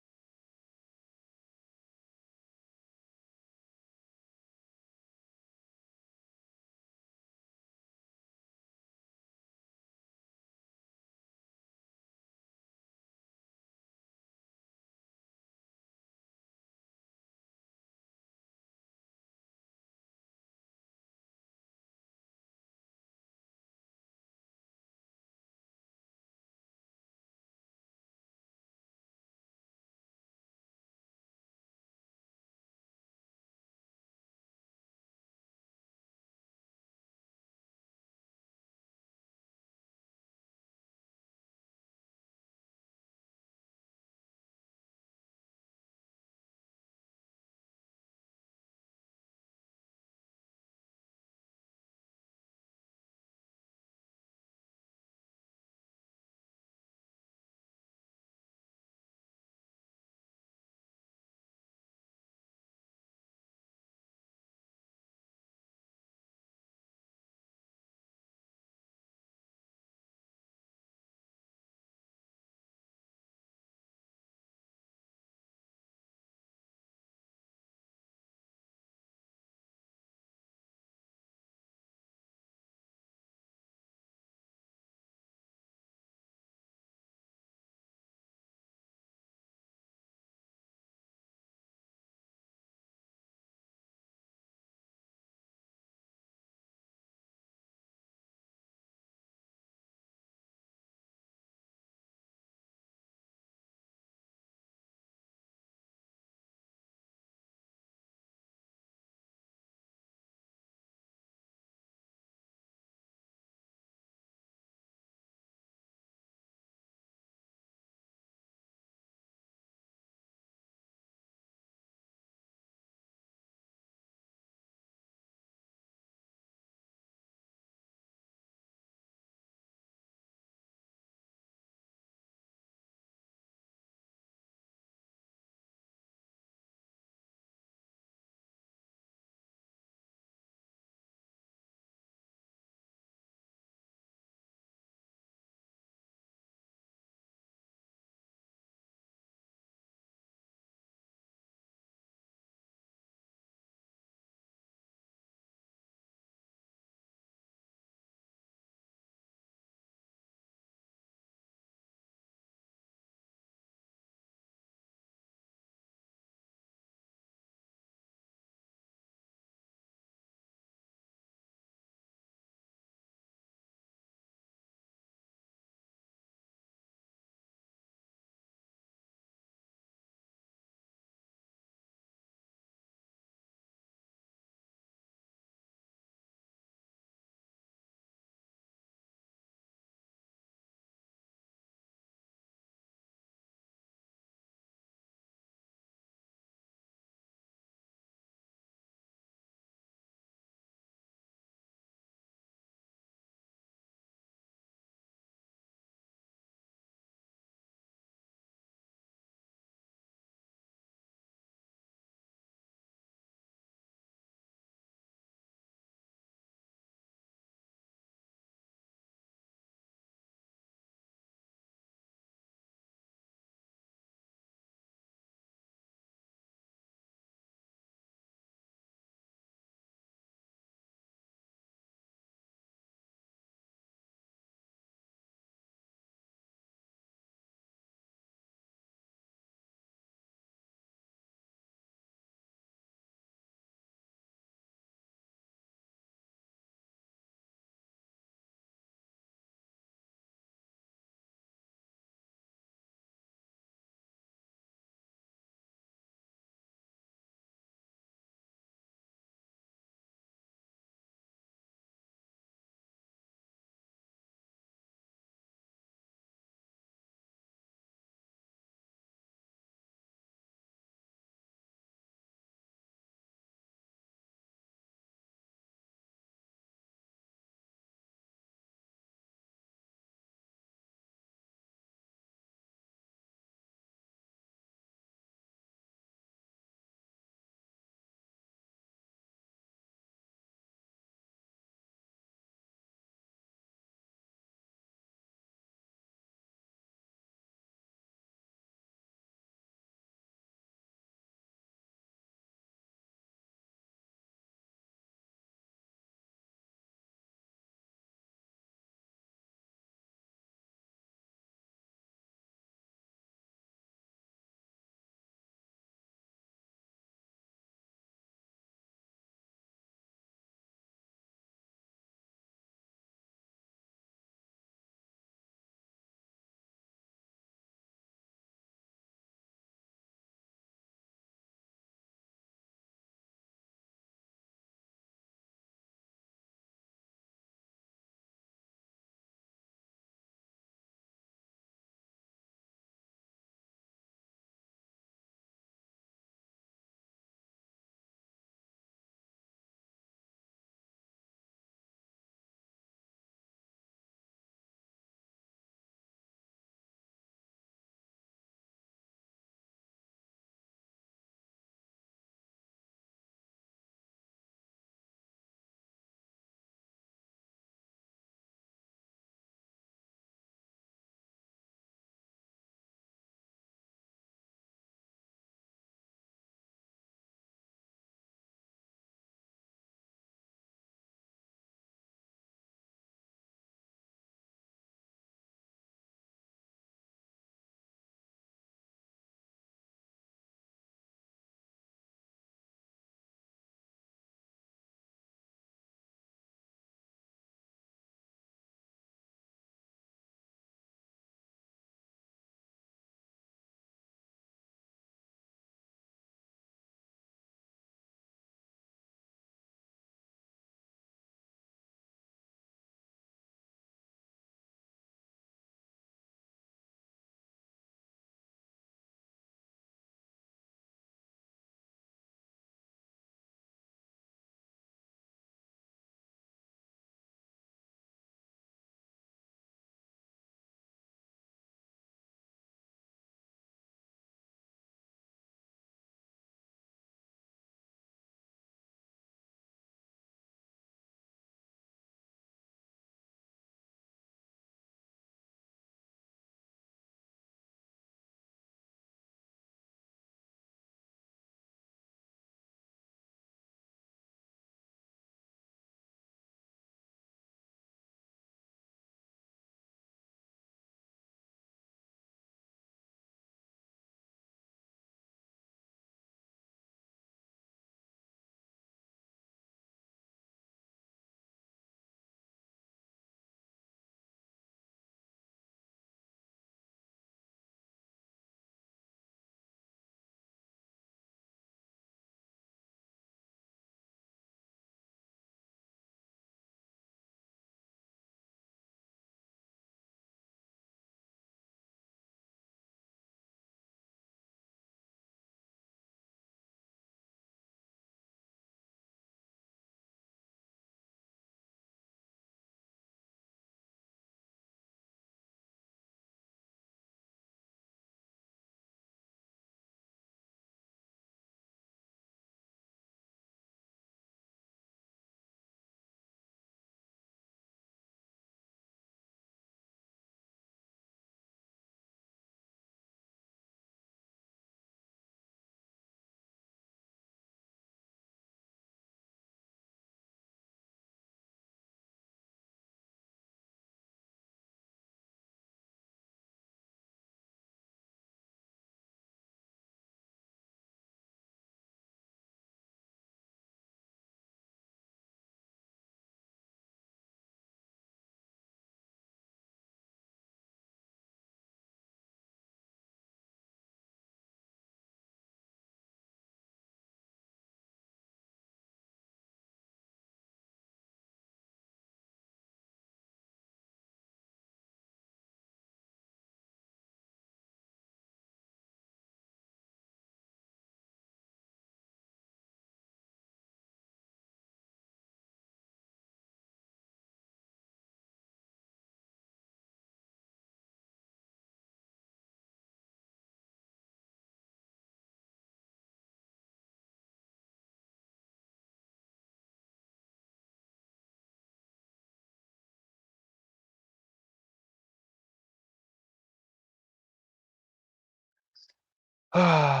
Right,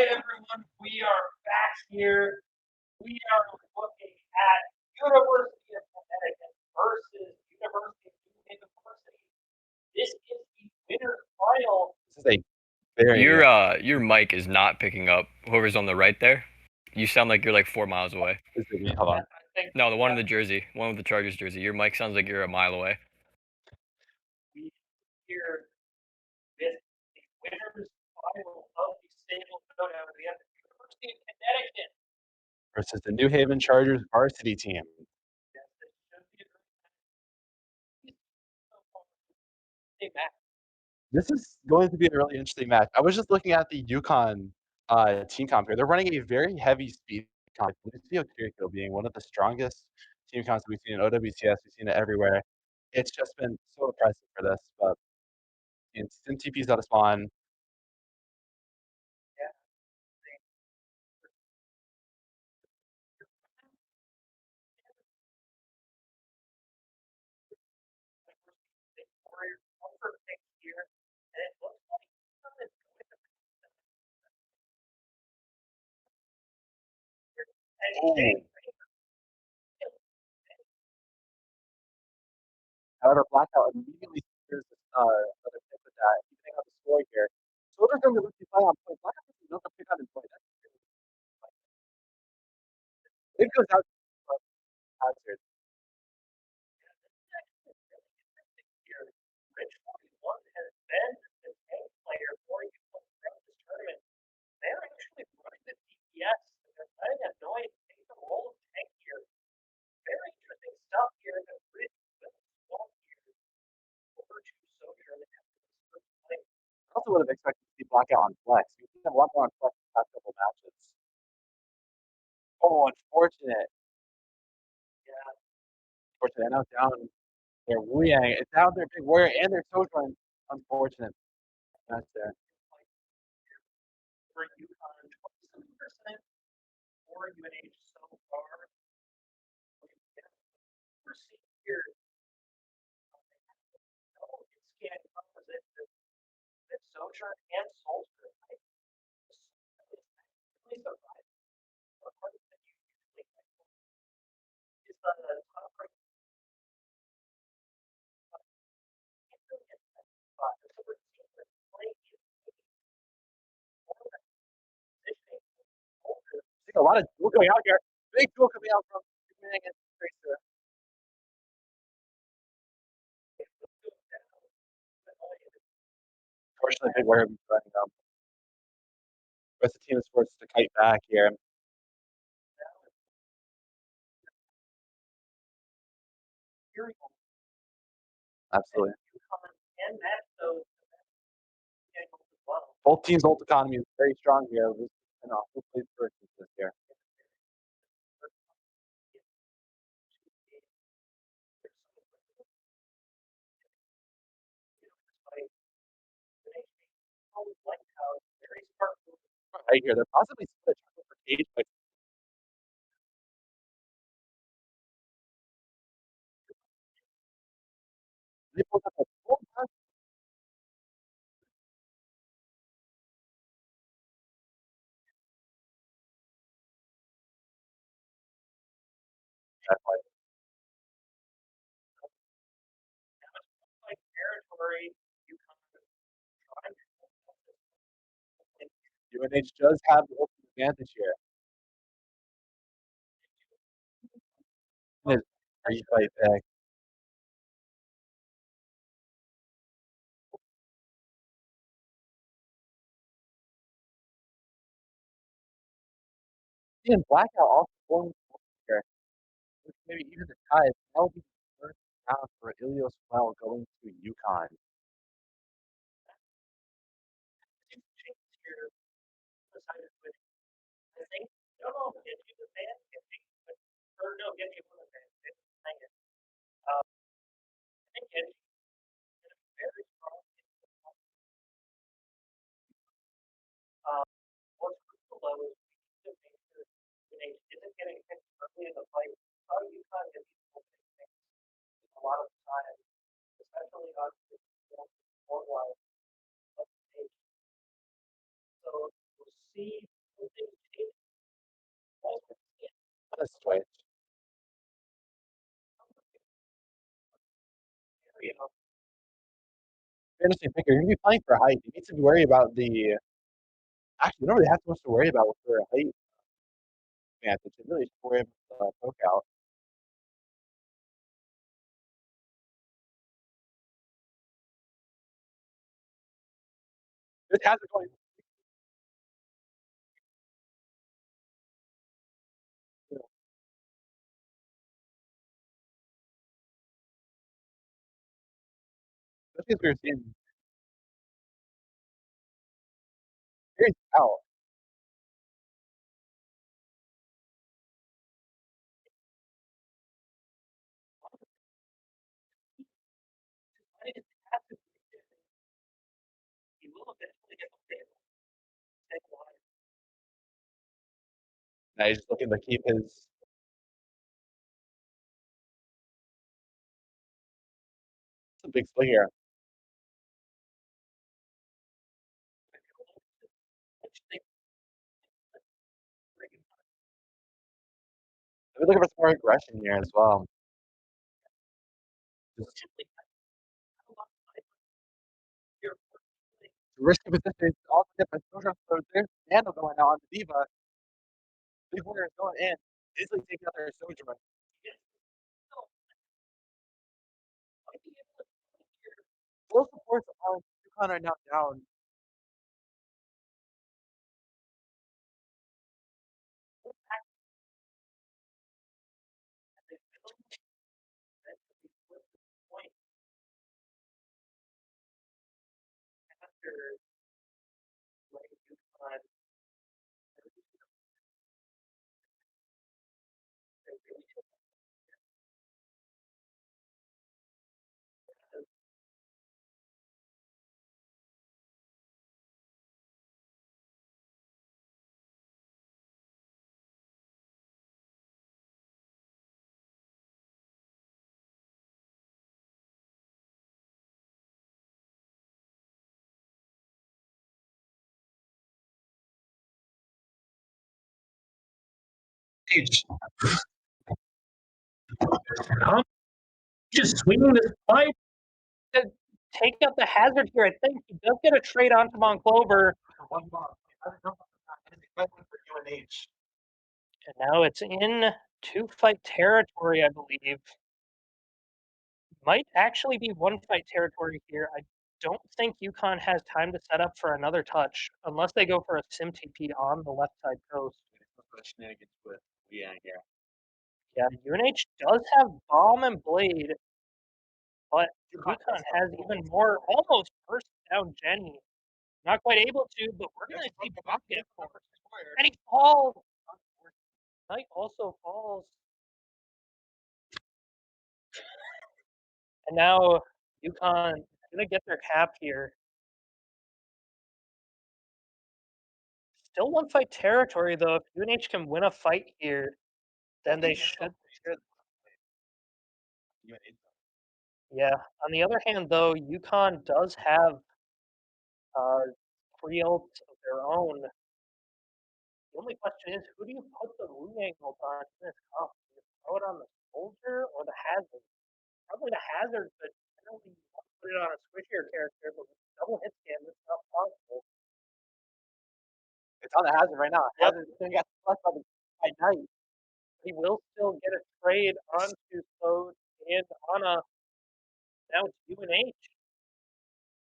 everyone. We are back here. We are looking at University of Connecticut versus University of University. This is the winner's final. This is a very Your mic is not picking up. Whoever's on the right there, you sound like you're like 4 miles away. hold on. I think No, the one in the jersey, one with the Chargers jersey. Your mic sounds like you're a mile away. we here with the winner's final of the stable showdown. We have the University of Connecticut. Versus the New Haven Chargers varsity team. Yes, this should be a great match. This is going to be a really interesting match. I was just looking at the UConn team comp here. They're running a very heavy speed comp. Lucio Kiriko being one of the strongest team comps we've seen in OWCS. We've seen it everywhere. It's just been so impressive for this. But Sin TP's out of spawn. However, Blackout immediately secures another pick with that, evening out the score here. Soldiers going to be playing on point. Blackout has another pick on his point. It goes out to Hazard. Rich 41 has been the tank player for you throughout this tournament. They're actually running the DPS. They're letting Annoy take the role of tank here. Very interesting stuff here. The Rich will swap here over to Sojourn after this first play. I also would have expected to see Blackout on flex. We've seen him a lot more on flex in the past couple matches. Oh, unfortunate. Yeah. Unfortunate. I know down their Wu Yang. It's down their big warrior and their Sojourn. Unfortunate. That's there. For UConn, 27% for UNH so far. We're seeing here it's scan composite that Sojourn and Soldier really survive. The part that you usually is the top right. A lot of duel going out here. Big duel coming out from Superman against Tracer. Unfortunately, big warrior running up. The rest of the team is forced to kite back here. Absolutely. And that so Both teams' ult economy is very strong here. Who plays first this year? Right here, they're possibly split for Cage, but they both have a full time. territory, UNH does have the ultimate advantage here. Great fight back. And Blackout also going here. Maybe even the ties. That will be the first round for Ilios Well going to UConn. I think no, get you the band, or no, get you the band. I think it's very strong. What's below is we need to make sure Renee isn't getting hit early in the fight. You kind of get these opening things a lot of the time, especially on the board line of the stage. What a switch. Fantasy picker, you're gonna be playing for height. You need to be worried about the. Actually, you don't really have too much to worry about with your height advantage. You really just worry about the poke out. This has going. Especially if you're seeing very out. Now he's just looking to keep his. It's a big swing here. We're looking for some more aggression here as well. Just risky position. Also different. So there's Nano going out on the Diva. Big warrior is going in. Easily taking out their Sojourn. Full supports on UConn right now down. Just swinging this fight. Take out the hazard here. I think he does get a trade onto Monclover. One more. For UNH. And now it's in two-fight territory, I believe. Might actually be one-fight territory here. I don't think UConn has time to set up for another touch, unless they go for a sim TP on the left side coast. Shenanigans with Liang here. Yeah, UNH does have Bomb and Blade, but UConn has even more, almost first down Jenny. Not quite able to, but we're going to see Bomb get forced. And he falls. Knight also falls. And now UConn is going to get their cap here. Still one fight territory, though. If UNH can win a fight here, then they should. Yeah. On the other hand, though, UConn does have pre-ult of their own. The only question is, who do you put the Wu angle on in this comp? Do you throw it on the soldier or the hazard? Probably the hazard, but generally you want to put it on a squishier character, but with double hit scan, it's not possible. It's on the hazard right now. Yep. Hazard's gonna get left by Knight. He will still get a trade onto Slode and Anna. Now it's UNH.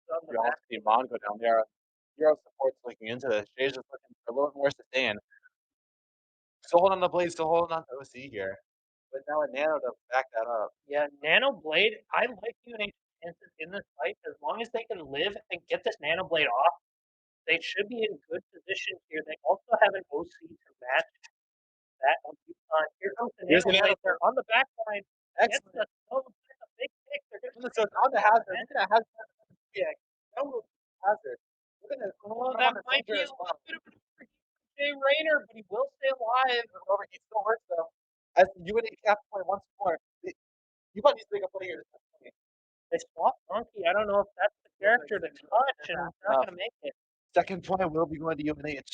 You also see Mon go down there. Euro support's looking into this. Jay's just looking for a little more sustain. Still holding on the Blade, still holding on to OC here. But now a Nano to back that up. Yeah, Nano Blade, I like UNH's chances in this fight. As long as they can live and get this Nano Blade off, they should be in good position here. They also have an OC to match that of UConn. Here comes the Here's Nano the Blade. Nano. They're on the back line. Gets Excellent. the Slode. That's a big pick. They're going So it's on the hazard. Look at that hazard. Yeah, that was hazard. Look at that. Oh, that might be a little bit of a for Jay Rayner, but he will stay alive. Over, he still hurts though. As UNH cap point once more. You might need to make a play here. They swap Monkey. I don't know if that's the character to touch, and it's not going to make it. Second point will be going to UNH.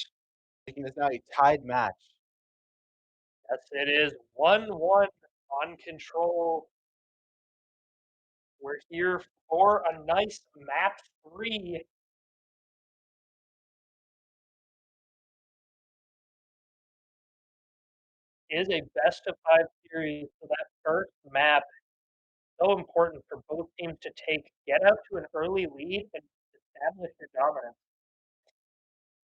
making this now a tied match. Yes, it is 1-1 on control. We're here for a nice map 3. Is a best of 5 series, so that first map so important for both teams to get out to an early lead and establish your dominance.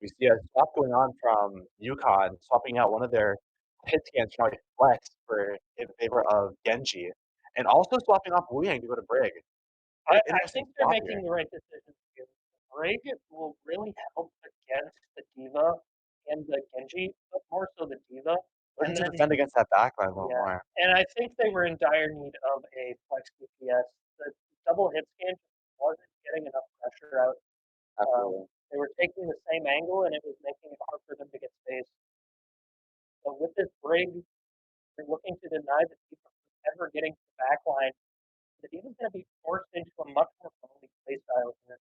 We see a swap going on from UConn, swapping out one of their hit scans from Flex in favor of Genji, and also swapping off Wu Yang to go to Brig. I Interesting think they're swap making here. the right decisions here. Brig will really help against the Diva and the Genji, but more so the Diva. Looking And to then, defend against that backline a little yeah, more. and I think they were in dire need of a flex DPS. The double hit scan just wasn't getting enough pressure out. Absolutely. They were taking the same angle, and it was making it hard for them to get space. So with this Brig, they're looking to deny the Diva from ever getting to the backline. The Diva's going to be forced into a much more friendly play style here.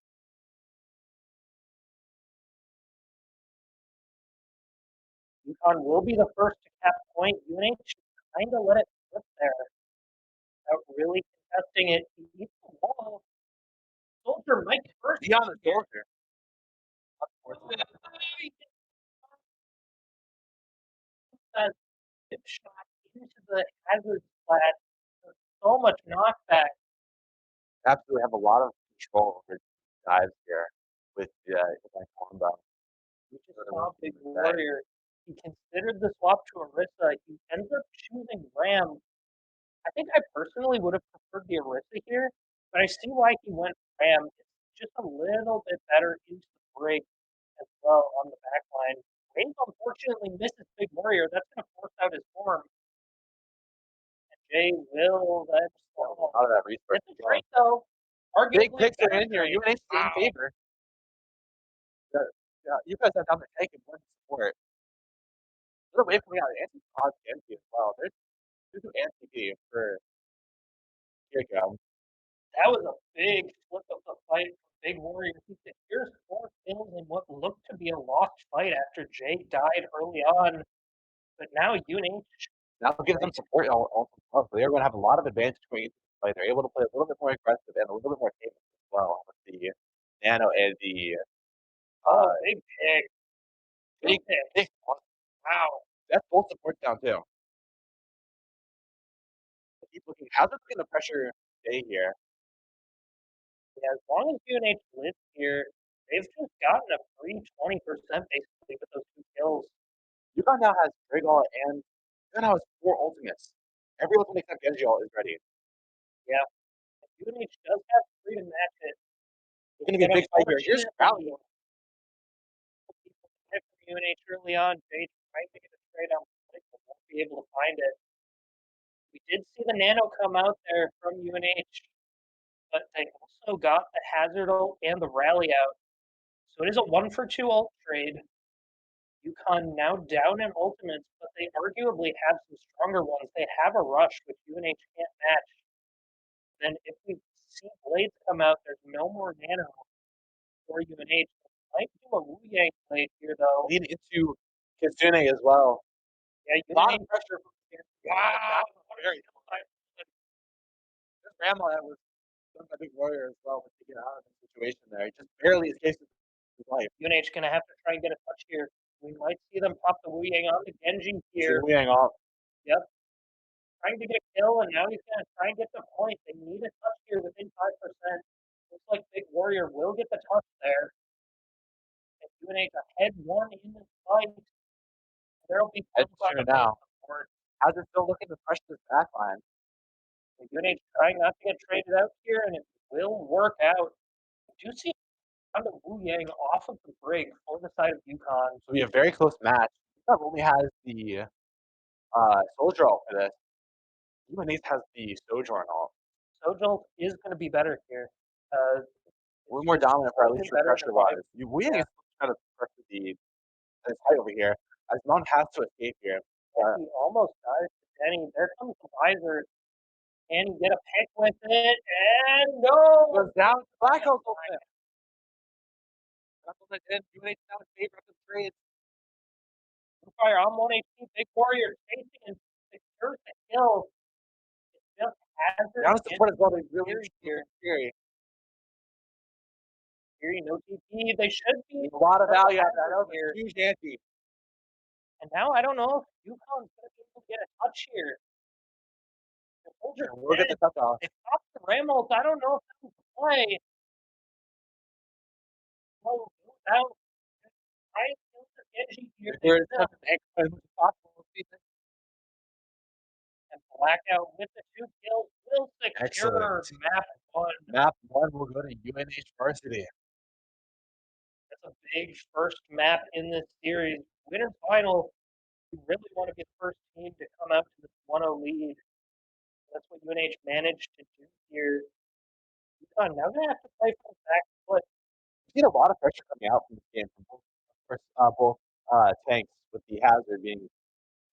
UConn will be the first to cap point. UNH kind of let it slip there without really contesting it. He hits the wall. Soldier Mike first. Beyond the soldier. Shot into the hazard splat. So much knockback. Absolutely have a lot of control over dives here with that combo. We just saw Big Warrior. He considered the swap to Orisa. He ends up choosing Ram. I think I personally would have preferred the Orisa here, but I see why he went Ram. It's just a little bit better into the break as well on the back line. Wave unfortunately misses Big Warrior. That's going to force out his form. And Jay will that's out of that resource. It's a trade though. Big Arguably picks are better in here. trade. UNH is in favor. You guys have down the tank and one support. Another wave coming out of anti-pod Genji as well. There's an anti-P for here you go. That was a big flip of the fight for Big Warrior. He secures 4 kills in what looked to be a lost fight after Jay died early on. But now UNH Now give them support also. They're going to have a lot of advantage going into the fight. They're able to play a little bit more aggressive and a little bit more safe as well with the Nano and the big pick. Big pick. Wow. That's both supports down too. Keep looking. How's it going to pressure Jay here? Yeah, as long as UNH lives here, they've just gotten a free 20% basically with those 2 kills. UConn now has Dragall and UConn now has 4 ultimates. Every ultimate except Genji is ready. Yeah. UNH does have free to match it. It's going to be a big fight here. Here's Rally. From UNH early on, Jay trying to get a trade on but won't be able to find it. We did see the Nano come out there from UNH, but they also got the Hazard ult and the Rally out. So it is a 1-for-2 ult trade. UConn now down in ultimates, but they arguably have some stronger ones. They have a rush, which UNH can't match. Then if we see Blades come out, there's no more Nano for UNH. Might do a Wu Yang Blade here, though. Lead into Kitsune as well. Yeah, a lot of pressure from Wow. Very this Ramla was done by Big Warrior as well to get out of the situation there. He just barely escapes his life. UNH gonna have to try and get a touch here. We might see them pop the Wu Yang on the Genji here. Wu Yang off. Yep. Trying to get a kill, and now he's gonna try and get the point. They need a touch here within 5%. Looks like Big Warrior will get the touch there. And UNH ahead 1 in this fight. There'll be now. How's it still looking to pressure this backline? UNH trying not to get traded out here, and it will work out. I do see kind of Wu Yang off of the break for the side of UConn. So we have a very close match. UConn only has the Soldier ult for this. UNH has the Sojourn ult. Sojourn is going to be better here. We're more dominant for at least pressure wise. Wu Yang is trying to pressure the height over here. As Mount has to escape here. He almost dies to Denny. There comes the visor. Can he get a pick with it? And no! Goes down to Black Hole's ultimate. UNH now in favor of the trades. Fire on 1 HP. Big Warrior chasing and secures the kill. It's just Hazard Down support as well. They and really Fury here. Fury. Fury, no TP. They should be. A lot of no value out of that. Hazard That was here. a huge ante. And now I don't know if UConn's going to be able to get a touch here. The Soldier's We'll get dead. the touch off. They popped the Ramos. I don't know if that was the play. Oh, out. Try and kill the Genji here. They We're will. as much as possible. And Blackout with the 2 kills will secure Excellent. map 1. Map 1 will go to UNH Varsity. That's a big first map in this series. Winner's final. You really want to be the first team to come out to this 1-0 lead. That's what UNH managed to do here. UConn now going to have to play from the back foot. We've seen a lot of pressure coming out from this game from both tanks, with the Hazard being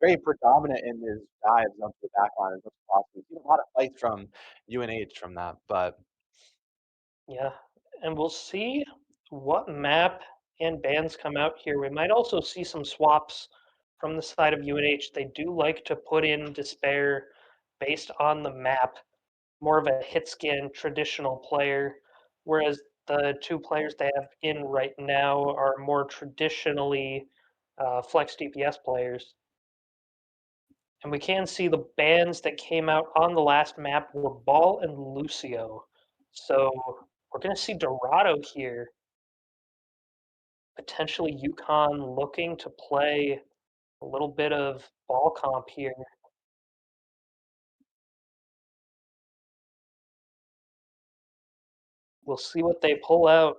very predominant in his dives onto the back line as much as possible. We've seen a lot of fights from UNH from that, but Yeah, and we'll see what map and bans come out here. We might also see some swaps from the side of UNH. They do like to put in Despair based on the map, more of a hit scan traditional player, whereas the two players they have in right now are more traditionally flex DPS players. And we can see the bans that came out on the last map were Ball and Lucio. So we're going to see Dorado here. Potentially UConn looking to play a little bit of ball comp here. We'll see what they pull out.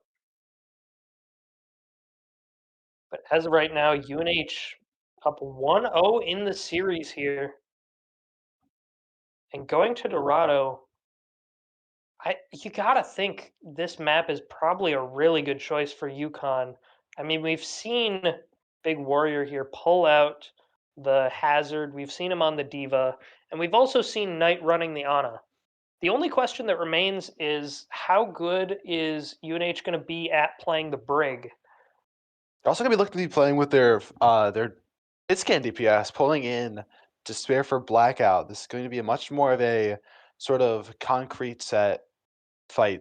But as of right now, UNH up 1-0 in the series here. And going to Dorado, you gotta think this map is probably a really good choice for UConn. I mean, we've seen Big Warrior here pull out the Hazard. We've seen him on the Diva, and we've also seen Knight running the Ana. The only question that remains is how good is UNH going to be at playing the Brig? they're also going to be looking to be playing with their hit scan DPS, pulling in Despair for Blackout. This is going to be a much more of a sort of concrete set fight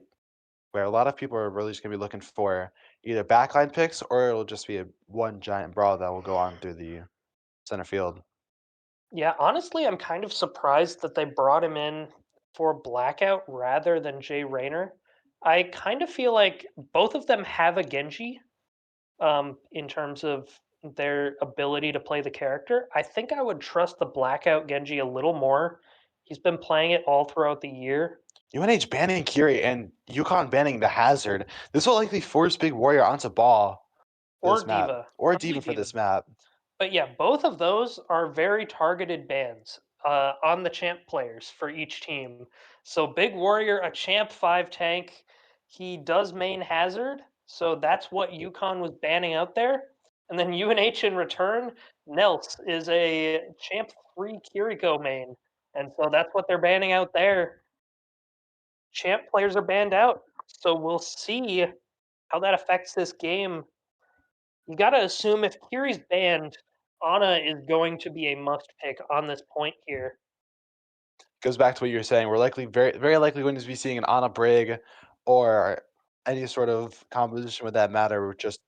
where a lot of people are really just going to be looking for either backline picks or it'll just be one giant brawl that will go on through the center field. Yeah, honestly, I'm kind of surprised that they brought him in for Blackout rather than Jay Rayner. I kind of feel like both of them have a Genji in terms of their ability to play the character. I think I would trust the Blackout Genji a little more. He's been playing it all throughout the year. UNH banning Kiri and UConn banning the Hazard. This will likely force Big Warrior onto ball for Or this map. Diva. Or Probably Diva for Diva. this map. But yeah, both of those are very targeted bans on the champ players for each team. So Big Warrior, a champ 5 tank, he does main Hazard, so that's what UConn was banning out there. And then UNH in return, Nels is a champ 3 Kiriko main, and so that's what they're banning out there. Champ players are banned out, so we'll see how that affects this game. You got to assume if Kiri's banned, Ana is going to be a must pick on this point here. Goes back to what you were saying. We're likely very likely going to be seeing an Ana Brig or any sort of composition with that matter. We're just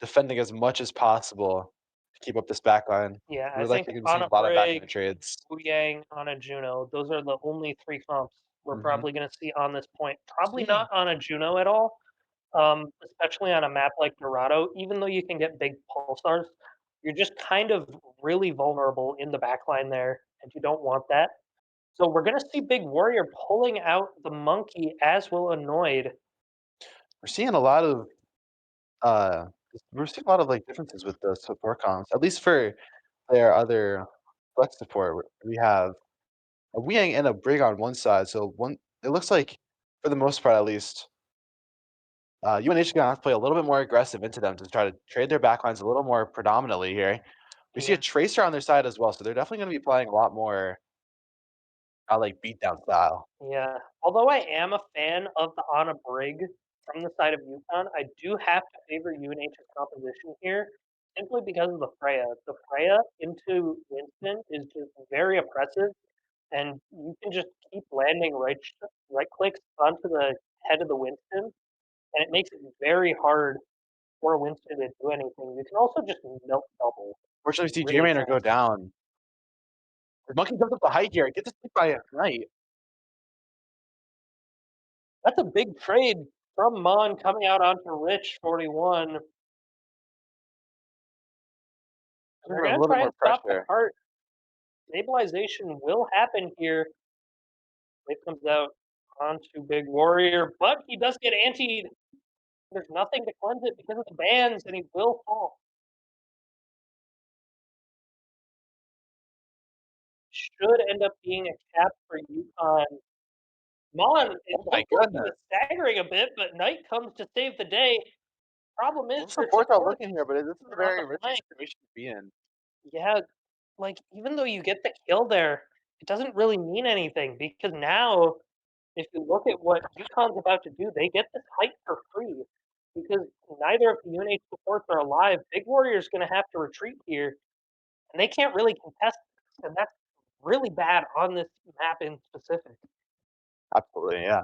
defending as much as possible to keep up this backline. Yeah, We're I think likely going to be seeing Ana a lot of Brig, backline trades. Wu Yang, Ana Juno, those are the only 3 comps we're Mhm. probably going to see on this point. Probably Sweet. not Ana Juno at all, especially on a map like Dorado. Even though you can get big pulsars, you're just kind of really vulnerable in the backline there, and you don't want that. So we're going to see Big Warrior pulling out the monkey, as will Annoyed. We're seeing a lot of we're seeing a lot of like differences with the support comps, at least for their other flex support. We have a Weang and a Brig on one side, so one it looks like for the most part at least, UNH is gonna have to play a little bit more aggressive into them to try to trade their backlines a little more predominantly here. We see a Yeah. Tracer on their side as well, so they're definitely gonna be playing a lot more like beatdown style. Yeah. Although I am a fan of the Ana Brig from the side of UConn, I do have to favor UNH's composition here. simply because of the Freya. The Freya into Winston is just very oppressive, and you can just keep landing right clicks onto the head of the Winston, and it makes it very hard for Winston to do anything. You can also just milk double. Fortunately, we see Really J-Rainer go fast. down. The monkey comes up the height here. Gets hit by a knight. That's a big trade from Mon coming out onto Rich 41. They're A going to little bit try more and stop the pressure. cart. Stabilization will happen here. It comes out onto Big Warrior, but he does get antied. There's nothing to cleanse it because of the bans, and he will fall. Should end up being a cap for UConn. Mon, it Oh my looked like he goodness. was staggering a bit, but Knight comes to save the day. Problem is, Most their supports are supports looking here, but this is a are on very the risky flank. situation to be in. Yeah, like even though you get the kill there, it doesn't really mean anything because now, if you look at what UConn's about to do, they get this height for free because neither of the UNH supports are alive. Big Warrior's going to have to retreat here, and they can't really contest this, and that's really bad on this map in specific. Absolutely, yeah.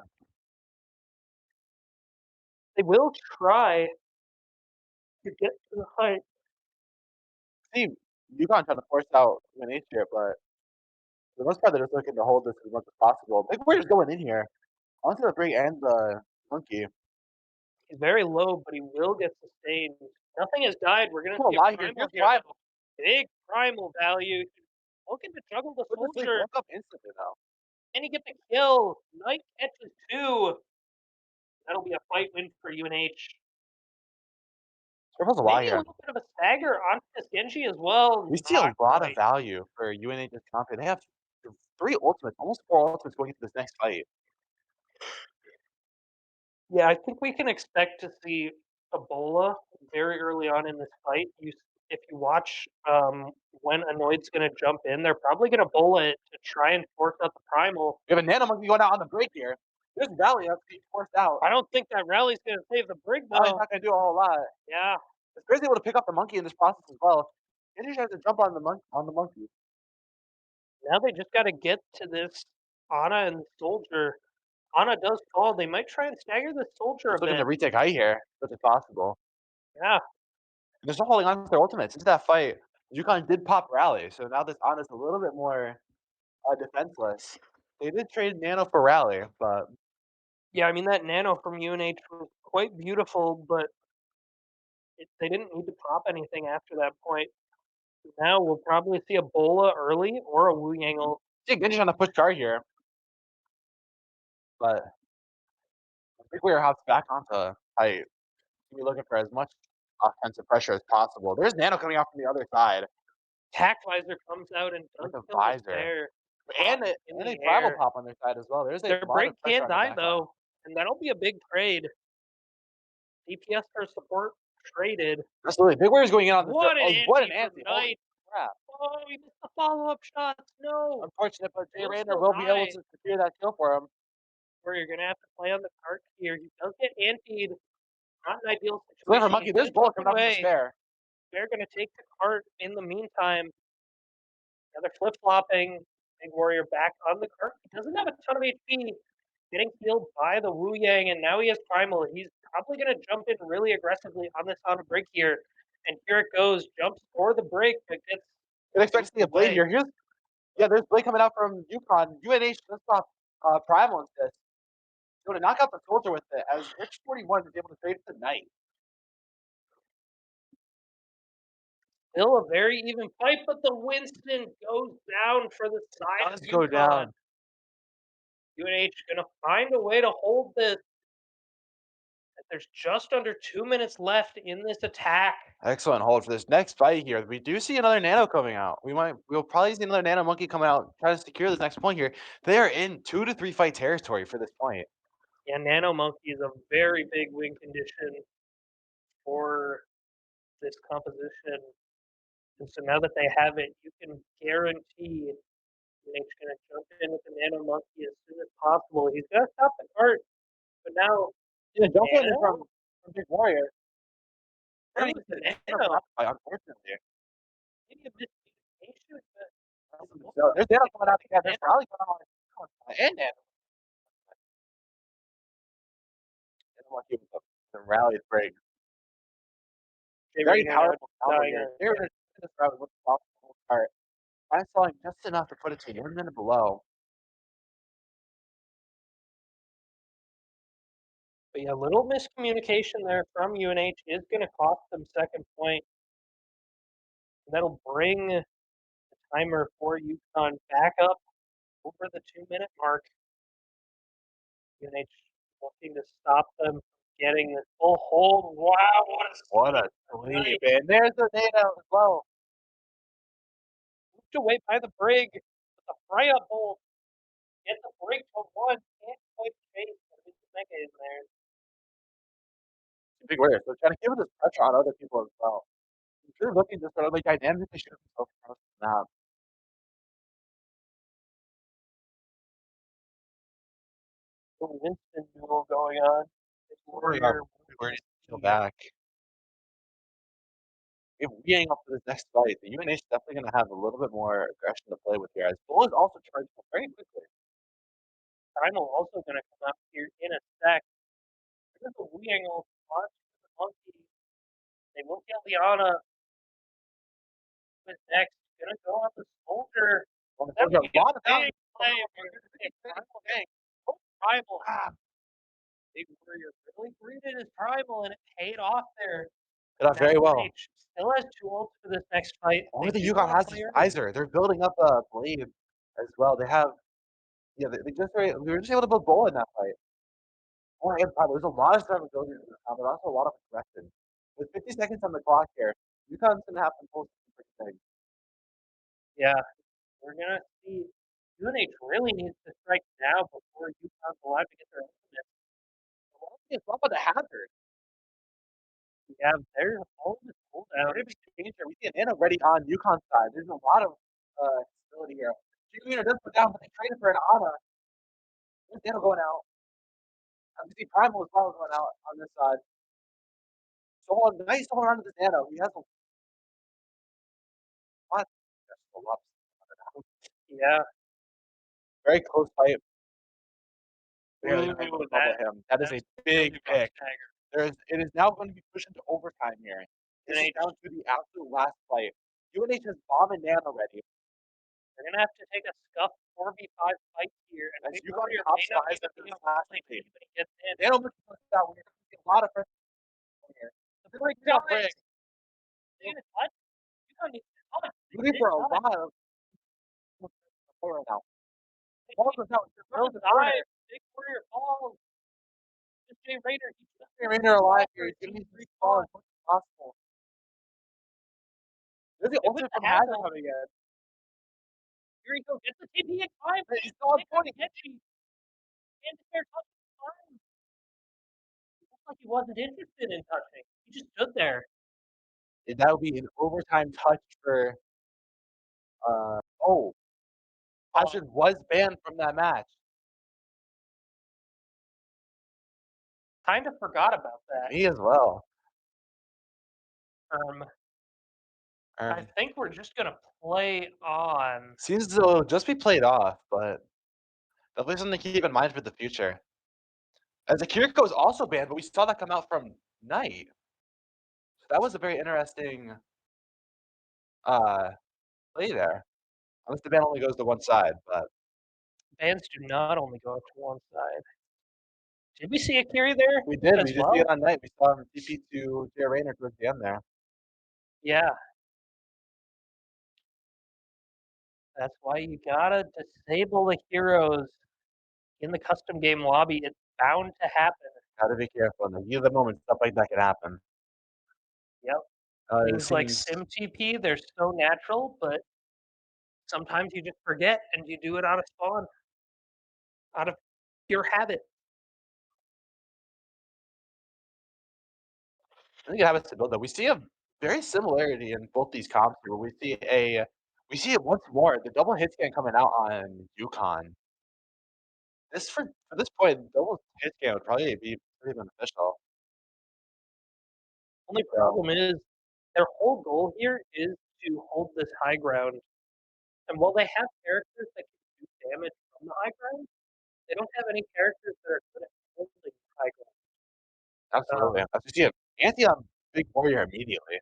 They will try to get to the height. See, UConn trying to force out UNH here, but for the most part, they're just looking to hold this as much as possible. Big Warrior's going in here. Onto the break and the monkey. He's very low, but he will get sustained. Nothing has died. We're going to Oh, see my, a primal here's here. Primal. Big primal value. Looking to juggle the Put the sleep, soldier. woke up instantly though. And he gets a kill. Knight catches 2. That'll be a fight win for UNH. There's a lot Maybe a here. little bit of a stagger onto this Genji as well. We see a Not lot of quite. value for UNH's comp. They have 3 ultimates, almost 4 ultimates going into this next fight. Yeah, I think we can expect to see Ebola very early on in this fight. If you watch when Annoyed's going to jump in, they're probably going to Ebola it to try and force out the primal. We have a Nano Monkey going out on the break here. There's Rally that's being forced out. I don't think that rally's going to save the brig Rally's though. not going to do a whole lot. Yeah, It's crazy able to pick up the monkey in this process as well. He just has to jump on the monkey. now they just got to get to this Ana and Soldier. Ana does fall. They might try and stagger the Soldier a Just looking bit. to retake height here, if it's possible. Yeah, And they're still holding on to their ultimates. Into that fight, UConn did pop Rally, so now this Ana's a little bit more defenseless. They did trade Nano for Rally, but yeah. I mean that Nano from UNH was quite beautiful, but they didn't need to pop anything after that point. Now we'll probably see a Bola early or a Wu Yangle. see Genji trying to push guard here. But I think we hops back onto height. We're looking for as much offensive pressure as possible. There's Nano coming out from the other side. Tack Visor comes out and does With a kill the visor. spare. And Pop a, in and the a primal air. pop on their side as well. There's a Their lot break of pressure can't on the die back line. though, and that'll be a big trade. DPS for support traded. Absolutely. Big Warrior's going in on this. What an What an anti anti. from Holy Knight. crap. Oh, he missed the follow-up shots. No. Unfortunate, but Jay Will Rayner still will be able die. to secure that kill for him. Where you're gonna have to play on the cart here. He does get antied. Not an ideal Flavor situation. Monkey, He there's does bullet look coming out from the away. spare. They're gonna take the cart in the meantime. Now they're flip-flopping. Big Warrior back on the cart. He doesn't have a ton of HP. Getting healed by the Wu Yang, and now he has Primal. He's probably going to jump in really aggressively on this on a break here. And here it goes. Jumps for the break, but gets Can expect to see a blade here. There's blade coming out from UConn. UNH just off Primal instead. Going to knock out the soldier with it as Rich 41 is able to trade the Knight. still a very even fight, but the Winston goes down for the side Does of go UConn. down. UNH going to find a way to hold this. There's just under 2 minutes left in this attack. Excellent hold for this next fight here. We do see another Nano coming out. We'll probably see another Nano Monkey coming out, try to secure this next point here. They are in 2 to 3 fight territory for this point. Yeah, Nano Monkey is a very big win condition for this composition. And so now that they have it, you can guarantee Nate's going to jump in with the Nano Monkey as soon as possible. He's going to stop the cart, but now Yeah, jump in Nano? from Big Warrior. Really, Fairfield the is gonna Nano, block by, unfortunately. maybe a miscommunication, but So there's Nano coming out again. There's Rally going on. And Nano. Unlucky with the rally break. Very powerful combo dying here. on They're in this route with the whole cart. I saw him just enough to put it to 1 minute below. But yeah, a little miscommunication there from UNH is going to cost them second point. And that'll bring the timer for UConn back up over the 2-minute mark. UNH looking to stop them from getting this full hold. Wow, What a sweep. And there's the data as well. moved away by the brig. But the Freya Bolt gets the brig to one. Can't quite chase. But Mega in there. Big winner. So trying to give this pressure on other people as well. They're looking to sort of like dynamically shoot themselves across the map. The Winston duel going on. Warrior. Where needs to kill back. If we're getting up to this next fight, the UNH is definitely going to have a little bit more aggression to play with here. As Bull is also charging up very quickly. Primal also going to come up here in a sec. There's a Weangle launch to the monkey. They will get Liana. Who's next? Going to go on the soldier. Well, That there's would a be a lot of big value. play if you're going to take Primal gang. Oh, Primal. Big Warrior really greeted his Primal and it paid off there. Did off very well. UNH still has 2 ults for this next fight. Or They the do Yukon wanna has play this early. visor. They're building up a blade as well. They have, yeah, they just we were just able to build Bull in that fight. Or there's a lot of survivability in this round, but also a lot of aggression. With 50 seconds on the clock here, UConn's gonna have to pull something pretty big. Yeah, we're gonna see. UNH really needs to strike now before UConn's allowed to get their ultimate. It's up on the hazard. Yeah, there's all this cooldown. Very big change here. We see an Nano ready on UConn's side. There's a lot of stability here. Junior does put down, but they traded for an Ana. There's Nano going out. We see Primal as well going out on this side. So nice someone onto this Nano. He has a lot. Yeah. Very close fight. Barely Barely able able to to double that- him. That is a big pick. It is now going to be pushed into overtime here. This is down to the absolute last fight. UNH has Bomb and Nano ready. They're gonna have to take a scuff 4v5 fight here. And As Big UConn Warrior top may not size even after be this able to last play game. when he gets in. Nano looking for that. We're going to get a lot of pressure here. The break down break. They need a touch. UConn needs a touch. Looking for a lot of right now. Ball goes out. Throws it high. Big Warrior falls. Just Jay Raider. He just Raider alive here. He's going to need to fall as much as possible. There's the ultimate from Hazard coming in. Here he goes. Gets the TP at 5. He's still on 20. And fair touching time. It looked like he wasn't interested in touching. He just stood there. That would be an overtime touch for. Hazard was banned from that match. Kind of forgot about that. Me as well. I think we're just gonna play on. Seems as though it'll just be played off, but definitely something to keep in mind for the future. As Akiriko is also banned, but we saw that come out from Knight. So that was a very interesting play there. Unless the ban only goes to one side, but Bans do not only go to one side. Did we see Akiri there? we did. as We did well? see it on Knight. We saw him TP to Jay Rayner towards the end there. Yeah. That's why you gotta disable the heroes in the custom game lobby. It's bound to happen. Gotta be careful. In the heat of the moment, stuff like that can happen. Yep. Things like seems- sim TP, they're so natural, but sometimes you just forget and you do it out of spawn, out of pure habit. I think it happens to build that. We see a very similarity in both these comps here. Where we see it once more. The double hit scan coming out on UConn. This for this point, double hit scan would probably be pretty beneficial. Only problem is their whole goal here is to hold this high ground. And while they have characters that can do damage from the high ground, they don't have any characters that are good at holding high ground. Absolutely. As you see it, anti on Big Warrior immediately.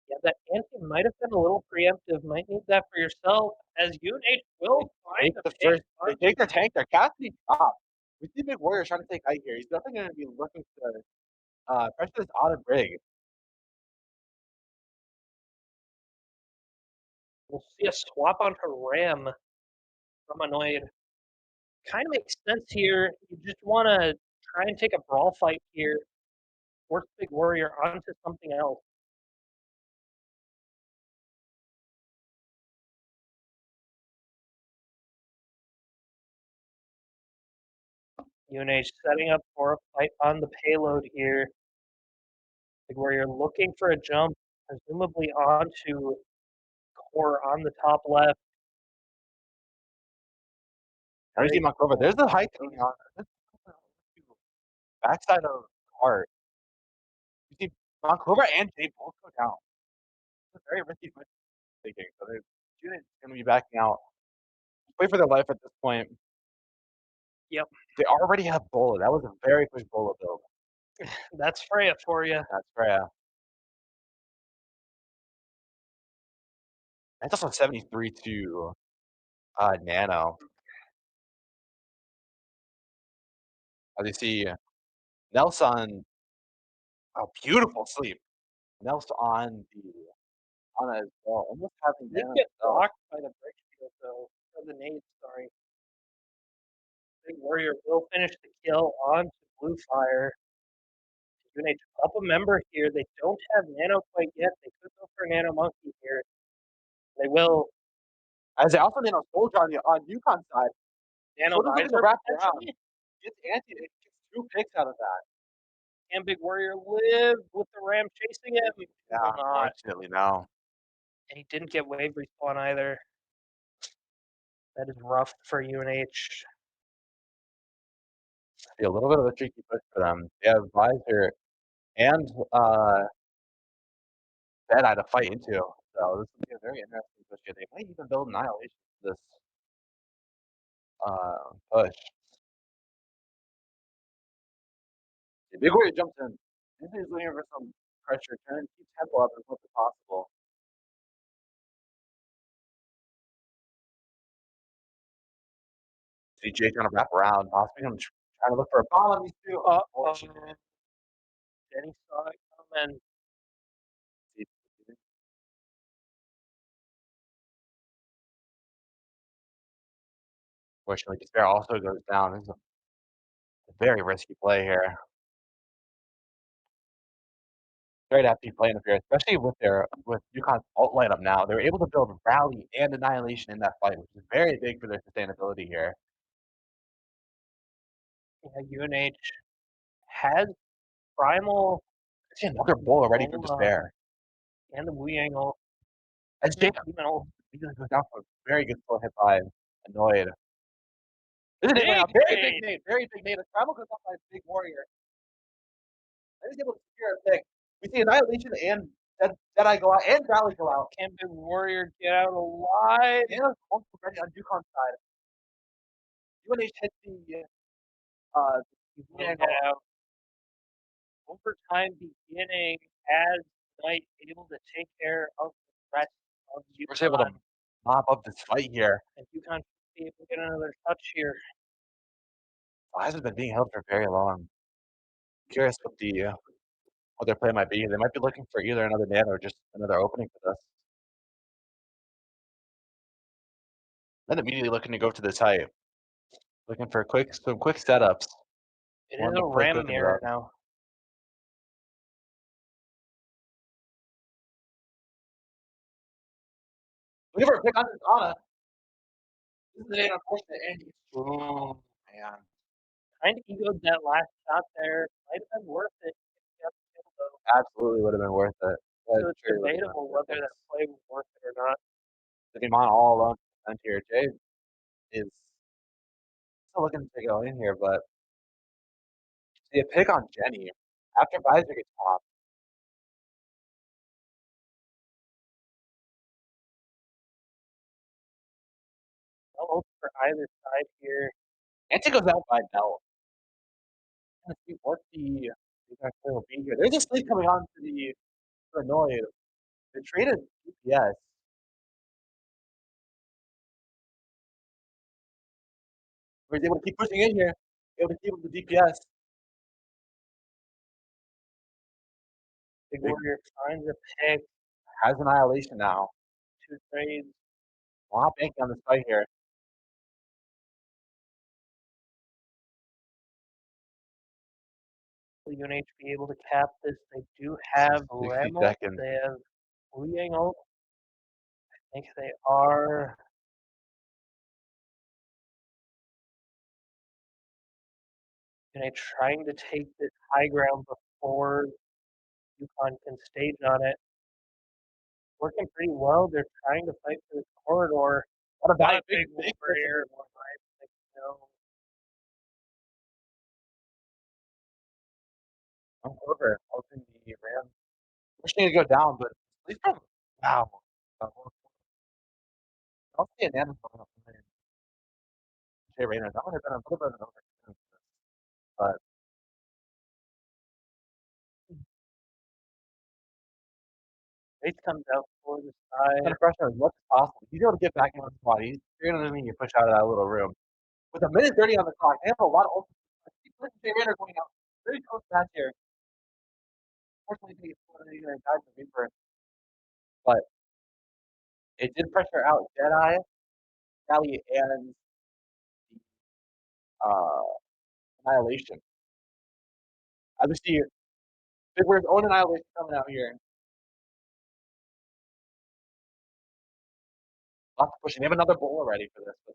Yeah, that anti might have been a little preemptive. Might need that for yourself, as UNH will find a pick They on take their tank, their Cassidy drop. We see Big Warrior trying to take height here. He's definitely going to be looking to pressure this out of Brig. We'll see a swap onto Ram from Annoyed. Kind of makes sense here. You just want to try and take a brawl fight here. Force Big Warrior onto something else. UNH setting up for a fight on the payload here. Big Warrior looking for a jump, presumably onto Core on the top left. Now you see Monclova. There's the height going on. Backside of Hart. You see Monclova and Jay both go down. It's a very risky fight taking. So they're going to be backing out. Play for their life at this point. Yep. They already have Bola. That was a very quick Bola build. That's Freya for you. That's Freya. That's also 73 to Nano. As you see, Nelson, a beautiful sleep. Nelson on it as well. Almost having They Nano get himself. blocked by the break shield though. Or the nade, sorry. Big Warrior will finish the kill on to Blue Fire. UNH up a member here. They don't have Nano quite yet. They could go for Nano Monkey here. They will. As they also Nano Soldier on UConn side. Nano Soldier's looking to Visor wrap around. potentially. Gets anti. Gets 2 picks out of that. Can Big Warrior live with the Ram chasing him? He Yeah, will not. unfortunately, no. And he didn't get wave respawn either. That is rough for UNH. Be a little bit of a tricky push for them. They have Visor and Deadeye to fight into. So this will be a very interesting push here. They might even build Annihilation for this push. Big Warrior jumps in. He's looking for some pressure. Trying to keep tempo up as much as possible. See Jay trying to wrap around. Possibly him trying to look for a bomb on these two. Jenny saw it coming. Fortunately, Despair also goes down. This is a very risky play here. Very happy play interference, especially with UConn's alt light up now. They were able to build rally and annihilation in that fight, which is very big for their sustainability here. Yeah, UNH has Primal. I see another bull already for Despair. And the Wu Angle. As Jacob goes down for a very good slow hit by Annoyed. This is very big nade. Primal goes off by Big Warrior. And he's able to secure a pick. We see Annihilation and Deadeye go out and Rally go out. Can Big Warrior get out alive? And also ready on UConn's side. UNH hits the Get out. Overtime beginning as Knight able to take care of the rest of UConn. We're able to mop up this fight here. And UConn should be able to get another touch here. Why hasn't been being held for very long? Curious what their play might be. They might be looking for either another nano or just another opening for this. Then immediately looking to go to this height. Looking for some quick setups. It is a Ram mirror now. Looking for a pick on Anna. This is an unfortunate ending. Oh, man. Kind of egoed that last shot there. Might have been worth it. Absolutely would have been worth it. So it's debatable whether that play was worth it or not. Sitting on all alone here. Jay is still looking to go in here, but see a pick on Jenny After Visor gets popped, No hope for either side here. Ante goes out by Bell. Let's see what the exact play will be here. There's a sleep coming on to the Illinois. They traded DPS. We're able to keep pushing in here. Able to keep up the DPS. Big Warrior finds a pick. Has Annihilation now. 2 trades. We're not banking on this fight here. Will UNH be able to cap this? They do have 60 Ramo. seconds. They have Liang ult. I think they are. UNH trying to take this high ground before UConn can stage on it. Working pretty well. They're trying to fight for this corridor. What Not about a big warrior. No. Over. Open the Ram. Pushing to go down, but at least from wow. I don't see a nano coming up from there. Jay Rayner. That would have been a little bit of an over. But Race comes out for the side. kind of pressure as much as possible. He's able to get back into the squad. He's going to need to push out of that little room. With a minute 30 on the clock, they have a lot of open. Jay Rayner going out. Very close match here. Unfortunately, he's going to die from Reaper. But it did pressure out Jedi, Sally, and Annihilation. As we see Big Weird's own Annihilation coming out here. Lots of pushing. They have another bowl already for this. But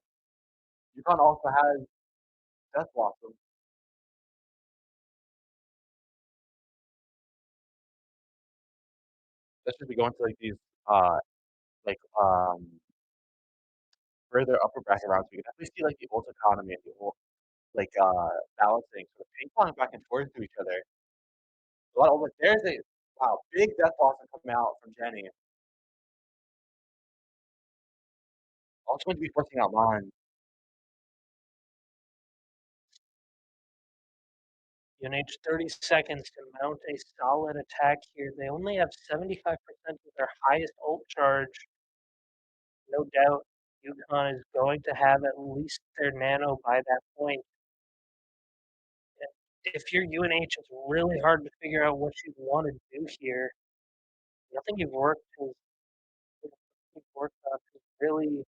UConn also has Death Blossom. That should be going to like these like further upper bracket rounds. We can definitely see like the ult economy and the ult like balancing, sort of ping pong back and forth to each other. A lot of like there's a wow, big Death Blossom coming out from Jenny. Also going to be forcing out Mon. UNH 30 seconds to mount a solid attack here. They only have 75% of their highest ult charge. No doubt UConn is going to have at least their nano by that point. If you're UNH, it's really hard to figure out what you want to do here. Nothing you've worked on has really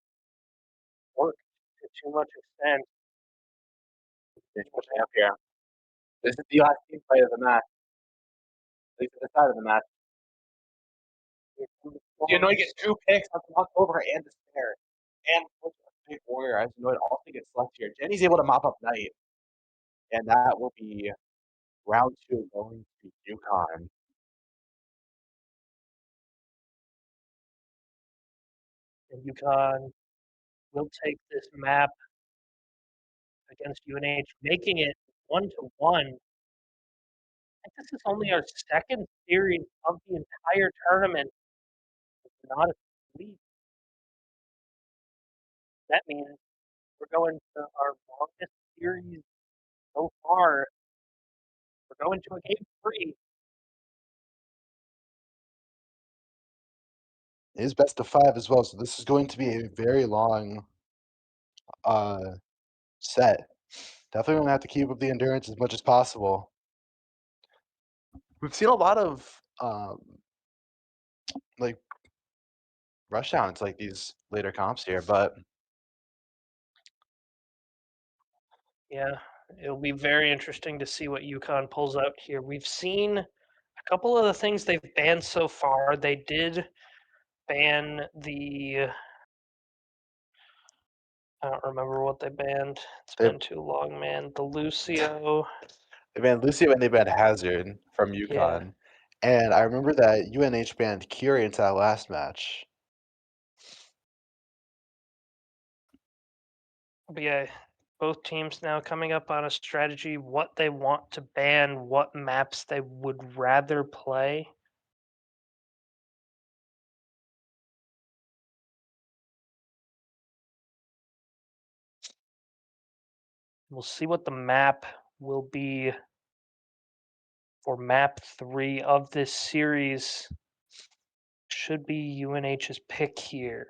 worked to too much extent. It's pushing up here. This is the last team fight of the match. At least at the side of the match. Illinois gets 2 picks on October and Despair. And Big Warrior, as Illinois also gets left here. Jenny's able to mop up Knight. And that will be round 2 going to UConn. And UConn will take this map against UNH, making it 1-1. I think this is only our second series of the entire tournament. It's not a sweep. That means we're going to our longest series so far. We're going to a game 3. It is best of 5 as well, so this is going to be a very long set. Definitely going to have to keep up the endurance as much as possible. We've seen a lot of like rush downs like these later comps here, but Yeah, it'll be very interesting to see what UConn pulls out here. We've seen a couple of the things they've banned so far. They did ban the. I don't remember what they banned. It's been too long, man. The Lucio. they banned Lucio and they banned Hazard from UConn. And I remember that UNH banned Curie into that last match. But yeah, Both teams now coming up on a strategy, what they want to ban, what maps they would rather play. We'll see what the map will be for map 3 of this series. Should be UNH's pick here.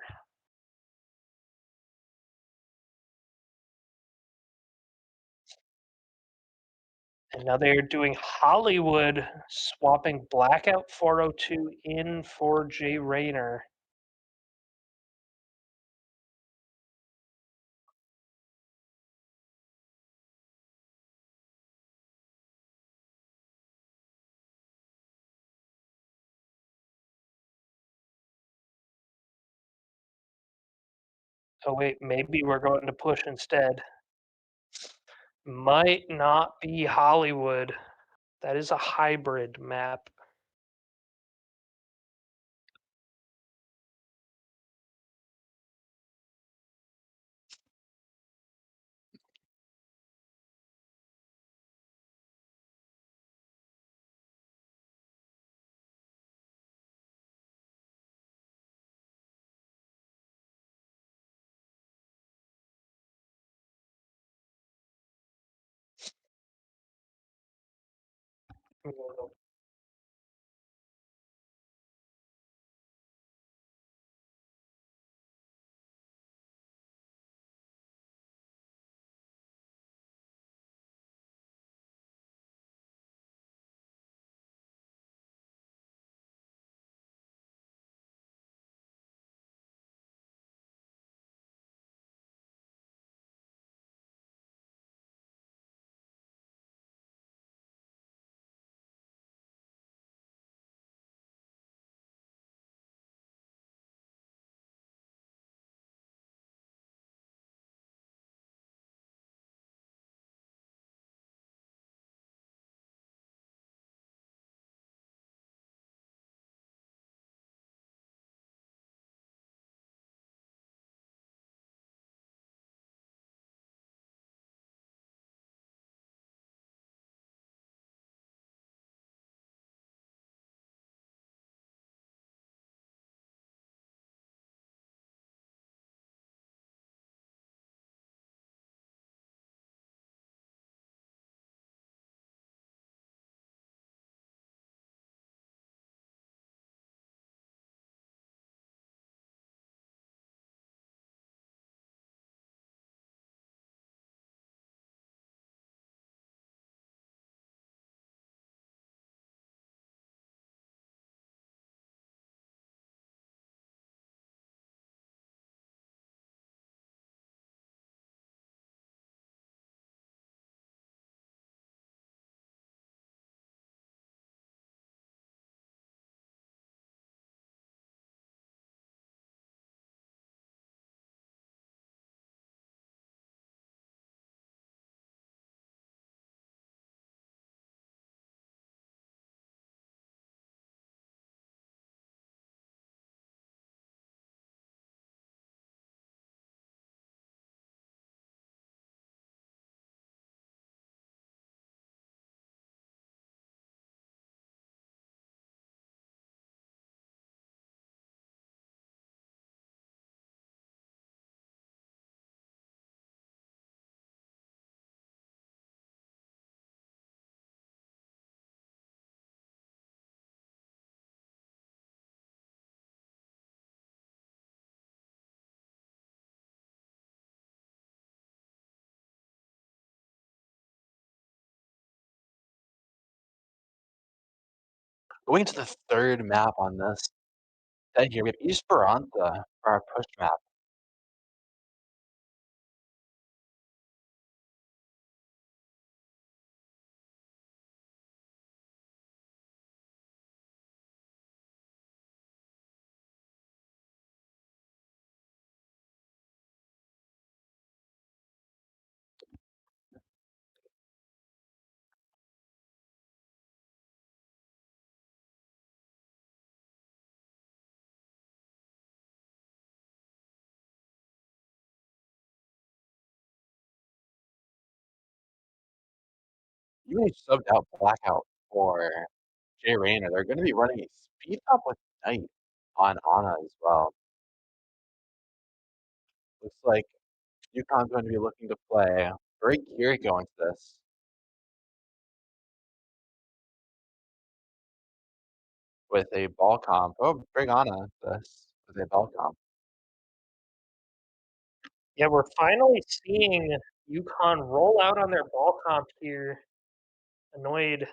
And now they are doing Hollywood, swapping Blackout 402 in for Jay Rayner. Oh wait, maybe we're going to push instead. Might not be Hollywood. That is a hybrid map. Going to the third map on this set here, we have Esperanza for our push map. UH subbed out Blackout for Jay Rayner. They're going to be running a speed up with Knight on Ana as well. Looks like UConn's going to be looking to play very Kiriko into this. With a ball comp. Oh, bring Ana this with a ball comp. Yeah, we're finally seeing UConn roll out on their ball comp here. Annoyed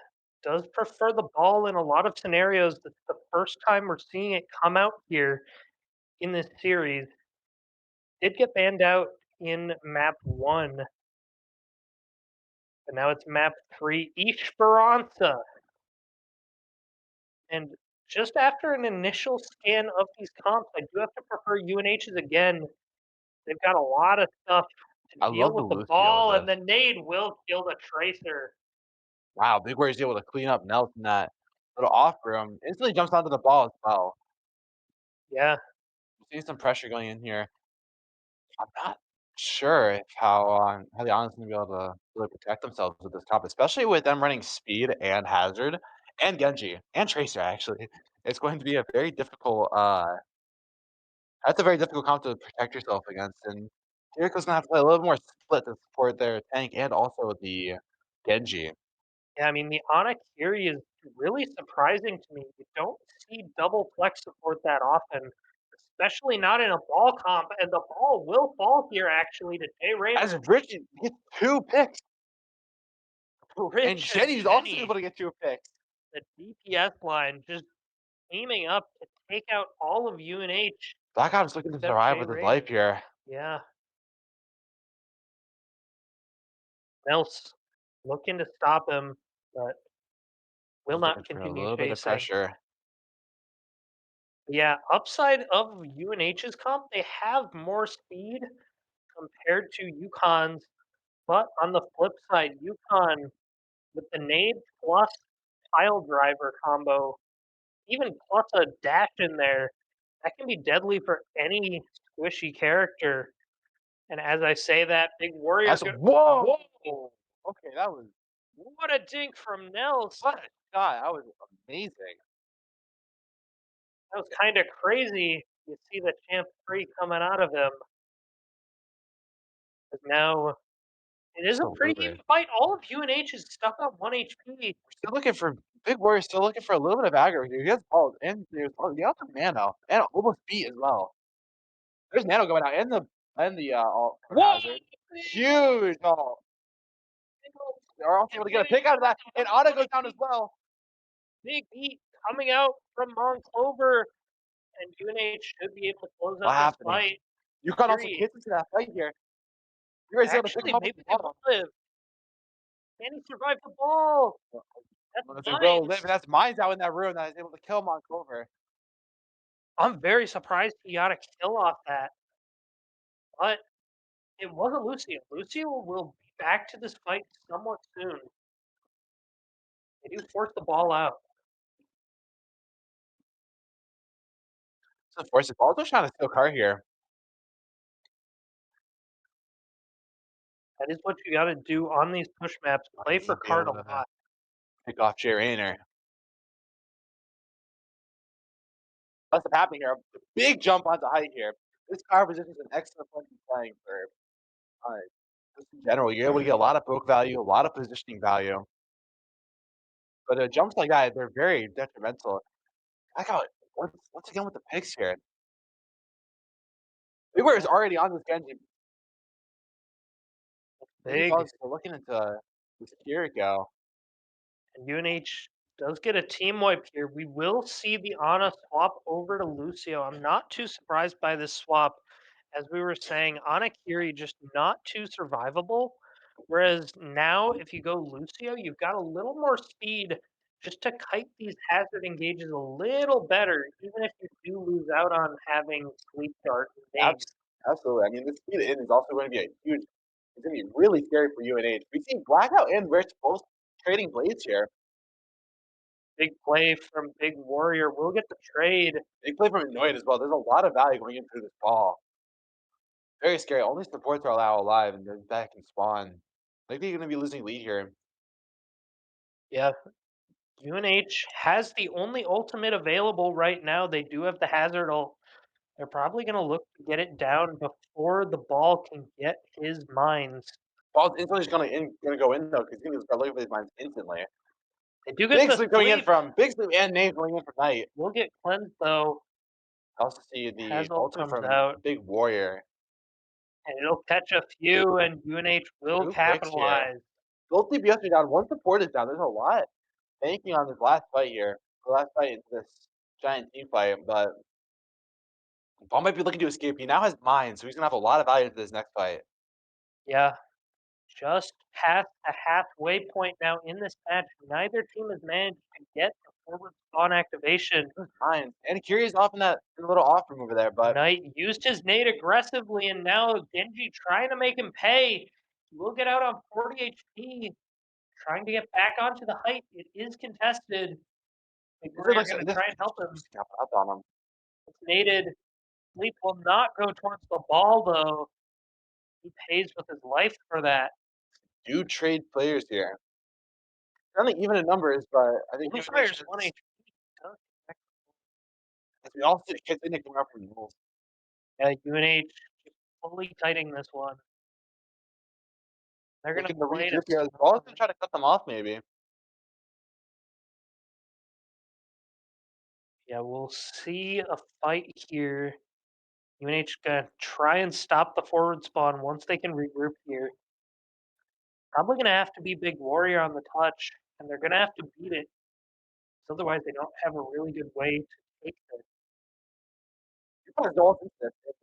does prefer the ball in a lot of scenarios. That's the first time we're seeing it come out here in this series. Did get banned out in map 1, but now it's map 3, Esperanza. And just after an initial scan of these comps, I do have to prefer UNH's again. They've got a lot of stuff to I deal love the with the Lucio ball, with and the this. nade will kill the Tracer. Wow, Big Warrior's able to clean up Nelson that little off room. Instantly jumps onto the ball as well. Yeah, We're seeing some pressure going in here. I'm not sure if how the Honest gonna be able to really protect themselves with this comp, especially with them running speed and hazard and Genji and Tracer actually. It's going to be a very difficult that's a very difficult comp to protect yourself against, and Kiriko's gonna have to play a little more split to support their tank and also the Genji. yeah. I mean, the Anakiri is really surprising to me. You don't see double flex support that often, especially not in a ball comp. And the ball will fall here actually to Jay As Rayner. Rich gets 2 picks, and Rich and Jenny's also Jenny, able to get 2 picks. the DPS line, just aiming up to take out all of UNH. Black Ops looking to Except survive Jay with his Rayner. life here. Yeah. Nels looking to stop him, but will Just not looking for a continue little bit of chasing. pressure. Yeah, upside of UNH's comp, they have more speed compared to UConn's, but on the flip side, UConn with the nade plus pile driver combo, even plus a dash in there, that can be deadly for any squishy character. And as I say that, Big Warrior, That's whoa! Okay, that was what a dink from Nels. what a shot. That was amazing. That was kind of crazy. You see the champ 3 coming out of him. But now it is a pretty Absolutely. even fight. All of UNH is stuck on 1 HP. Still looking for Big Warrior. Still looking for a little bit of aggro here. He has balls and he has the mana and almost beat as well. There's nano going out and the ult from Hazard. Huge ult. They're also able to get a pick out of that, and Ana goes down as well. Big beat coming out from Monclover, and UNH should be able to close What out this happening? fight. UConn also Fury. gets into that fight here. You're able to pick Actually, him up with maybe the they ball. will live. Can he survive the ball? That's Well, if they will Mines. live, and that's Mines out in that room that is able to kill Monclover. I'm very surprised he got a kill off that. But it wasn't Lucio. Lucio will be back to this fight somewhat soon. They do force the ball out. So force it. Also trying to steal car here. That is what you got to do on these push maps. Play for Be able card a to lot. pick off Jay Rayner. What's happening here? A big jump onto height here. This car position is an excellent point to playing for just in general. You're able to get a lot of poke value, a lot of positioning value. But jumps like that, they're very detrimental. I got once again with the picks here. Big Warrior is already on this Genji. Big. He's looking into this Kiriko. And UNH does get a team wipe here. We will see the Ana swap over to Lucio. I'm not too surprised by this swap. As we were saying, Anakiri just not too survivable. Whereas now, if you go Lucio, you've got a little more speed just to kite these hazard engages a little better, even if you do lose out on having sleep dart and nades. Absolutely. I mean, this speed in is also going to be a huge. It's going to be really scary for UNH. We see Blackout and Rich both trading blades here. Big play from Big Warrior. We'll get the trade. Big play from Annoyed as well. There's a lot of value going into this ball. Very scary. Only supports are allowed alive, and then that can spawn. Maybe you're going to be losing lead here. Yeah, UNH has the only ultimate available right now. They do have the hazard ult. They're probably going to look to get it down before the ball can get his mines. Ball's instantly just gonna go in though, because he's gonna start looking for his mines instantly. They do get Big the sleep coming in sleep. from Big Sleep and Nate going in from Knight. Will get cleansed though. I also see the Hazard ultimate comes from out. Big Warrior. And it'll catch a few, and UNH will 2 picks here. capitalize. Both DPS are down. One support is down. There's a lot banking on this last fight here. The last fight into this giant team fight, but Ball might be looking to escape. He now has mines, so he's gonna have a lot of value to this next fight. Yeah, just past the halfway point now in this match. Neither team has managed to get the forward spawn activation. Mines. And Kiri's off in that little off room over there, but Knight used his nade aggressively, and now Genji trying to make him pay. He will get out on 40 HP, trying to get back onto the height. It is contested. We're going to try and help him. Up on him. It's naded. Sleep will not go towards the ball, though. He pays with his life for that. Do trade players here. They're only even in numbers, but I think Only fires 1 HP. as we all see kids in it coming up from the rules. Yeah, UNH fully kiting this one. They're going to Looking to play regroup here. The ball's gonna try to cut them off, maybe. Yeah, we'll see a fight here. UNH gonna try and stop the forward spawn once they can regroup here. Probably gonna have to be Big Warrior on the touch, and they're gonna have to beat it. Because otherwise they don't have a really good way to take this.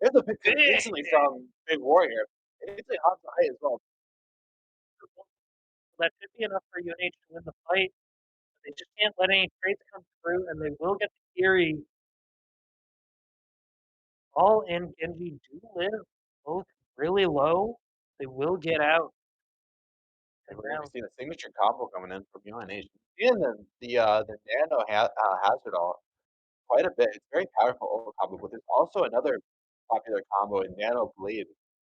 There's a pick instantly from Big Warrior. It's a hot high as well. So that should be enough for UNH to win the fight. But they just can't let any trades come through, and they will get the Kiri. All and Genji do live both really low. They will get out. And we're gonna be seeing a signature combo coming in from UNH. Seeing the nano hazard all quite a bit. It's very powerful ult combo, but there's also another popular combo in Nano Blade.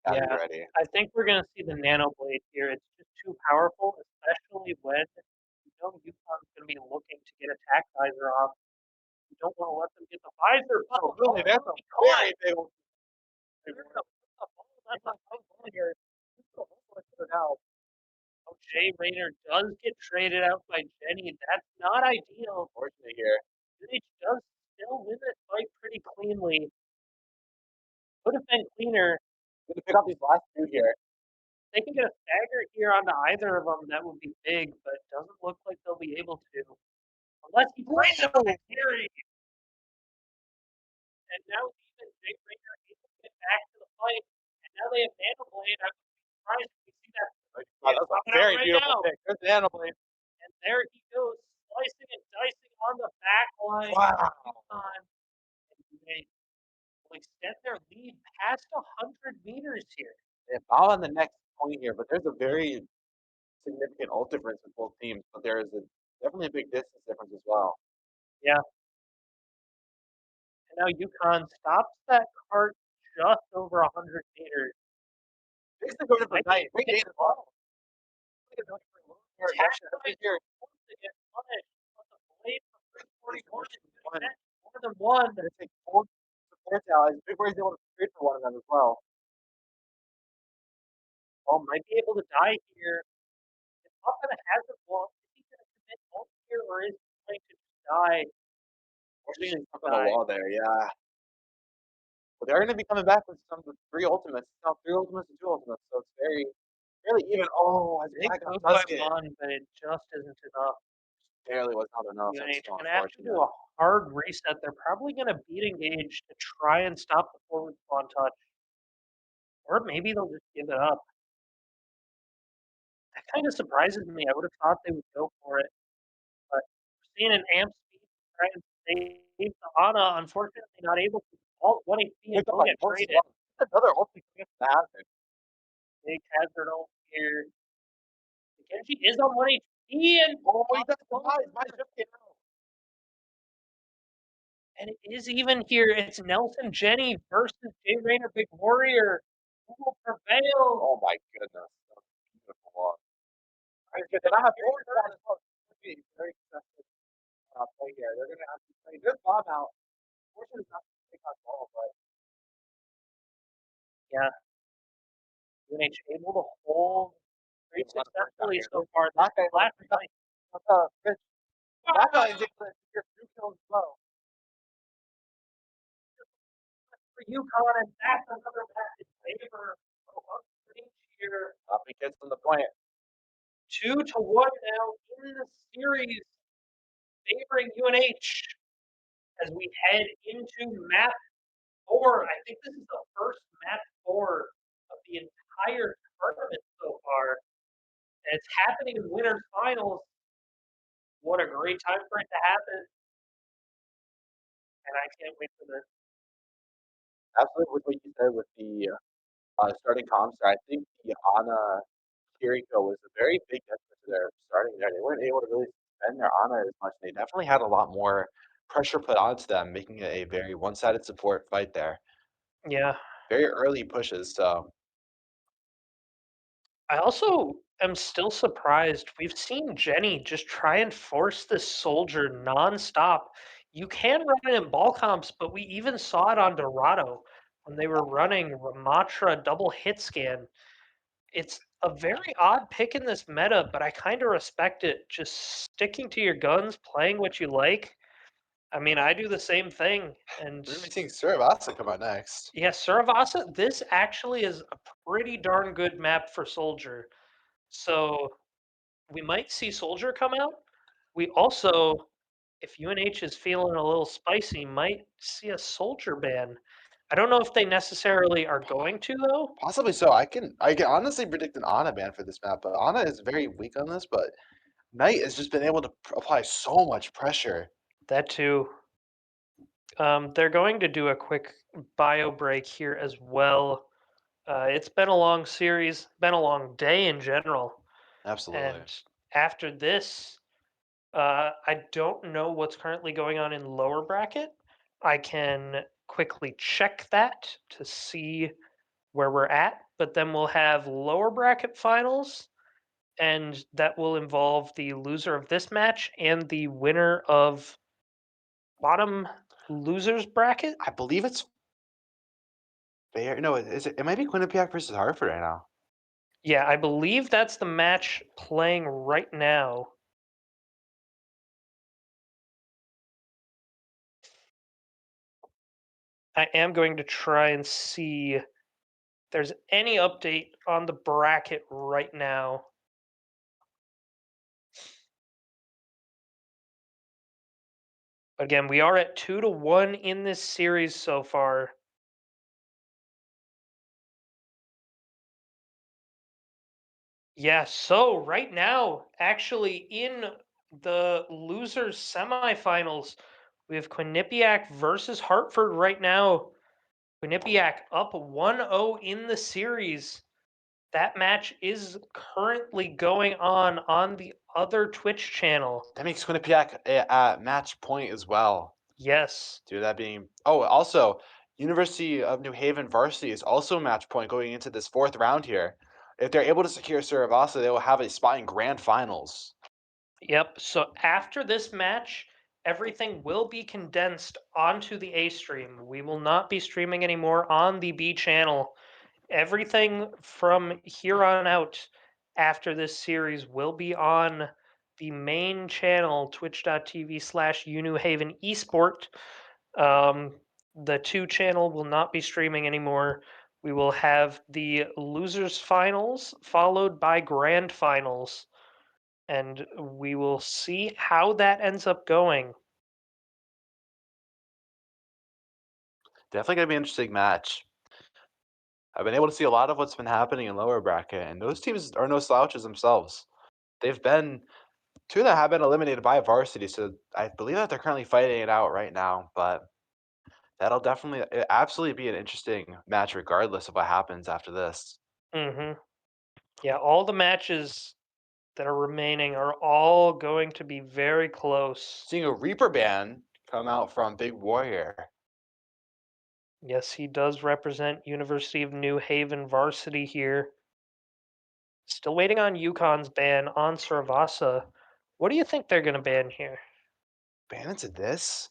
Yeah, Ready. I think we're going to see the Nano Blade here. It's just too powerful, especially when you know Yukon's going to be looking to get attack visor off. You don't want to let them get the visor. Oh, really? That's a very big ult. That's a big one here. Now, oh, Jay Rayner does get traded out by Jenny. That's not ideal. Unfortunately here. UNH does still win this fight pretty cleanly. Could have been cleaner. Gonna pick up these last two here. They can get a stagger here onto either of them. That would be big, but it doesn't look like they'll be able to. Unless he brings it with a Fury. And now even Jay Rayner able to get back to the fight. And now they have Nano Blade. I would be surprised if we see that. Wow, that's a very beautiful pick. There's the Nano Blade. And there he goes, slicing and dicing on the back line. Wow. And they will extend their lead past 100 meters here. They foul on the next point here, but there's a very significant ult difference with both teams. But there is definitely a big distance difference as well. Yeah. And now UConn stops that cart just over 100 meters. Basically going for Knight. Great game as well. More than one. They take both support allies. Big Warrior's able to trade for one of them as well. Ball might be able to die here. It's not going to have the ball. Is he going to commit ult here, or is he going to just die? Fortunately, stuck on the wall there, yeah. But they're going to be coming back with some of the 3 ultimates. No, 3 ultimates and 2 ultimates, so it's fairly even. Oh, They go by one, but it just isn't enough. Barely was not enough. UNH going to have to do a hard reset. They're probably going to beat engage to try and stop the forward spawn touch. Or maybe they'll just give it up. That kind of surprises me. I would have thought they would go for it. But we're seeing an amp speed try and save the Ana. Unfortunately, not able to. Alt 1 HP and will get traded. Another ultimate coming from the hazard. Big hazard ult here. Genji is on 1 HP and he doesn't my ship came out. And it is even here. It's Nelson Jenny versus Jay Rayner Big Warrior. Who will prevail? Oh my goodness. Beautiful one. I have a very successful play here. They're going to have to play this bomb out. Fortunately, it's not going to take on ball, but Yeah. UNH able to hold pretty There's a lot of pressure successfully here. so far. That This guy- last that- night. Rich, that guy is able to get 2 kills as well. For UConn, and that's another match in favor of UNH here. He gets from the point. 2-1 now in the series, favoring UNH as we head into map 4. I think this is the first map 4 of the entire tournament so far. And it's happening in winners finals. What a great time for it to happen. And I can't wait for this. Absolutely, with what you said with the starting comps, I think the Ana Kiriko was a very big difference to their starting there. They weren't able to really spend their Ana as much. They definitely had a lot more pressure put onto them, making it a very one-sided support fight there. Yeah. Very early pushes, so I also am still surprised. We've seen Jenny just try and force this soldier nonstop. You can run it in ball comps, but we even saw it on Dorado when they were running Ramatra double hit scan. It's a very odd pick in this meta, but I kind of respect it. Just sticking to your guns, playing what you like. I mean, I do the same thing. And we're gonna be seeing Surabasa come out next. yeah, Suravasa, this actually is a pretty darn good map for Soldier. So we might see Soldier come out. We also, if UNH is feeling a little spicy, might see a Soldier ban. I don't know if they necessarily are going to though. Possibly so. I can honestly predict an Ana ban for this map, but Ana is very weak on this. But Knight has just been able to apply so much pressure. That too. They're going to do a quick bio break here as well. It's been a long series, been a long day in general. Absolutely. And after this, I don't know what's currently going on in lower bracket. I can quickly check that to see where we're at, but then we'll have lower bracket finals, and that will involve the loser of this match and the winner of bottom losers bracket. I believe it's fair. No, it might be Quinnipiac versus Hartford right now. Yeah, I believe that's the match playing right now. I am going to try and see if there's any update on the bracket right now. Again, we are at 2-1 in this series so far. Yeah, so right now, actually in the losers semifinals, we have Quinnipiac versus Hartford right now. Quinnipiac up 1-0 in the series. That match is currently going on the other Twitch channel. That makes Quinnipiac at match point as well. Yes. Dude, that being also University of New Haven varsity is also match point going into this 4th round here. If they're able to secure Suravasa, they will have a spot in grand finals. Yep. So after this match, everything will be condensed onto the A stream. We will not be streaming anymore on the B channel. Everything from here on out after this series will be on the main channel, twitch.tv/UNewhaven esport. The 2 channel will not be streaming anymore. We will have the losers finals followed by grand finals, and we will see how that ends up going. Definitely gonna be an interesting match. I've been able to see a lot of what's been happening in lower bracket, and those teams are no slouches themselves. They've been 2 that have been eliminated by varsity, so I believe that they're currently fighting it out right now. But that'll definitely absolutely be an interesting match, regardless of what happens after this. Mm-hmm. Yeah, all the matches that are remaining are all going to be very close. Seeing a Reaper ban come out from Big Warrior. Yes, he does represent University of New Haven varsity here. Still waiting on UConn's ban on Suravasa. What do you think they're going to ban here? Ban into this?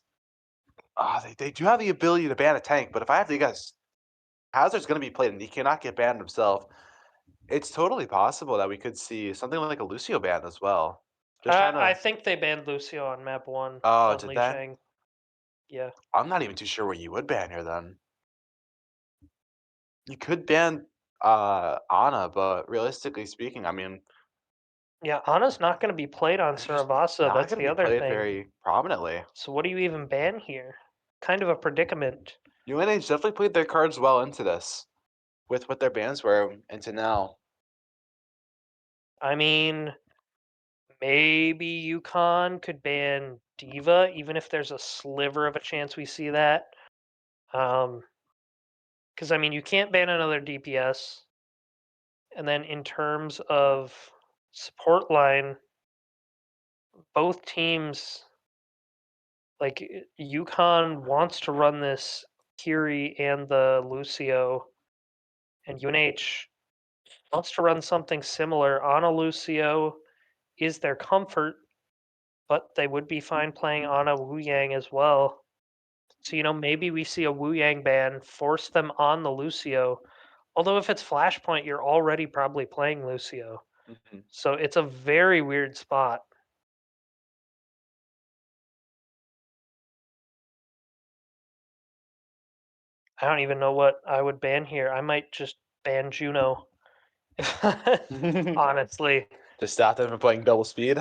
They do have the ability to ban a tank, but if I have to guess, Hazard's going to be played and he cannot get banned himself. It's totally possible that we could see something like a Lucio ban as well. Just trying I to. think they banned Lucio on map 1 Oh, on did Li that? Shang. Yeah. I'm not even too sure what you would ban here then. You could ban Ana, but realistically speaking, I mean, Yeah, Ana's not going to be played on they're just Saravasa. not That's going the to be other played thing. very prominently. So what do you even ban here? Kind of a predicament. UNH definitely played their cards well into this, with what their bans were into now. I mean, maybe UConn could ban Diva, even if there's a sliver of a chance we see that. Because I mean, you can't ban another DPS. And then in terms of support line, both teams, like UConn wants to run this Kiri and the Lucio, and UNH wants to run something similar. Ana Lucio is their comfort, but they would be fine playing Ana Wu Yang as well. So, maybe we see a Wu Yang ban, force them on the Lucio. Although if it's Flashpoint, you're already probably playing Lucio. Mhm. So it's a very weird spot. I don't even know what I would ban here. I might just ban Juno. Honestly. Just stop them from playing double speed.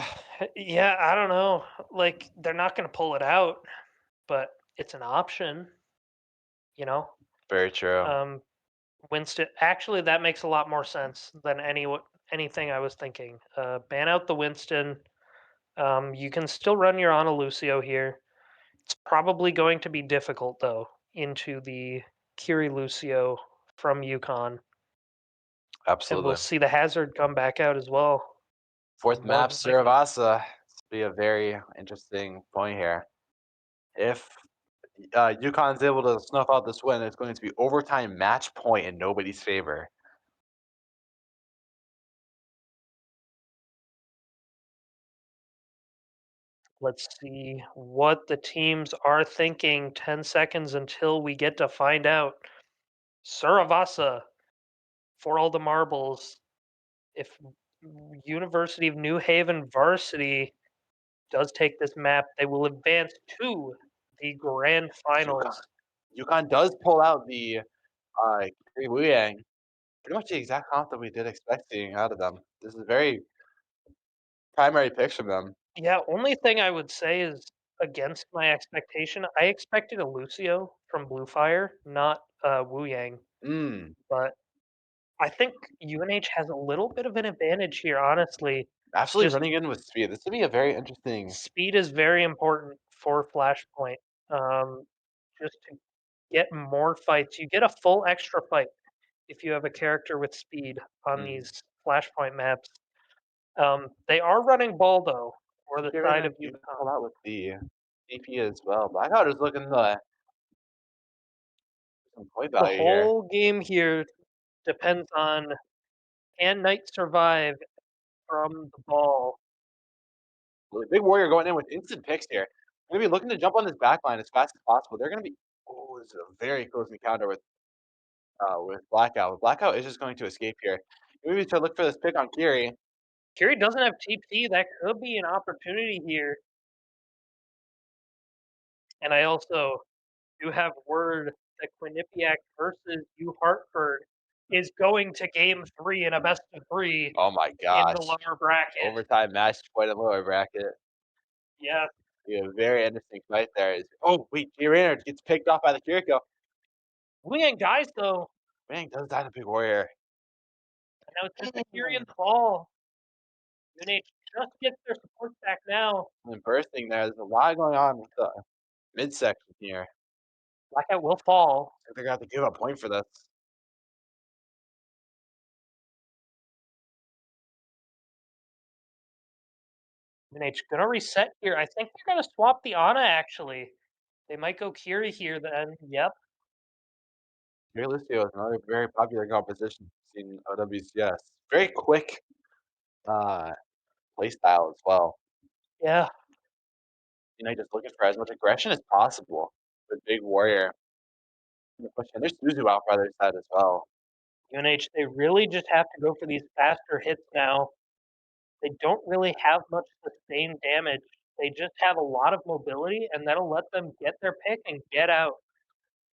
Yeah, I don't know. Like, they're not going to pull it out, but it's an option, you know? Very true. Winston, actually, that makes a lot more sense than anything I was thinking. Ban out the Winston. You can still run your Ana Lucio here. It's probably going to be difficult, though, into the Kiri Lucio from UConn. And we'll Absolutely. see the Hazard come back out as well. Fourth more map, than likely. Saravasa. This will be a very interesting point here. If UConn's able to snuff out this win, it's going to be overtime match point in nobody's favor. Let's see what the teams are thinking. 10 seconds until we get to find out. Saravasa for all the marbles. If University of New Haven varsity does take this map, they will advance to the grand finals. UConn does pull out the Kiri Wuyang. Pretty much the exact comp that we did expect seeing out of them. This is very primary picks from them. Yeah, only thing I would say is against my expectation. I expected a Lucio from Blue Fire, not Wu Yang. Mm, But I think UNH has a little bit of an advantage here, honestly. absolutely Just running in with speed. This would be a very interesting. speed is very important for Flashpoint. Just to get more fights, you get a full extra fight if you have a character with speed on these Flashpoint maps. They are running ball though, for the side of You UConn. pull out with the DP as well. Blackout is looking the some point The value here. whole game here depends on can Knight survive from the ball. The big warrior going in with instant picks here. They're gonna be looking to jump on this back line as fast as possible. They're gonna be this is a very close encounter with Blackout. Blackout is just going to escape here. Maybe to look for this pick on Kiri. Kiri doesn't have TP. That could be an opportunity here. And I also do have word that Quinnipiac versus U Hartford is going to game 3 in a best of 3 Oh my in gosh. the lower bracket. Overtime match point in lower bracket. Yeah. Be a very interesting fight there. Oh wait, Jay Raynard gets picked off by the Kiriko. Wu Yang dies though. Man, does die the big warrior. And now it's just a Kiri in the ball. UNH just gets their support back now. And bursting there. There's a lot going on with the midsection here. Blackout will fall. I think they're gonna have to give a point for this. UNH gonna reset here. I think they're gonna swap the Ana actually. They might go Kiri here then. Yep. Kiri Lucio is another very popular composition seen in OWCS. Very quick play style as well. Yeah. Just looking for as much aggression as possible with Big Warrior. And there's Suzu out for other side as well. UNH, they really just have to go for these faster hits now. They don't really have much sustained damage. They just have a lot of mobility, and that'll let them get their pick and get out.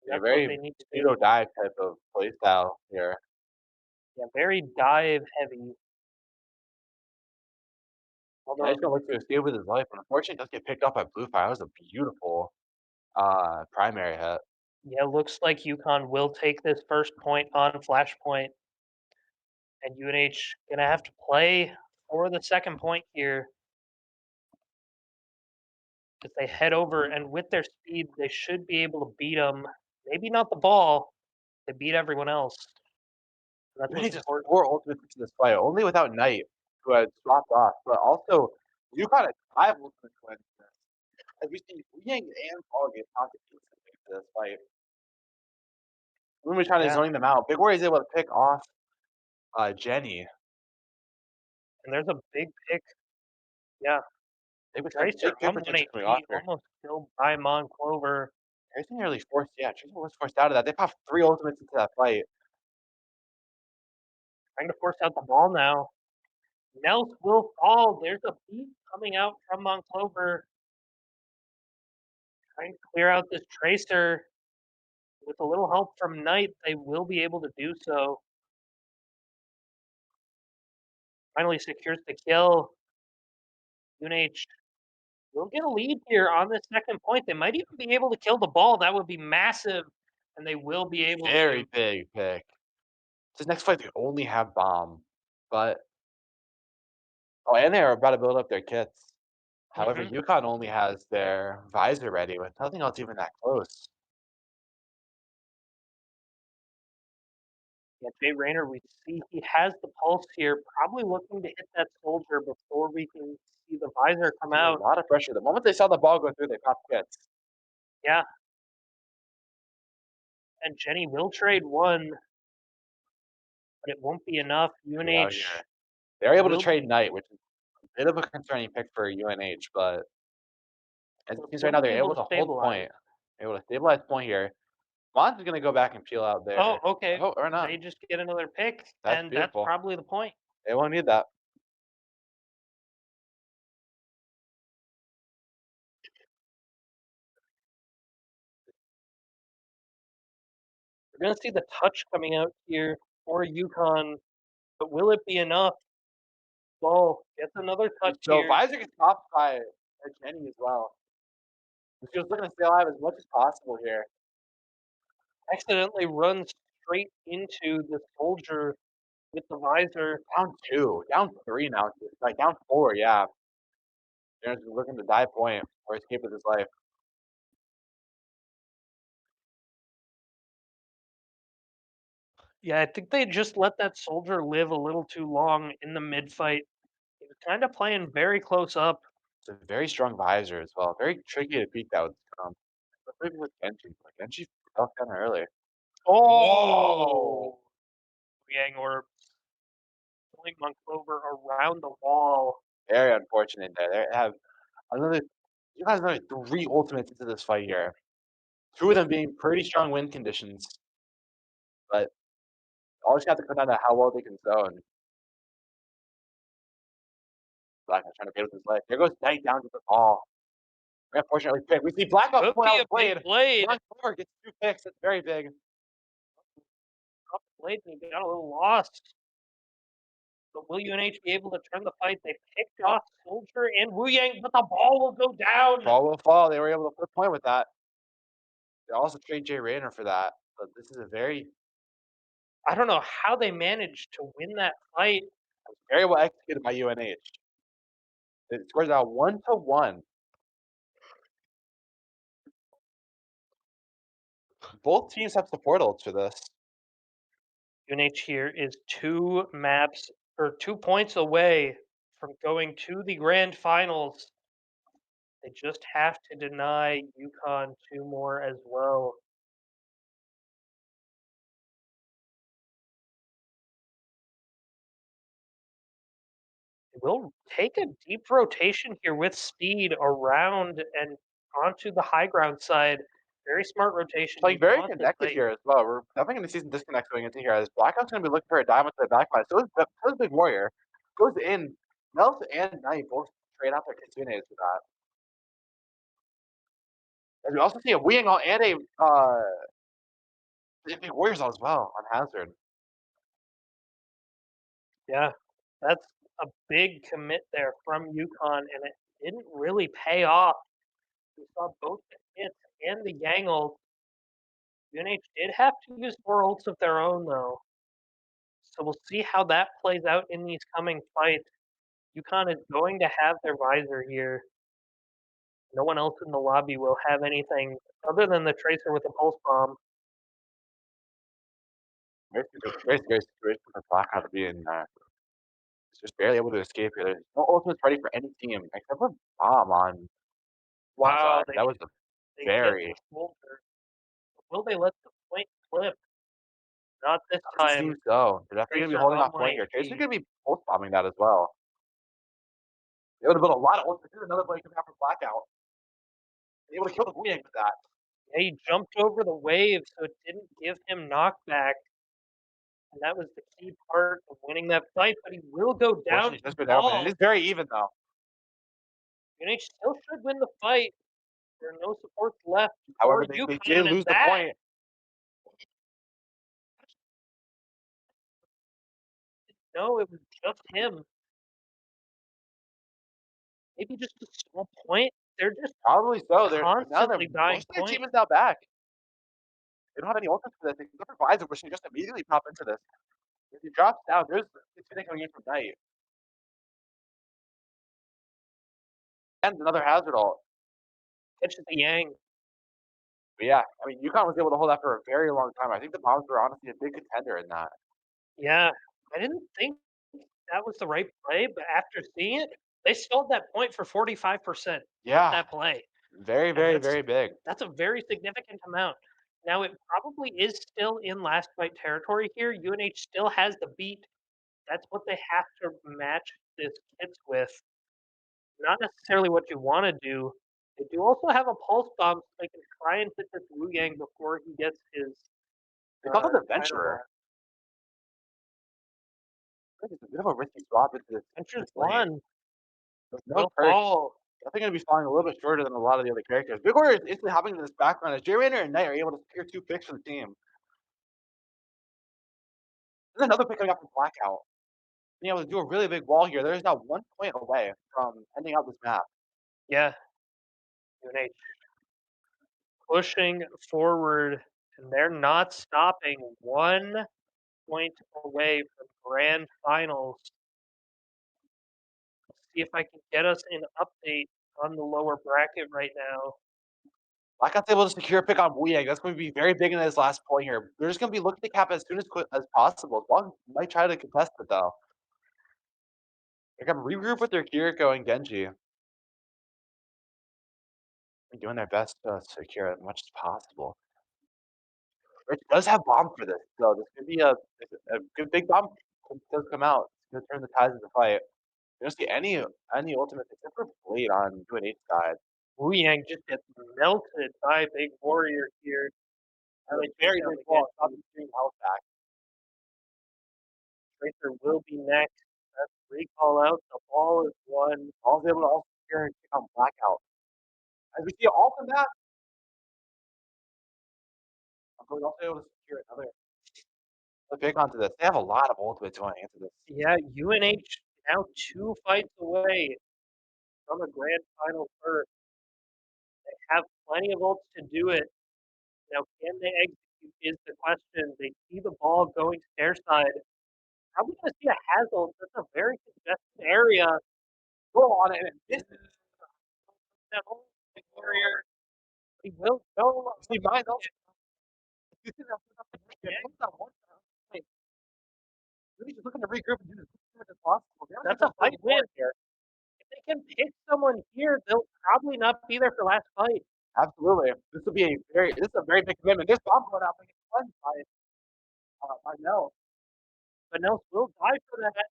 A That's what very they need to pseudo do. dive type of playstyle here. Yeah, very dive heavy. Yeah, Although, he's gonna look to escape with his life, but unfortunately, it does get picked up by Blue Fire. That was a beautiful primary hit. yeah, looks like UConn will take this first point on Flashpoint. And UNH gonna have to play for the second point here. If they head over, and with their speed, they should be able to beat them. Maybe not the ball. They beat everyone else. That's Really what's just important. 4 ultimates into this fight, only without Knight, who had swapped off, but also UConn had 5 ultimates going into this. As we see, Yang and Paul get knocked instantly into this fight. When we're trying to Yeah. zoning them out, Big Warrior is able to pick off Jenny. And there's a big pick. Yeah. Tracer Big on potential 1 coming off HP, here. almost killed by Mon Clover. Tracer nearly forced, Tracer was forced out of that. They popped 3 ultimates into that fight. Trying to force out the ball now. Nels will fall. There's a beat coming out from Mon Clover. Trying to clear out this Tracer. With a little help from Knight, they will be able to do so. Finally secures the kill. UNH will get a lead here on the second point. They might even be able to kill the ball. That would be massive. And they will be able Very to. big pick. This next fight, they only have bomb, but and they are about to build up their kits. However, Mhm. UConn only has their visor ready with nothing else even that close. Yeah, Jay Rayner, we see he has the pulse here, probably looking to hit that soldier before we can see the visor come A out. lot of pressure. The moment they saw the ball go through, they popped kits. Yeah. And Jenny will trade one, but it won't be enough. Out UNH here. They're able to will trade be, Knight, which is a bit of a concerning pick for UNH, but as it seems right will now, be they're able able to to hold stabilize. point. Able to stabilize point here. Mons is going to go back and peel out there. Oh, okay. Oh, or not. They just get another pick, That's and that's beautiful. probably the point. They won't need that. We're going to see the touch coming out here for UConn, but will it be enough? Ball gets another touch So here. Visor gets topped by Jenny as well. She was looking to stay alive as much as possible here. Accidentally runs straight into the soldier with the visor. Down 2, down 3 now. Like down 4, yeah. Aaron's looking to die point or escape with his life. Yeah, I think they just let that soldier live a little too long in the mid fight. He was kind of playing very close up. It's a very strong visor as well. Very tricky to beat that with but maybe with Genji. Like Genji fell kind of early. Oh, Yang Orb pulling Monclover around the wall. Very unfortunate there. They have another you guys another 3 ultimates into this fight here. 2 of them being pretty strong win conditions. But all just have to come down to how well they can zone. Black trying to get with his life. There goes Knight down to the ball. Unfortunately pick. We see Black up Could point be out a big Blade. blade. Monclover gets 2 picks. That's very big. Up blade and he got a little lost. But will UNH be able to turn the fight? They picked off Soldier and Wu Yang, but the ball will go down. Ball will fall. They were able to put a point with that. They also trade Jay Rayner for that. But this is a very, I don't know how they managed to win that fight. very well executed by UNH. It scores out 1-1. Both teams have supportals for this. UNH here is 2 maps or 2 points away from going to the grand finals. They just have to deny UConn 2 more as well. They will take a deep rotation here with speed around and onto the high ground side. Very smart rotation. Playing You very want this connected fight. here as well. We're definitely going to see some disconnects going into here as Blackout's going to be looking for a diamond to the backline. So is Big Warrior. Goes in. Melts and Knight both trade out their Kitsunes for that. And we also see a Wing and a Big Warriors as well on Hazard. Yeah, that's a big commit there from UConn, and it didn't really pay off. We saw both the hits and the Yang ult. UNH did have to use 4 ults of their own, though. So we'll see how that plays out in these coming fights. UConn is going to have their visor here. No one else in the lobby will have anything other than the Tracer with a pulse bomb. Very scary situation for Blackout to be in. He's just barely able to escape here. There's no ultimates ready for any team except for Bomb on Wow, that was a they very get the shoulder. Will they let the point flip? Not this doesn't time. seem so. They're definitely going to be Tracer holding on off point here. 1 Tracer's HP. going to be pulse bombing that as well. They would have built a lot of ultimates. Here's another blade coming out from Blackout. Able to kill the Wing with that. Yeah, he jumped over the wave, so it didn't give him knockback. And that was the key part of winning that fight, but he will go down Unfortunately, to just been down, but ball. it is very even though. UNH still should win the fight. There are no supports left. However, for they UConn, did and lose the that point. No, it was just him. Maybe just a small point. They're just Probably so. constantly dying most of their team points. is now back. They don't have any ultimates for this. They can go for Visor, which can just immediately pop into this. If he drops down, there's Kitsunes coming in from Knight. And another Hazard ult. Catches the Yang. But yeah, I mean, UConn was able to hold that for a very long time. I think the Bombs were honestly a big contender in that. Yeah, I didn't think that was the right play, but after seeing it, they stalled that point for 45%. Yeah, That play. very, And very, that's- very big. That's a very significant amount. Now, it probably is still in last fight territory here. UNH still has the beat. That's what they have to match this kits with. Not necessarily what you want to do. They do also have a pulse bomb, so they can try and hit this Wu Yang before he gets his. They call him the final Venturer. blast. I think it's a bit of a risky swap into this. Venture's this lane. one. There's no Will perks. fall. I think going to be falling a little bit shorter than a lot of the other characters. Big Warrior is instantly hopping into this background as J Rainer and Knight are able to secure 2 picks for the team. There's another pick coming up from Blackout. Being able to do a really big wall here. There's now 1 point away from ending out this map. Yeah. UNH pushing forward, and they're not stopping. 1 point away from grand finals. Let's see if I can get us an update on the lower bracket right now. Blackout's able to secure a pick on Wu Yang. That's going to be very big in this last point here. They're just going to be looking to cap as soon as possible. Blackout might try to contest it though. They're going to regroup with their Kiriko and Genji. They're doing their best to secure as much as possible. Rich does have bomb for this, so this could be a good big bomb does come out. It's going to turn the tides of the fight. You don't see any ultimates except for Blade on UNH side. Wu Yang just gets melted by Big Warrior here. It's very big ball. Stop him doing health back. Tracer will be next. That's recall out. The ball is won. Ball's able to also secure and kick on Blackout. As we see all from that, I'm also able to secure another pick onto this. They have a lot of ultimates going into this. Yeah, UNH now 2 fights away from a grand final first. They have plenty of ults to do it. Now, can they execute is the question. They see the ball going stair side. Probably going to see a Hazel. That's a very congested area. Go on it. And this is That whole Big Warrior. He will go. see mine also. Really just looking to regroup and do as much as possible. That's a fight win here. If they can pick someone here, they'll probably not be there for last fight. Absolutely. This is a very big commitment. This bomb going out like it's fun by Nels. But Nels will die for that.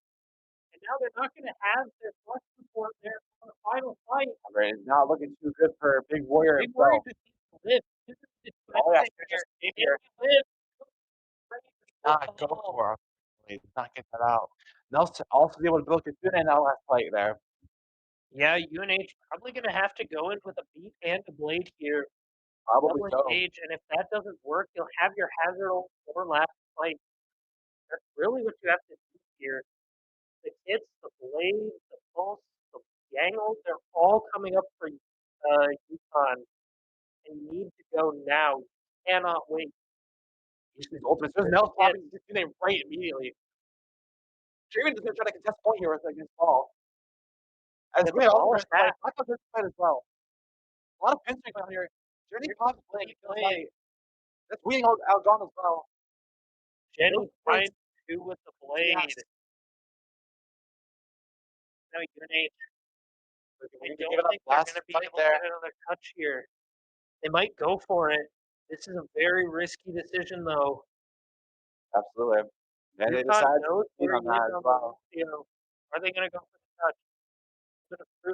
And now they're not going to have their flex support there on the final fight. Right, it's not looking too good for Big Warrior Big Warrior himself. just needs to live. This is the Oh yeah, here. just If here. he lives, Not go for it. He did not get that out. Nelson also able to build Kitsune in that last fight there. Yeah, UNH probably going to have to go in with a beat and a blade here. Probably Double so. engage, and if that doesn't work, you'll have your hazard or last fight. That's really what you have to do here. The hits, the blade, the pulse, the angles, they're all coming up for UConn. And you need to go now. You cannot wait. He's ultimate. There's Nelson popping Kitsune right immediately. Draven is going to try to contest point here with this ball. As Yeah, we the all ball is fight, back. I thought this fight as well. A lot of pinching on here. Jenny pops blade. That's weeding out Gone as well. Jenny trying to do with the blade. Yes. No, UNH. I Give don't it up think they're last going to be fight able there. to get another touch here. They might go for it. This is a very risky decision, though. Absolutely. And they UConn decide knows to lean where on he is that as on well. the Are they going to go for the touch?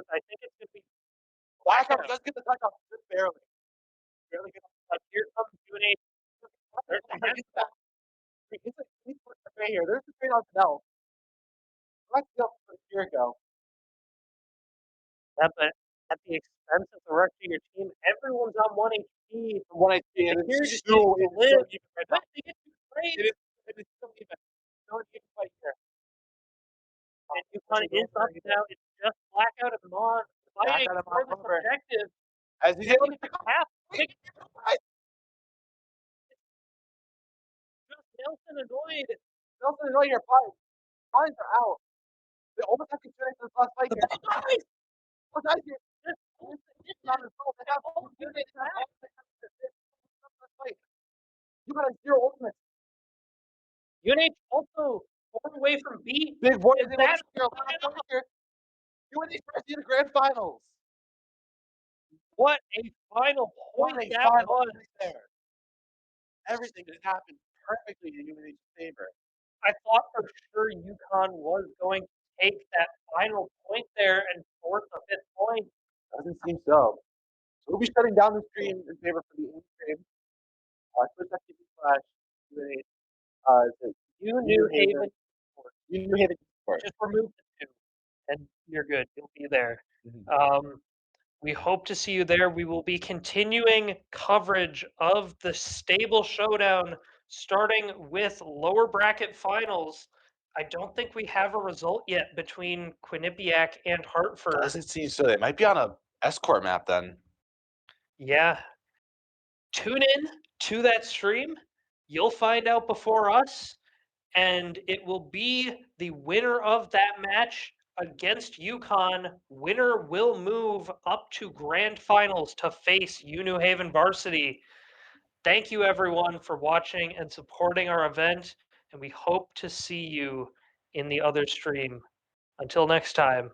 I think it's going to be Blackout does get the touch off just barely. Barely get the touch. Here comes UNH. There's the headshot. He's right here. There's the trade on Snell. Let's go for Jericho. Yeah, but at the expense of the rest of your team, everyone's on 1 HP. From what I see, and Here's it's still still live. even right now. They get too great. It is still even. No one can fight here. And UConn is up now. It's just Blackout and Mon fighting Blackout and for Mon this over. objective. As he's able to pick up Half. Wait, Just Nelson annoyed. Nelson is on your fight. Lines are out. They almost have to finish this last fight here. Guys! Oh, guys, here. It's Not his fault. They have fight. You got a 0 ultimate. UNH also far away from B. Big boy is Is able that to secure a last point here. UNH first in the grand finals. what a final point What a that final was. right there. Everything just happened perfectly in UNH's favor. I thought for sure UConn was going to take that final point there and force a 5th point. Doesn't seem so. So we'll be shutting down the stream in favor for the in stream. Twitch.tv/UNH. New Haven. New Haven. Just remove the 2, and you're good. You'll be there. We hope to see you there. We will be continuing coverage of the stable showdown, starting with lower bracket finals. I don't think we have a result yet between Quinnipiac and Hartford. Doesn't seem so. They might be on a escort map then. Yeah. Tune in to that stream. You'll find out before us, and it will be the winner of that match against UConn. Winner will move up to grand finals to face New Haven varsity. Thank you, everyone, for watching and supporting our event, and we hope to see you in the other stream. Until next time.